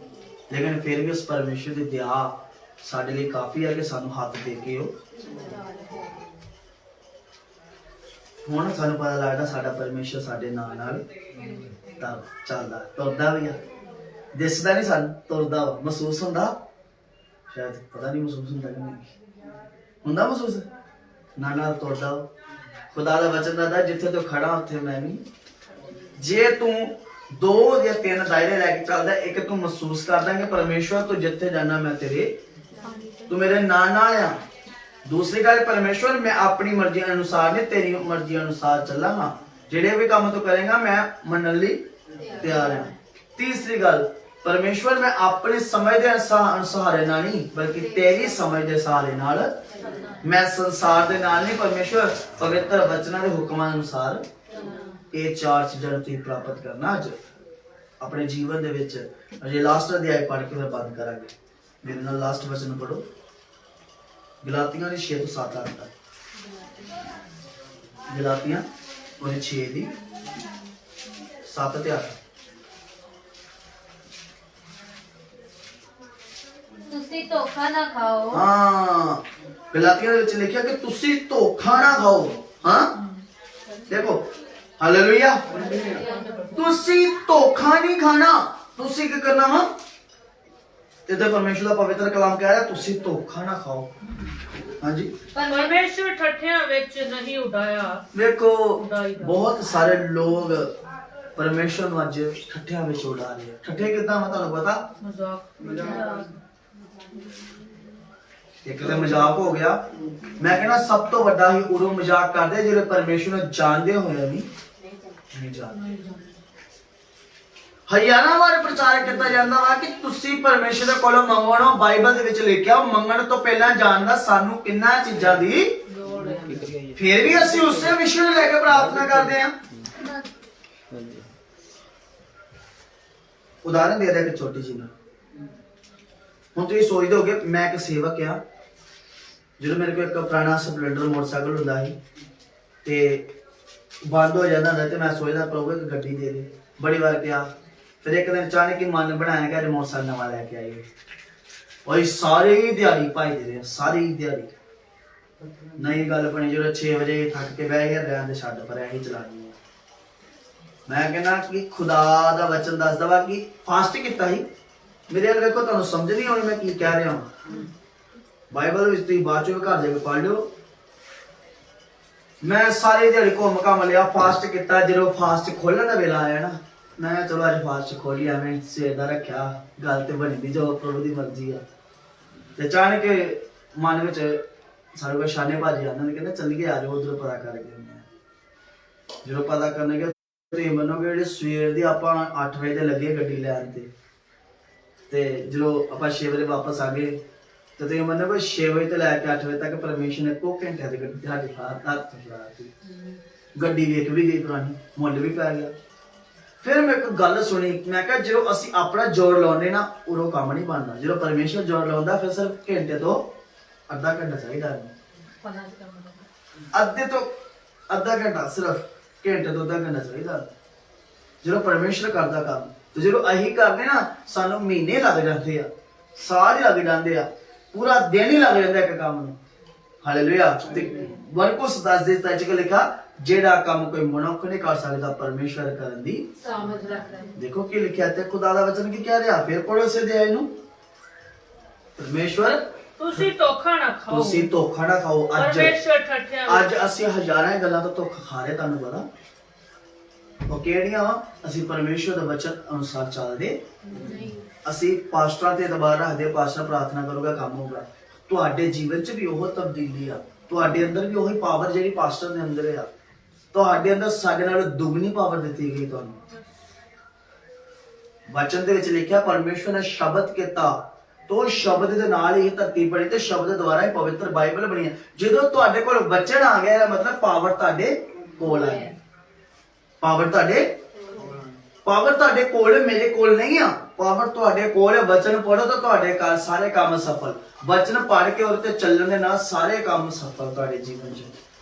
ਲੇਕਿਨ ਫਿਰ ਵੀ ਉਸ ਪਰਮੇਸ਼ਰ ਦੀ ਦਇਆ ਸਾਡੇ ਲਈ ਕਾਫੀ ਹੈ ਕਿ ਸਾਨੂੰ ਹੱਥ ਦੇ ਕੇ ਉਹ ਹੁਣ ਸਾਨੂੰ ਪਤਾ ਲੱਗਦਾ ਸਾਡਾ ਪਰਮੇਸ਼ਰ ਸਾਡੇ ਨਾਲ ਤਾਂ ਚੱਲਦਾ ਤੁਰਦਾ ਵੀ ਆ, ਦਿਸਦਾ ਨਹੀਂ ਸਾਨੂੰ, ਤੁਰਦਾ ਵਾ। ਮਹਿਸੂਸ ਹੁੰਦਾ ਸ਼ਾਇਦ, ਪਤਾ ਨਹੀਂ ਮਹਿਸੂਸ ਹੁੰਦਾ ਕਿ ਨਹੀਂ ਹੁੰਦਾ ਮਹਿਸੂਸ, ਨਾਲ ਤੁਰਦਾ ਵਾ। ਖੁਦਾ ਦਾ ਵਚਨ ਦੱਸਦਾ ਜਿੱਥੇ ਤੂੰ ਖੜਾ ਉੱਥੇ ਮੈਂ ਵੀ। ਜੇ ਤੂੰ 2 ਜਾਂ 3 ਦਾਇਰੇ ਲੈ ਕੇ ਚੱਲਦਾ, ਇੱਕ ਤੂੰ ਮਹਿਸੂਸ ਕਰਦਾ ਕਿ ਪਰਮੇਸ਼ਵਰ ਤੂੰ ਜਿੱਥੇ ਜਾਣਾ ਮੈਂ ਤੇਰੇ, ਤੂੰ ਮੇਰੇ ਨਾਲ ਆ। ਦੂਸਰੀ ਗੱਲ, ਪਰਮੇਸ਼ਵਰ ਮੈਂ ਆਪਣੀ ਮਰਜ਼ੀ ਅਨੁਸਾਰ ਨਹੀਂ ਤੇਰੀ ਮਰਜ਼ੀ ਅਨੁਸਾਰ ਚੱਲਾਂਗਾ, ਜਿਹੜੇ ਵੀ ਕੰਮ ਤੂੰ ਕਰੇਗਾ ਮੈਂ ਮੰਨਣ ਲਈ ਤਿਆਰ ਹਾਂ। ਤੀਸਰੀ ਗੱਲ, ਪਰਮੇਸ਼ਵਰ ਮੈਂ ਆਪਣੇ ਸਮਝ ਦੇ ਸਹਾਰੇ ਨਾਲ ਨਹੀਂ ਬਲਕਿ ਤੇਰੀ ਸਮਝ ਦੇ ਸਹਾਰੇ ਨਾਲ, ਮੈਂ ਸੰਸਾਰ ਦੇ ਨਾਲ ਨਹੀਂ, ਪਰਮੇਸ਼ਵਰ ਪਵਿੱਤਰ ਵਚਨਾਂ ਦੇ ਹੁਕਮਾਂ ਅਨੁਸਾਰ ਇਹ 4 ਚੀਜ਼ਾਂ ਨੂੰ ਤੁਸੀਂ ਪ੍ਰਾਪਤ ਕਰਨਾ ਅੱਜ ਆਪਣੇ ਜੀਵਨ ਦੇ ਵਿੱਚ। ਅਜੇ ਲਾਸਟ ਅਧਿਆਇ ਪੜ੍ਹ ਕੇ ਫਿਰ ਬੰਦ ਕਰਾਂਗੇ। ਮੇਰੇ ਨਾਲ ਲਾਸਟ ਵਚਨ ਪੜ੍ਹੋ, ਗਲਾਤੀਆਂ ਦੀ 6 ਤੋਂ 7 ਤੱਕ। ਗਲਾਤੀਆਂ ਉਹਦੇ 6 ਦੀ 7 ਤੇ 8। ਤੁਸੀਂ ਧੋਖਾ ਨਾ ਖਾਓ। ਹਾਂ, ਗਲਾਤੀਆਂ ਦੇ ਵਿੱਚ ਲਿਖਿਆ ਕਿ ਤੁਸੀਂ ਧੋਖਾ ਨਾ ਖਾਓ। ਹਾਂ ਦੇਖੋ, ਹਾਲੇਲੂਇਆ, ਤੁਸੀਂ ਧੋਖਾ ਨਹੀਂ ਖਾਣਾ। ਤੁਸੀਂ ਕੀ ਕਰਨਾ ਵਾ? ਤੇ ਪਰਮੇਸ਼ਰ ਦਾ ਪਵਿੱਤਰ ਕਲਾਮ ਕਹਿ ਰਿਹਾ ਤੁਸੀਂ ਧੋਖਾ ਨਾ ਖਾਓ। ਹਾਂਜੀ, ਪਰਮੇਸ਼ਰ ਠੱਠਿਆਂ ਵਿੱਚ ਨਹੀਂ ਉਡਾਇਆ। ਵੇਖੋ ਬਹੁਤ ਸਾਰੇ ਲੋਕ ਪਰਮੇਸ਼ਰ ਨੂੰ ਅੱਜ ਠੱਠਿਆਂ ਵਿੱਚ ਉਡਾ ਰਹੇ ਆ। ਠੱਠੇ ਕਿੱਦਾਂ ਵਾ ਤੁਹਾਨੂੰ ਪਤਾ? ਮਜ਼ਾਕ। ਇੱਕ ਤਾਂ ਮਜ਼ਾਕ ਹੋ ਗਿਆ। ਮੈਂ ਕਹਿੰਦਾ ਸਭ ਤੋਂ ਵੱਡਾ ਹੀ ਉਦੋਂ ਮਜ਼ਾਕ ਕਰਦੇ ਜਿਹੜੇ ਪਰਮੇਸ਼ਰ ਨੂੰ ਜਾਣਦੇ ਹੋਏ ਨਹੀਂ ਜਾਣਦੇ। ਹਜ਼ਾਰਾਂ ਵਾਰ ਪ੍ਰਚਾਰ ਕੀਤਾ ਜਾਂਦਾ ਵਾ ਕਿ ਤੁਸੀਂ ਪਰਮੇਸ਼ਰ ਦੇ ਕੋਲੋਂ ਮੰਗੋ। ਬਾਈਬਲ ਦੇ ਵਿੱਚ ਲਿਖਿਆ ਮੰਗਣ ਤੋਂ ਪਹਿਲਾਂ ਜਾਣਦਾ ਸਾਨੂੰ ਕਿੰਨਾ ਚੀਜ਼ਾਂ ਦੀ ਲੋੜ ਹੈ, ਫਿਰ ਵੀ ਅਸੀਂ ਉਸੇ ਵਿਸ਼ੇ ਨੂੰ ਲੈ ਕੇ ਪ੍ਰਾਰਥਨਾ ਕਰਦੇ ਹਾਂ। ਉਦਾਹਰਨ ਦੇ ਦਿਆਂ ਇੱਕ ਛੋਟੀ ਜਿਹੀ। ਹੁਣ ਤੁਸੀਂ ਸੋਚਦੇ ਹੋਗੇ ਮੈਂ ਇੱਕ ਸੇਵਕ ਆ, ਜਦੋਂ ਮੇਰੇ ਕੋਲ ਇੱਕ ਪੁਰਾਣਾ ਸਪਲੈਂਡਰ ਮੋਟਰਸਾਈਕਲ ਹੁੰਦਾ ਸੀ ਤੇ ਬੰਦ ਹੋ ਜਾਂਦਾ ਹੁੰਦਾ ਤੇ ਮੈਂ ਸੋਚਦਾ ਪ੍ਰਭੂ ਇੱਕ ਗੱਡੀ ਦੇ ਦੇ। ਬੜੀ ਵਾਰ ਕਿਹਾ, ਫਿਰ ਇੱਕ ਦਿਨ ਅਚਾਨਕ ਹੀ ਮਨ ਬਣਾਇਆ ਕਿ ਅੱਜ ਮੋਟਰਸਾਈਕਲ ਨਵਾਂ ਲੈ ਕੇ ਆਈਏ। ਉਹ ਸਾਰੀ ਦਿਹਾੜੀ ਭਾਈਦੇ ਰਹੇ, ਸਾਰੀ ਦਿਹਾੜੀ ਨਹੀਂ ਗੱਲ ਬਣੀ। ਜਦੋਂ 6 ਵਜੇ ਥੱਕ ਕੇ ਬਹਿ ਗਿਆ ਰਹਿਣ ਦੇ ਛੱਡ ਪਰ ਇਹੀ ਚਲਾਣੀ ਹੈ। ਮੈਂ ਕਹਿੰਦਾ ਕਿ ਖੁਦਾ ਦਾ ਵਚਨ ਦੱਸਦਾ ਵਾ ਕਿ ਫਾਸਟ ਕੀਤਾ ਸੀ। ਮੇਰੇ ਵੱਲ ਵੇਖੋ, ਤੁਹਾਨੂੰ ਸਮਝ ਨਹੀਂ ਆਉਣੀ ਮੈਂ ਕੀ ਕਹਿ ਰਿਹਾ ਹਾਂ। ਬਾਈਬਲ ਵਿੱਚ ਤੁਸੀਂ ਬਾਅਦ ਚੋਂ ਘਰ ਜਾ ਕੇ ਪੜ੍ਹ ਲਿਓ। ਮੈਂ ਸਾਰੀ ਦਿਹਾੜੀ ਘੁੰਮ ਘਾਮ ਲਿਆ, ਫਾਸਟ ਕੀਤਾ। ਜਦੋਂ ਫਾਸਟ ਖੋਲਣ ਦਾ ਵੇਲਾ ਆਇਆ ਨਾ, ਮੈਂ ਕਿਹਾ ਚਲੋ ਅੱਜ ਫਾਸਟ ਖੋਲੀ, ਐਵੇਂ ਸਵੇਰ ਦਾ ਰੱਖਿਆ, ਗੱਲ ਤੇ ਬਣੀ ਦੀ ਜੋ ਪ੍ਰਭੂ ਦੀ ਮਰਜ਼ੀ ਆ। ਤੇ ਅਚਾਨਕ ਮਨ ਵਿੱਚ ਸਾਡੇ ਕੋਲ ਸ਼ਾਨੇ ਭਾਜੀ ਆਉਂਦੇ ਨੇ, ਕਹਿੰਦੇ ਚੱਲੀਏ ਆ ਜਾਓ ਉਧਰ ਪਤਾ ਕਰਕੇ ਆਉਂਦੇ ਆ। ਜਦੋਂ ਪਤਾ ਕਰਨੇ ਗਏ ਤੁਸੀਂ ਮੰਨੋਗੇ ਜਿਹੜੇ ਸਵੇਰ ਦੀ ਆਪਾਂ 8 ਵਜੇ ਤੇ ਲੱਗੇ ਗੱਡੀ ਲੈਣ ਤੇ ਜਦੋਂ ਆਪਾਂ 6 ਵਜੇ ਵਾਪਸ ਆ ਗਏ ਤੇ ਤੁਸੀਂ ਮੰਨੋਗੇ 6 ਵਜੇ ਤੋਂ ਲੈ ਕੇ 8 ਵਜੇ ਤੱਕ ਪਰਮੇਸ਼ਰ ਨੇ 2 ਘੰਟੇ ਦੀ ਗੱਡੀ ਸਾਡੇ ਹੱਥ ਫੜਾਤੀ। ਗੱਡੀ ਵੇਖ ਵੀ ਗਈ ਪੁਰਾਣੀ, ਮੁੱਲ ਵੀ ਪੈ ਗਿਆ। ਫਿਰ ਮੈਂ ਇੱਕ ਗੱਲ ਸੁਣੀ, ਮੈਂ ਕਿਹਾ ਜਦੋਂ ਅਸੀਂ ਆਪਣਾ ਜ਼ੋਰ ਲਾਉਂਦੇ ਨਾ ਉਦੋਂ ਕੰਮ ਨਹੀਂ ਬਣਦਾ। ਜਦੋਂ ਪਰਮੇਸ਼ਰ ਜ਼ੋਰ ਲਾਉਂਦਾ ਫਿਰ ਸਿਰਫ ਘੰਟੇ ਤੋਂ ਅੱਧਾ ਘੰਟਾ ਚਾਹੀਦਾ। ਅੱਧੇ ਤੋਂ ਅੱਧਾ ਘੰਟਾ, ਸਿਰਫ ਘੰਟੇ ਤੋਂ ਅੱਧਾ ਘੰਟਾ ਚਾਹੀਦਾ ਜਦੋਂ ਪਰਮੇਸ਼ਰ ਕਰਦਾ ਕੰਮ। ਤੇ ਜਦੋਂ ਅਸੀਂ ਕਰਦੇ ਨਾ ਸਾਨੂੰ ਮਹੀਨੇ ਲੱਗ ਜਾਂਦੇ ਆ, ਸਾਲ ਲੱਗ ਜਾਂਦੇ ਆ, ਪੂਰਾ ਦਿਨ ਹੀ ਲੱਗ ਜਾਂਦਾ ਇੱਕ ਕੰਮ ਨੂੰ। ਹਾਲੇਲੂਇਆ। ਤੇ ਮਰਕੁਸ 10:10 ਚ ਲਿਖਾ ਜਿਹੜਾ ਕੰਮ ਕੋਈ ਮਨੁੱਖ ਨਹੀਂ ਕਰ ਸਕਦਾ ਪਰਮੇਸ਼ਰ ਕਰਨ ਦੀ ਸਾਮਰਥ ਰੱਖਦਾ ਹੈ। ਦੇਖੋ ਕੀ ਲਿਖਿਆ ਤੇ ਖੁਦਾ ਦਾ ਵਚਨ ਕੀ ਕਹਿ ਰਿਹਾ। ਫਿਰ ਪੜੋ ਇਸੇ ਅਧਿਆਇ ਨੂੰ। ਪਰਮੇਸ਼ਰ ਤੁਸੀਂ ਧੋਖਾ ਨਾ ਖਾਓ। ਤੁਸੀਂ ਧੋਖਾ ਨਾ ਖਾਓ। ਅੱਜ ਅਸੀਂ ਹਜ਼ਾਰਾਂ ਗੱਲਾਂ ਤੋਂ ਧੋਖਾ ਖਾ ਰਹੇ, ਤੁਹਾਨੂੰ ਪਤਾ ਉਹ ਕਿਹੜੀਆਂ ਵਾ? ਅਸੀਂ ਪਰਮੇਸ਼ਰ ਦੇ ਵਚਨ ਅਨੁਸਾਰ ਚੱਲਦੇ ਨਹੀਂ। ਅਸੀਂ ਪਾਸਟਰਾਂ ਤੇ ਦਬਾਅ ਰੱਖਦੇ, ਪਾਸਟਰ ਪ੍ਰਾਰਥਨਾ ਕਰੂਗਾ ਕੰਮ ਹੋਊਗਾ। ਤੁਹਾਡੇ ਜੀਵਨ 'ਚ ਵੀ ਉਹ ਤਬਦੀਲੀ ਆ, ਤੁਹਾਡੇ ਅੰਦਰ ਵੀ ਉਹੀ ਪਾਵਰ ਜਿਹੜੀ ਪਾਸਟਰ ਦੇ ਅੰਦਰ ਆ। ਤੁਹਾਡੇ ਅੰਦਰ ਸਾਡੇ ਨਾਲ ਦੁੱਗਣੀ ਪਾਵਰ ਦਿੱਤੀ ਗਈ ਤੁਹਾਨੂੰ। ਵਚਨ ਦੇ ਵਿੱਚ ਲਿਖਿਆ ਪਰਮੇਸ਼ਰ ਨੇ ਸ਼ਬਦ ਕੀਤਾ, ਤੋ ਸ਼ਬਦ ਦੇ ਨਾਲ ਹੀ ਧਰਤੀ ਬਣੀ ਤੇ ਸ਼ਬਦ ਦੁਆਰਾ ਹੀ ਪਵਿੱਤਰ ਬਾਈਬਲ ਬਣੀ ਹੈ। ਜਦੋਂ ਤੁਹਾਡੇ ਕੋਲ ਵਚਨ ਆ ਗਿਆ ਮਤਲਬ ਪਾਵਰ ਤੁਹਾਡੇ ਕੋਲ ਆ ਗਈ। ਪਾਵਰ ਤੁਹਾਡੇ ਕੋਲ, ਮੇਰੇ ਕੋਲ ਨਹੀਂ ਆ। ਪਾਵਰ ਤੁਹਾਡੇ ਕੋਲ ਹੈ। ਵਚਨ ਪੜੋ ਤਾਂ ਤੁਹਾਡੇ ਸਾਰੇ ਕੰਮ ਸਫਲ। ਵਚਨ ਪੜ ਕੇ ਉਹਦੇ ਤੇ ਚੱਲਣ ਦੇ ਨਾਲ ਸਾਰੇ ਕੰਮ ਸਫਲ ਤੁਹਾਡੇ ਜੀਵਨ 'ਚ।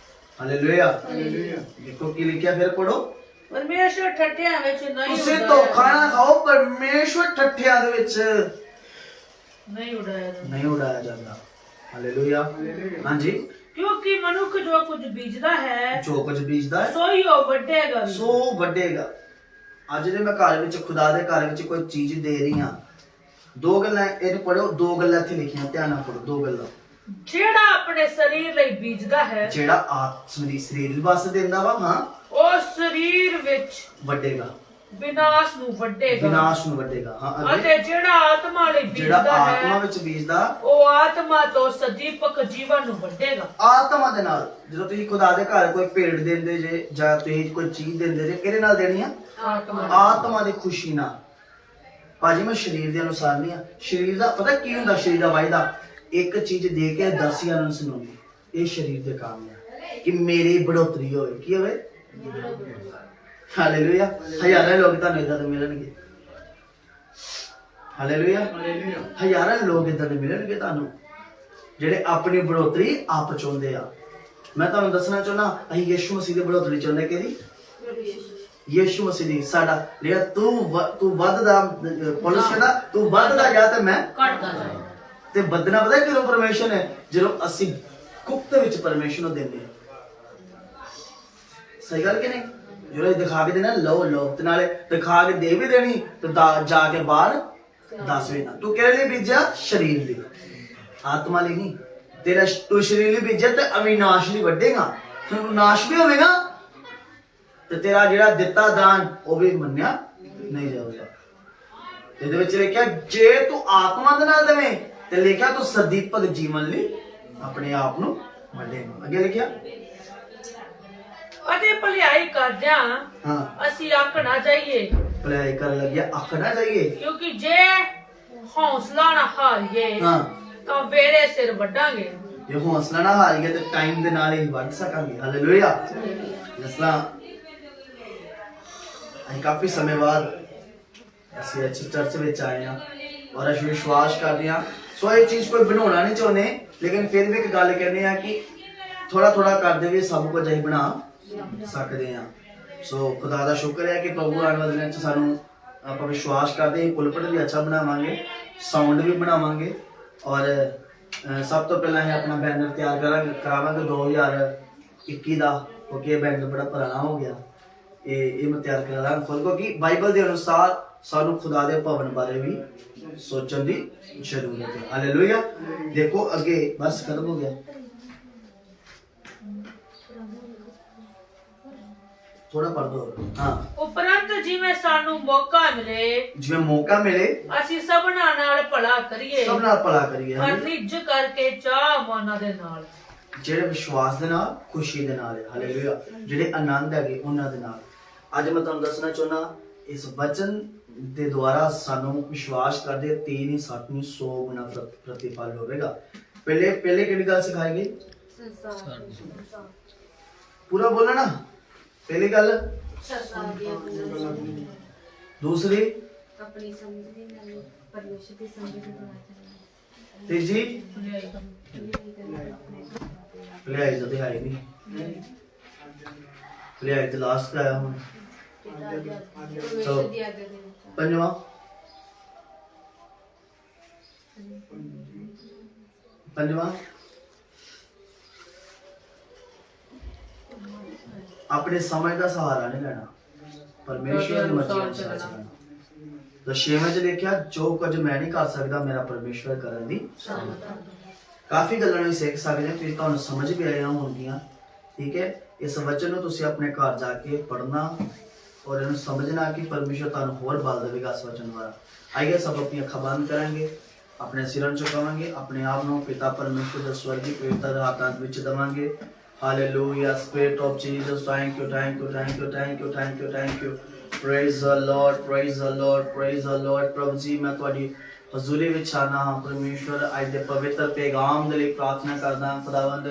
ਹਾਲੇਲੂਇਆ। ਦੇਖੋ ਕੀ ਲਿਖਿਆ, ਫਿਰ ਪੜੋ। ਪਰਮੇਸ਼ਰ ਠੱਠਿਆਂ ਵਿੱਚ ਨਹੀਂ ਤੁਸੀਂ ਧੋਖਾ ਨਾ ਖਾਓ। ਪਰਮੇਸ਼ਰ ਠੱਠਿਆਂ ਦੇ ਵਿੱਚ ਨਹੀਂ ਉਡਾਇਆ ਜਾਂਦਾ। ਹਾਲੇਲੂਇਆ। ਹਾਂਜੀ, क्योंकि मनुख जो कुछ बीजदा है ਜੋ ਕੁਝ ਬੀਜਦਾ ਹੈ सोई वो ਵੱਢੇਗਾ भी। ਸੋ ਵੱਡੇਗਾ। ਅੱਜ ਜੇ ਮੈਂ ਘਰ ਵਿੱਚ ਖੁਦਾ ਦੇ ਘਰ ਵਿੱਚ ਕੋਈ ਚੀਜ਼ ਦੇ ਰਹੀ ਹਾਂ, ਦੋ ਗੱਲਾਂ ਇਹਨੂੰ ਪੜੋ, ਦੋ ਗੱਲਾਂ ਇੱਥੇ ਲਿਖੀਆਂ, ਧਿਆਨ ਨਾਲ ਪੜੋ, ਦੋ ਗੱਲਾਂ। ਜਿਹੜਾ ਆਪਣੇ ਸਰੀਰ ਲਈ ਬੀਜਦਾ ਹੈ ਜਿਹੜਾ ਆਤਮੀ ਸਰੀਰ ਵਾਸਤੇ ਦਿੰਦਾ ਵਾ, ਹਾਂ, ਉਹ ਸਰੀਰ ਵਿੱਚ ਵੱਡੇਗਾ, ਵਿਨਾਸ਼ ਨੂੰ ਵੱਢੇਗਾ, ਵਿਨਾਸ਼ ਨੂੰ ਵੱਡੇਗਾ। ਹਾਂ, ਅੱਗੇ ਅਤੇ ਜਿਹੜਾ ਆਤਮਾ ਲਈ ਜਿਹੜਾ ਬੀਜਦਾ ਆਤਮਾ ਹੈ ਵਿੱਚ ਬੀਜਦਾ, ਉਹ ਆਤਮਾ ਤੋਂ ਸਦੀਪਕ ਜੀਵਨ ਨੂੰ ਵੱਢੇਗਾ। ਆਤਮਾ ਦੇ ਨਾਲ। ਜਦੋਂ ਤੁਸੀਂ ਖੁਦਾ ਦੇ ਘਰ ਕੋਈ ਭੇਡ ਦਿੰਦੇ ਜੇ ਜਾਂ ਤੁਸੀਂ ਕੋਈ ਚੀਜ਼ ਦਿੰਦੇ ਜੇ, ਕਿਹਦੇ ਨਾਲ ਦੇਣੀ ਆ? ਆਤਮਾ ਦੀ ਖੁਸ਼ੀ ਨਾਲ। ਭਾਜੀ ਮੈਂ ਸਰੀਰ ਦੇ ਅਨੁਸਾਰ ਨਹੀਂ ਆ। ਸਰੀਰ ਦਾ ਪਤਾ ਕੀ ਹੁੰਦਾ? ਸਰੀਰ ਦਾ ਵਾਅਦਾ ਇੱਕ ਚੀਜ਼ ਦੇ ਕੇ 10 ਨੂੰ ਸੁਣਾਉਣੀ। ਇਹ ਸਰੀਰ ਦੇ ਕੰਮ ਆ ਕਿ ਮੇਰੀ ਬੜੋਤਰੀ ਹੋਵੇ। ਕੀ ਹੋਵੇ? ਹਾਲੇਲੂਇਆ। ਹਜ਼ਾਰਾਂ ਲੋਕ ਤੁਹਾਨੂੰ ਇਦਾਂ ਦੇ ਮਿਲਣਗੇ। ਹਾਲੇਲੂਇਆ। ਹਜ਼ਾਰਾਂ ਲੋਕ ਇਦਾਂ ਦੇ ਮਿਲਣਗੇ ਤੁਹਾਨੂੰ ਜਿਹੜੇ ਆਪਣੀ ਬੜੋਤਰੀ ਆਪ ਚਾਹੁੰਦੇ ਆ। ਮੈਂ ਤੁਹਾਨੂੰ ਦੱਸਣਾ ਚਾਹੁੰਦਾ, ਅਸੀਂ ਯਿਸੂ ਮਸੀਹ ਦੀ ਬੜੋਤਰੀ ਚਾਹੁੰਦੇ। ਕਿਹਦੀ? ਯਿਸੂ ਮਸੀਹ ਦੀ। ਸਾਡਾ ਜਿਹੜਾ ਤੂੰ ਵੱਧਦਾ, ਪੌਲਸ ਕਹਿੰਦਾ ਤੂੰ ਵੱਧਦਾ ਜਾ ਤੇ ਮੈਂ ਘਟਦਾ ਜਾਏ। ਤੇ ਵੱਧਣਾ ਪਤਾ ਕਿਉਂ? ਪਰਮੇਸ਼ਰ ਹੈ ਜਦੋਂ ਅਸੀਂ ਗੁਪਤ ਵਿੱਚ ਪਰਮੇਸ਼ਰ ਨੂੰ ਦਿੰਦੇ ਹਾਂ। ਸਹੀ ਗੱਲ ਕਿ ਨਹੀਂ? ਜਦੋਂ ਦਿਖਾ ਕੇ ਦੇਣਾ ਲਓ ਲਓ, ਤੇ ਨਾਲੇ ਦਿਖਾ ਕੇ ਦੇ ਵੀ ਦੇਣੀ ਤੇ ਜਾ ਕੇ ਬਾਹਰ ਦੱਸ ਵੀ ਨਾ। ਤੂੰ ਕਿਹੜੇ ਲਈ ਬੀਜਿਆ? ਸਰੀਰ ਲਈ, ਆਤਮਾ ਲਈ ਨਹੀਂ। ਤੇਰਾ ਤੂੰ ਸਰੀਰ ਲਈ ਬੀਜਿਆ ਤੇ ਅਵਿਨਾਸ਼ ਲਈ ਵੱਢੇਗਾ, ਨਾਸ਼ ਵੀ ਹੋਵੇਗਾ ਤੇ ਤੇਰਾ ਜਿਹੜਾ ਦਿੱਤਾ ਦਾਨ ਉਹ ਵੀ ਮੰਨਿਆ ਨਹੀਂ ਜਾਊਗਾ। ਇਹਦੇ ਵਿੱਚ ਲਿਖਿਆ ਜੇ ਤੂੰ ਆਤਮਾ ਦੇ ਨਾਲ ਦੇਵੇਂ ਤੇ ਲਿਖਿਆ ਤੂੰ ਸਦੀਪਕ ਜੀਵਨ ਲਈ ਆਪਣੇ ਆਪ ਨੂੰ ਵੱਢੇਗਾ। ਅੱਗੇ ਲਿਖਿਆ ਅਤੇ ਭਲਾਈ ਕਰਦਿਆਂ ਹਾਂ, ਅਸੀਂ ਆਖਣਾ ਚਾਹੀਏ, ਭਲਾਈ ਕਰਨ ਲੱਗਿਆ ਆਖਣਾ ਚਾਹੀਏ। ਕਿਉਂਕਿ ਜੇ ਹੌਸਲਾ ਨਾ ਹਾਰੀਏ ਹਾਂ, ਤਾਂ ਵੇਲੇ ਸਿਰ ਵੱਢਾਂਗੇ। ਜੇ ਹੌਸਲਾ ਨਾ ਹਾਰ ਗਿਆ ਤੇ ਟਾਈਮ ਦੇ ਨਾਲ ਹੀ ਵੱਢ ਸਕਾਂਗੇ। ਹਾਲੇਲੂਇਆ। ਜਿਸ ਤਰ੍ਹਾਂ ਅਸੀਂ ਕਾਫੀ ਸਮੇਂ ਬਾਅਦ ਅਸੀਂ ਅੱਜ ਚਰਚ ਵਿੱਚ ਆਏ ਹਾਂ ਔਰ ਅਸੀਂ ਵਿਸ਼ਵਾਸ ਕਰਦੇ ਹਾਂ। ਸੋ ਇਹ ਚੀਜ਼ ਕੋਈ ਬਣਾਉਣਾ ਨਹੀਂ ਚਾਹੁੰਦੇ, ਲੇਕਿਨ ਫਿਰ ਵੀ ਇੱਕ ਗੱਲ ਕਹਿੰਦੇ ਆ ਕਿ ਥੋੜਾ ਥੋੜਾ ਕਰਦੇ ਵੀ ਸਭ ਕੁਝ ਅਸੀਂ ਬਣਾ ਸਕਦੇ ਹਾਂ। ਸੋ ਖੁਦਾ ਦਾ ਸ਼ੁਕਰ ਹੈ ਕਿ ਪ੍ਰਭੂ ਆਉਣ ਵਾਲੇ ਦਿਨਾਂ 'ਚ ਸਾਨੂੰ ਆਪਾਂ ਵਿਸ਼ਵਾਸ ਕਰਦੇ ਹਾਂ ਪੁਲਪਟ ਵੀ ਅੱਛਾ ਬਣਾਵਾਂਗੇ, ਸਾਊਂਡ ਵੀ ਬਣਾਵਾਂਗੇ ਔਰ ਸਭ ਤੋਂ ਪਹਿਲਾਂ ਅਸੀਂ ਆਪਣਾ ਬੈਨਰ ਤਿਆਰ ਕਰਾਵਾਂਗੇ 2021 ਦਾ, ਕਿਉਂਕਿ ਇਹ ਬੈਨਰ ਬੜਾ ਪੁਰਾਣਾ ਹੋ ਗਿਆ। ਇਹ ਮੈਂ ਤਿਆਰ ਕਰਾ ਰਹਾ ਖੁਦ ਕੋ ਕਿ ਬਾਈਬਲ ਦੇ ਅਨੁਸਾਰ ਸਾਨੂੰ ਖੁਦਾ ਦੇ ਭਵਨ ਬਾਰੇ ਵੀ ਸੋਚਣ ਦੀ ਜ਼ਰੂਰਤ ਹੈ। ਹਾਲੇਲੂਇਆ। ਦੇਖੋ ਅੱਗੇ ਬਸ ਖਤਮ ਹੋ ਗਿਆ। ਥੋੜਾ ਪੜ੍ਹ ਦੋ। ਹਾਂ, ਉਪਰੰਤ ਜਿਵੇਂ ਸਾਨੂੰ ਮੌਕਾ ਮਿਲੇ, ਜਿਵੇਂ ਮੌਕਾ ਮਿਲੇ ਅਸੀਂ ਸਭਨਾਂ ਨਾਲ ਭਲਾ ਕਰੀਏ, ਸਭ ਨਾਲ ਭਲਾ ਕਰੀਏ। ਪਰ ਨਿੱਜ ਕਰਕੇ ਚਾਹਵਾਨਾਂ ਦੇ ਨਾਲ, ਜਿਹੜੇ ਵਿਸ਼ਵਾਸ ਦੇ ਨਾਲ, ਖੁਸ਼ੀ ਦੇ ਨਾਲ। ਹਾਲੇਲੂਇਆ। ਜਿਹੜੇ ਆਨੰਦ ਹੈਗੇ ਉਹਨਾਂ ਦੇ ਨਾਲ। ਅੱਜ ਮੈਂ ਤੁਹਾਨੂੰ ਦੱਸਣਾ ਚਾਹੁੰਦਾ ਇਸ ਵਚਨ ਦੇ ਦੁਆਰਾ ਸਾਨੂੰ ਵਿਸ਼ਵਾਸ ਕਰਦੇ 3 ਨਹੀਂ 7 ਨਹੀਂ 100 ਗੁਣਾ ਪ੍ਰਤੀਫਲ ਹੋਵੇਗਾ। ਪਹਿਲੇ ਕਿਹੜੀ ਗੱਲ ਸਿਖਾਈ ਗਈ? ਪੂਰਾ ਬੋਲਣਾ। ਪਹਿਲੀ ਗੱਲ, ਦੂਸਰੀ, ਆਪਣੀ ਸਮਝ ਦੇ ਨਾਲ ਪਰਮੇਸ਼ਰ ਦੀ ਸਮਝ ਦੇ ਨਾਲ ਤੀਜੀ ਭਲਾਈ ਤਾਂ ਹੈ ਹੀ ਨਹੀਂ। ਭਲਾਈ ਤਾਂ ਲਾਸਟ ਆਇਆ ਹੁਣ। ਪਰਮੇਸ਼ਰ ਦੀ ਆਗਿਆ ਦੇ ਵਿੱਚ ਪੰਜਵਾਂ ਆਪਣੇ ਸਮਝ ਦਾ ਸਹਾਰਾ ਨਹੀਂ ਲੈਣਾ, ਪਰਮੇਸ਼ਵਰ ਦੀ ਮਰਜ਼ੀ ਅਨੁਸਾਰ ਚੱਲਣਾ। ਤਾਂ 6ਵੇਂ ਚ ਲਿਖਿਆ ਜੋ ਕੁਝ ਮੈਂ ਨਹੀਂ ਕਰ ਸਕਦਾ ਮੇਰਾ ਪਰਮੇਸ਼ਵਰ ਕਰਨ ਦੀ ਸਮਰੱਥਾ। ਕਾਫੀ ਗੱਲਾਂ ਨੂੰ ਸਿੱਖ ਸਕਦੇ ਹਾਂ, ਤੁਸੀਂ ਤੁਹਾਨੂੰ ਸਮਝ ਵੀ ਆਈਆਂ ਹੋਣਗੀਆਂ। ਠੀਕ ਹੈ, ਇਸ ਵਚਨ ਨੂੰ ਤੁਸੀਂ ਆਪਣੇ ਘਰ ਜਾ ਕੇ ਪੜ੍ਹਨਾ ਔਰ ਇਹਨੂੰ ਸਮਝਣਾ ਕਿ ਪਰਮੇਸ਼ਵਰ ਤੁਹਾਨੂੰ ਹੋਰ ਬਲ ਦੇਵੇਗਾ ਇਸ ਵਚਨ ਦੁਆਰਾ। ਆਈਏ ਸਭ ਆਪਣੀ ਅੱਖਾਂ ਬੰਦ ਕਰਾਂਗੇ, ਆਪਣੇ ਸਿਰਾਂ ਝੁਕਾਵਾਂਗੇ, ਆਪਣੇ ਆਪ ਨੂੰ ਪਿਤਾ ਪਰਮੇਸ਼ਵਰ ਦੇ ਸਵਰਗੀ ਪਵਿੱਤਰ ਹੱਥਾਂ ਵਿੱਚ ਦੇਵਾਂਗੇ। Hallelujah, Spirit of Jesus, thank you, thank you, thank you, thank you, thank you, thank you. Praise the Lord, praise the Lord, praise the Lord. ਪ੍ਰਭੂ ਜੀ ਮੈਂ ਤੁਹਾਡੀ ਹਜ਼ੂਰੀ ਵਿੱਚ ਆਨਾ ਹਾਂ ਪਰਮੇਸ਼ਵਰ, ਅੱਜ ਦੇ ਪਵਿੱਤਰ ਪੈਗਾਮ ਦੇ ਲਈ ਪ੍ਰਾਰਥਨਾ ਕਰਦਾ ਹਾਂ ਖੁਦਾਵੰਦ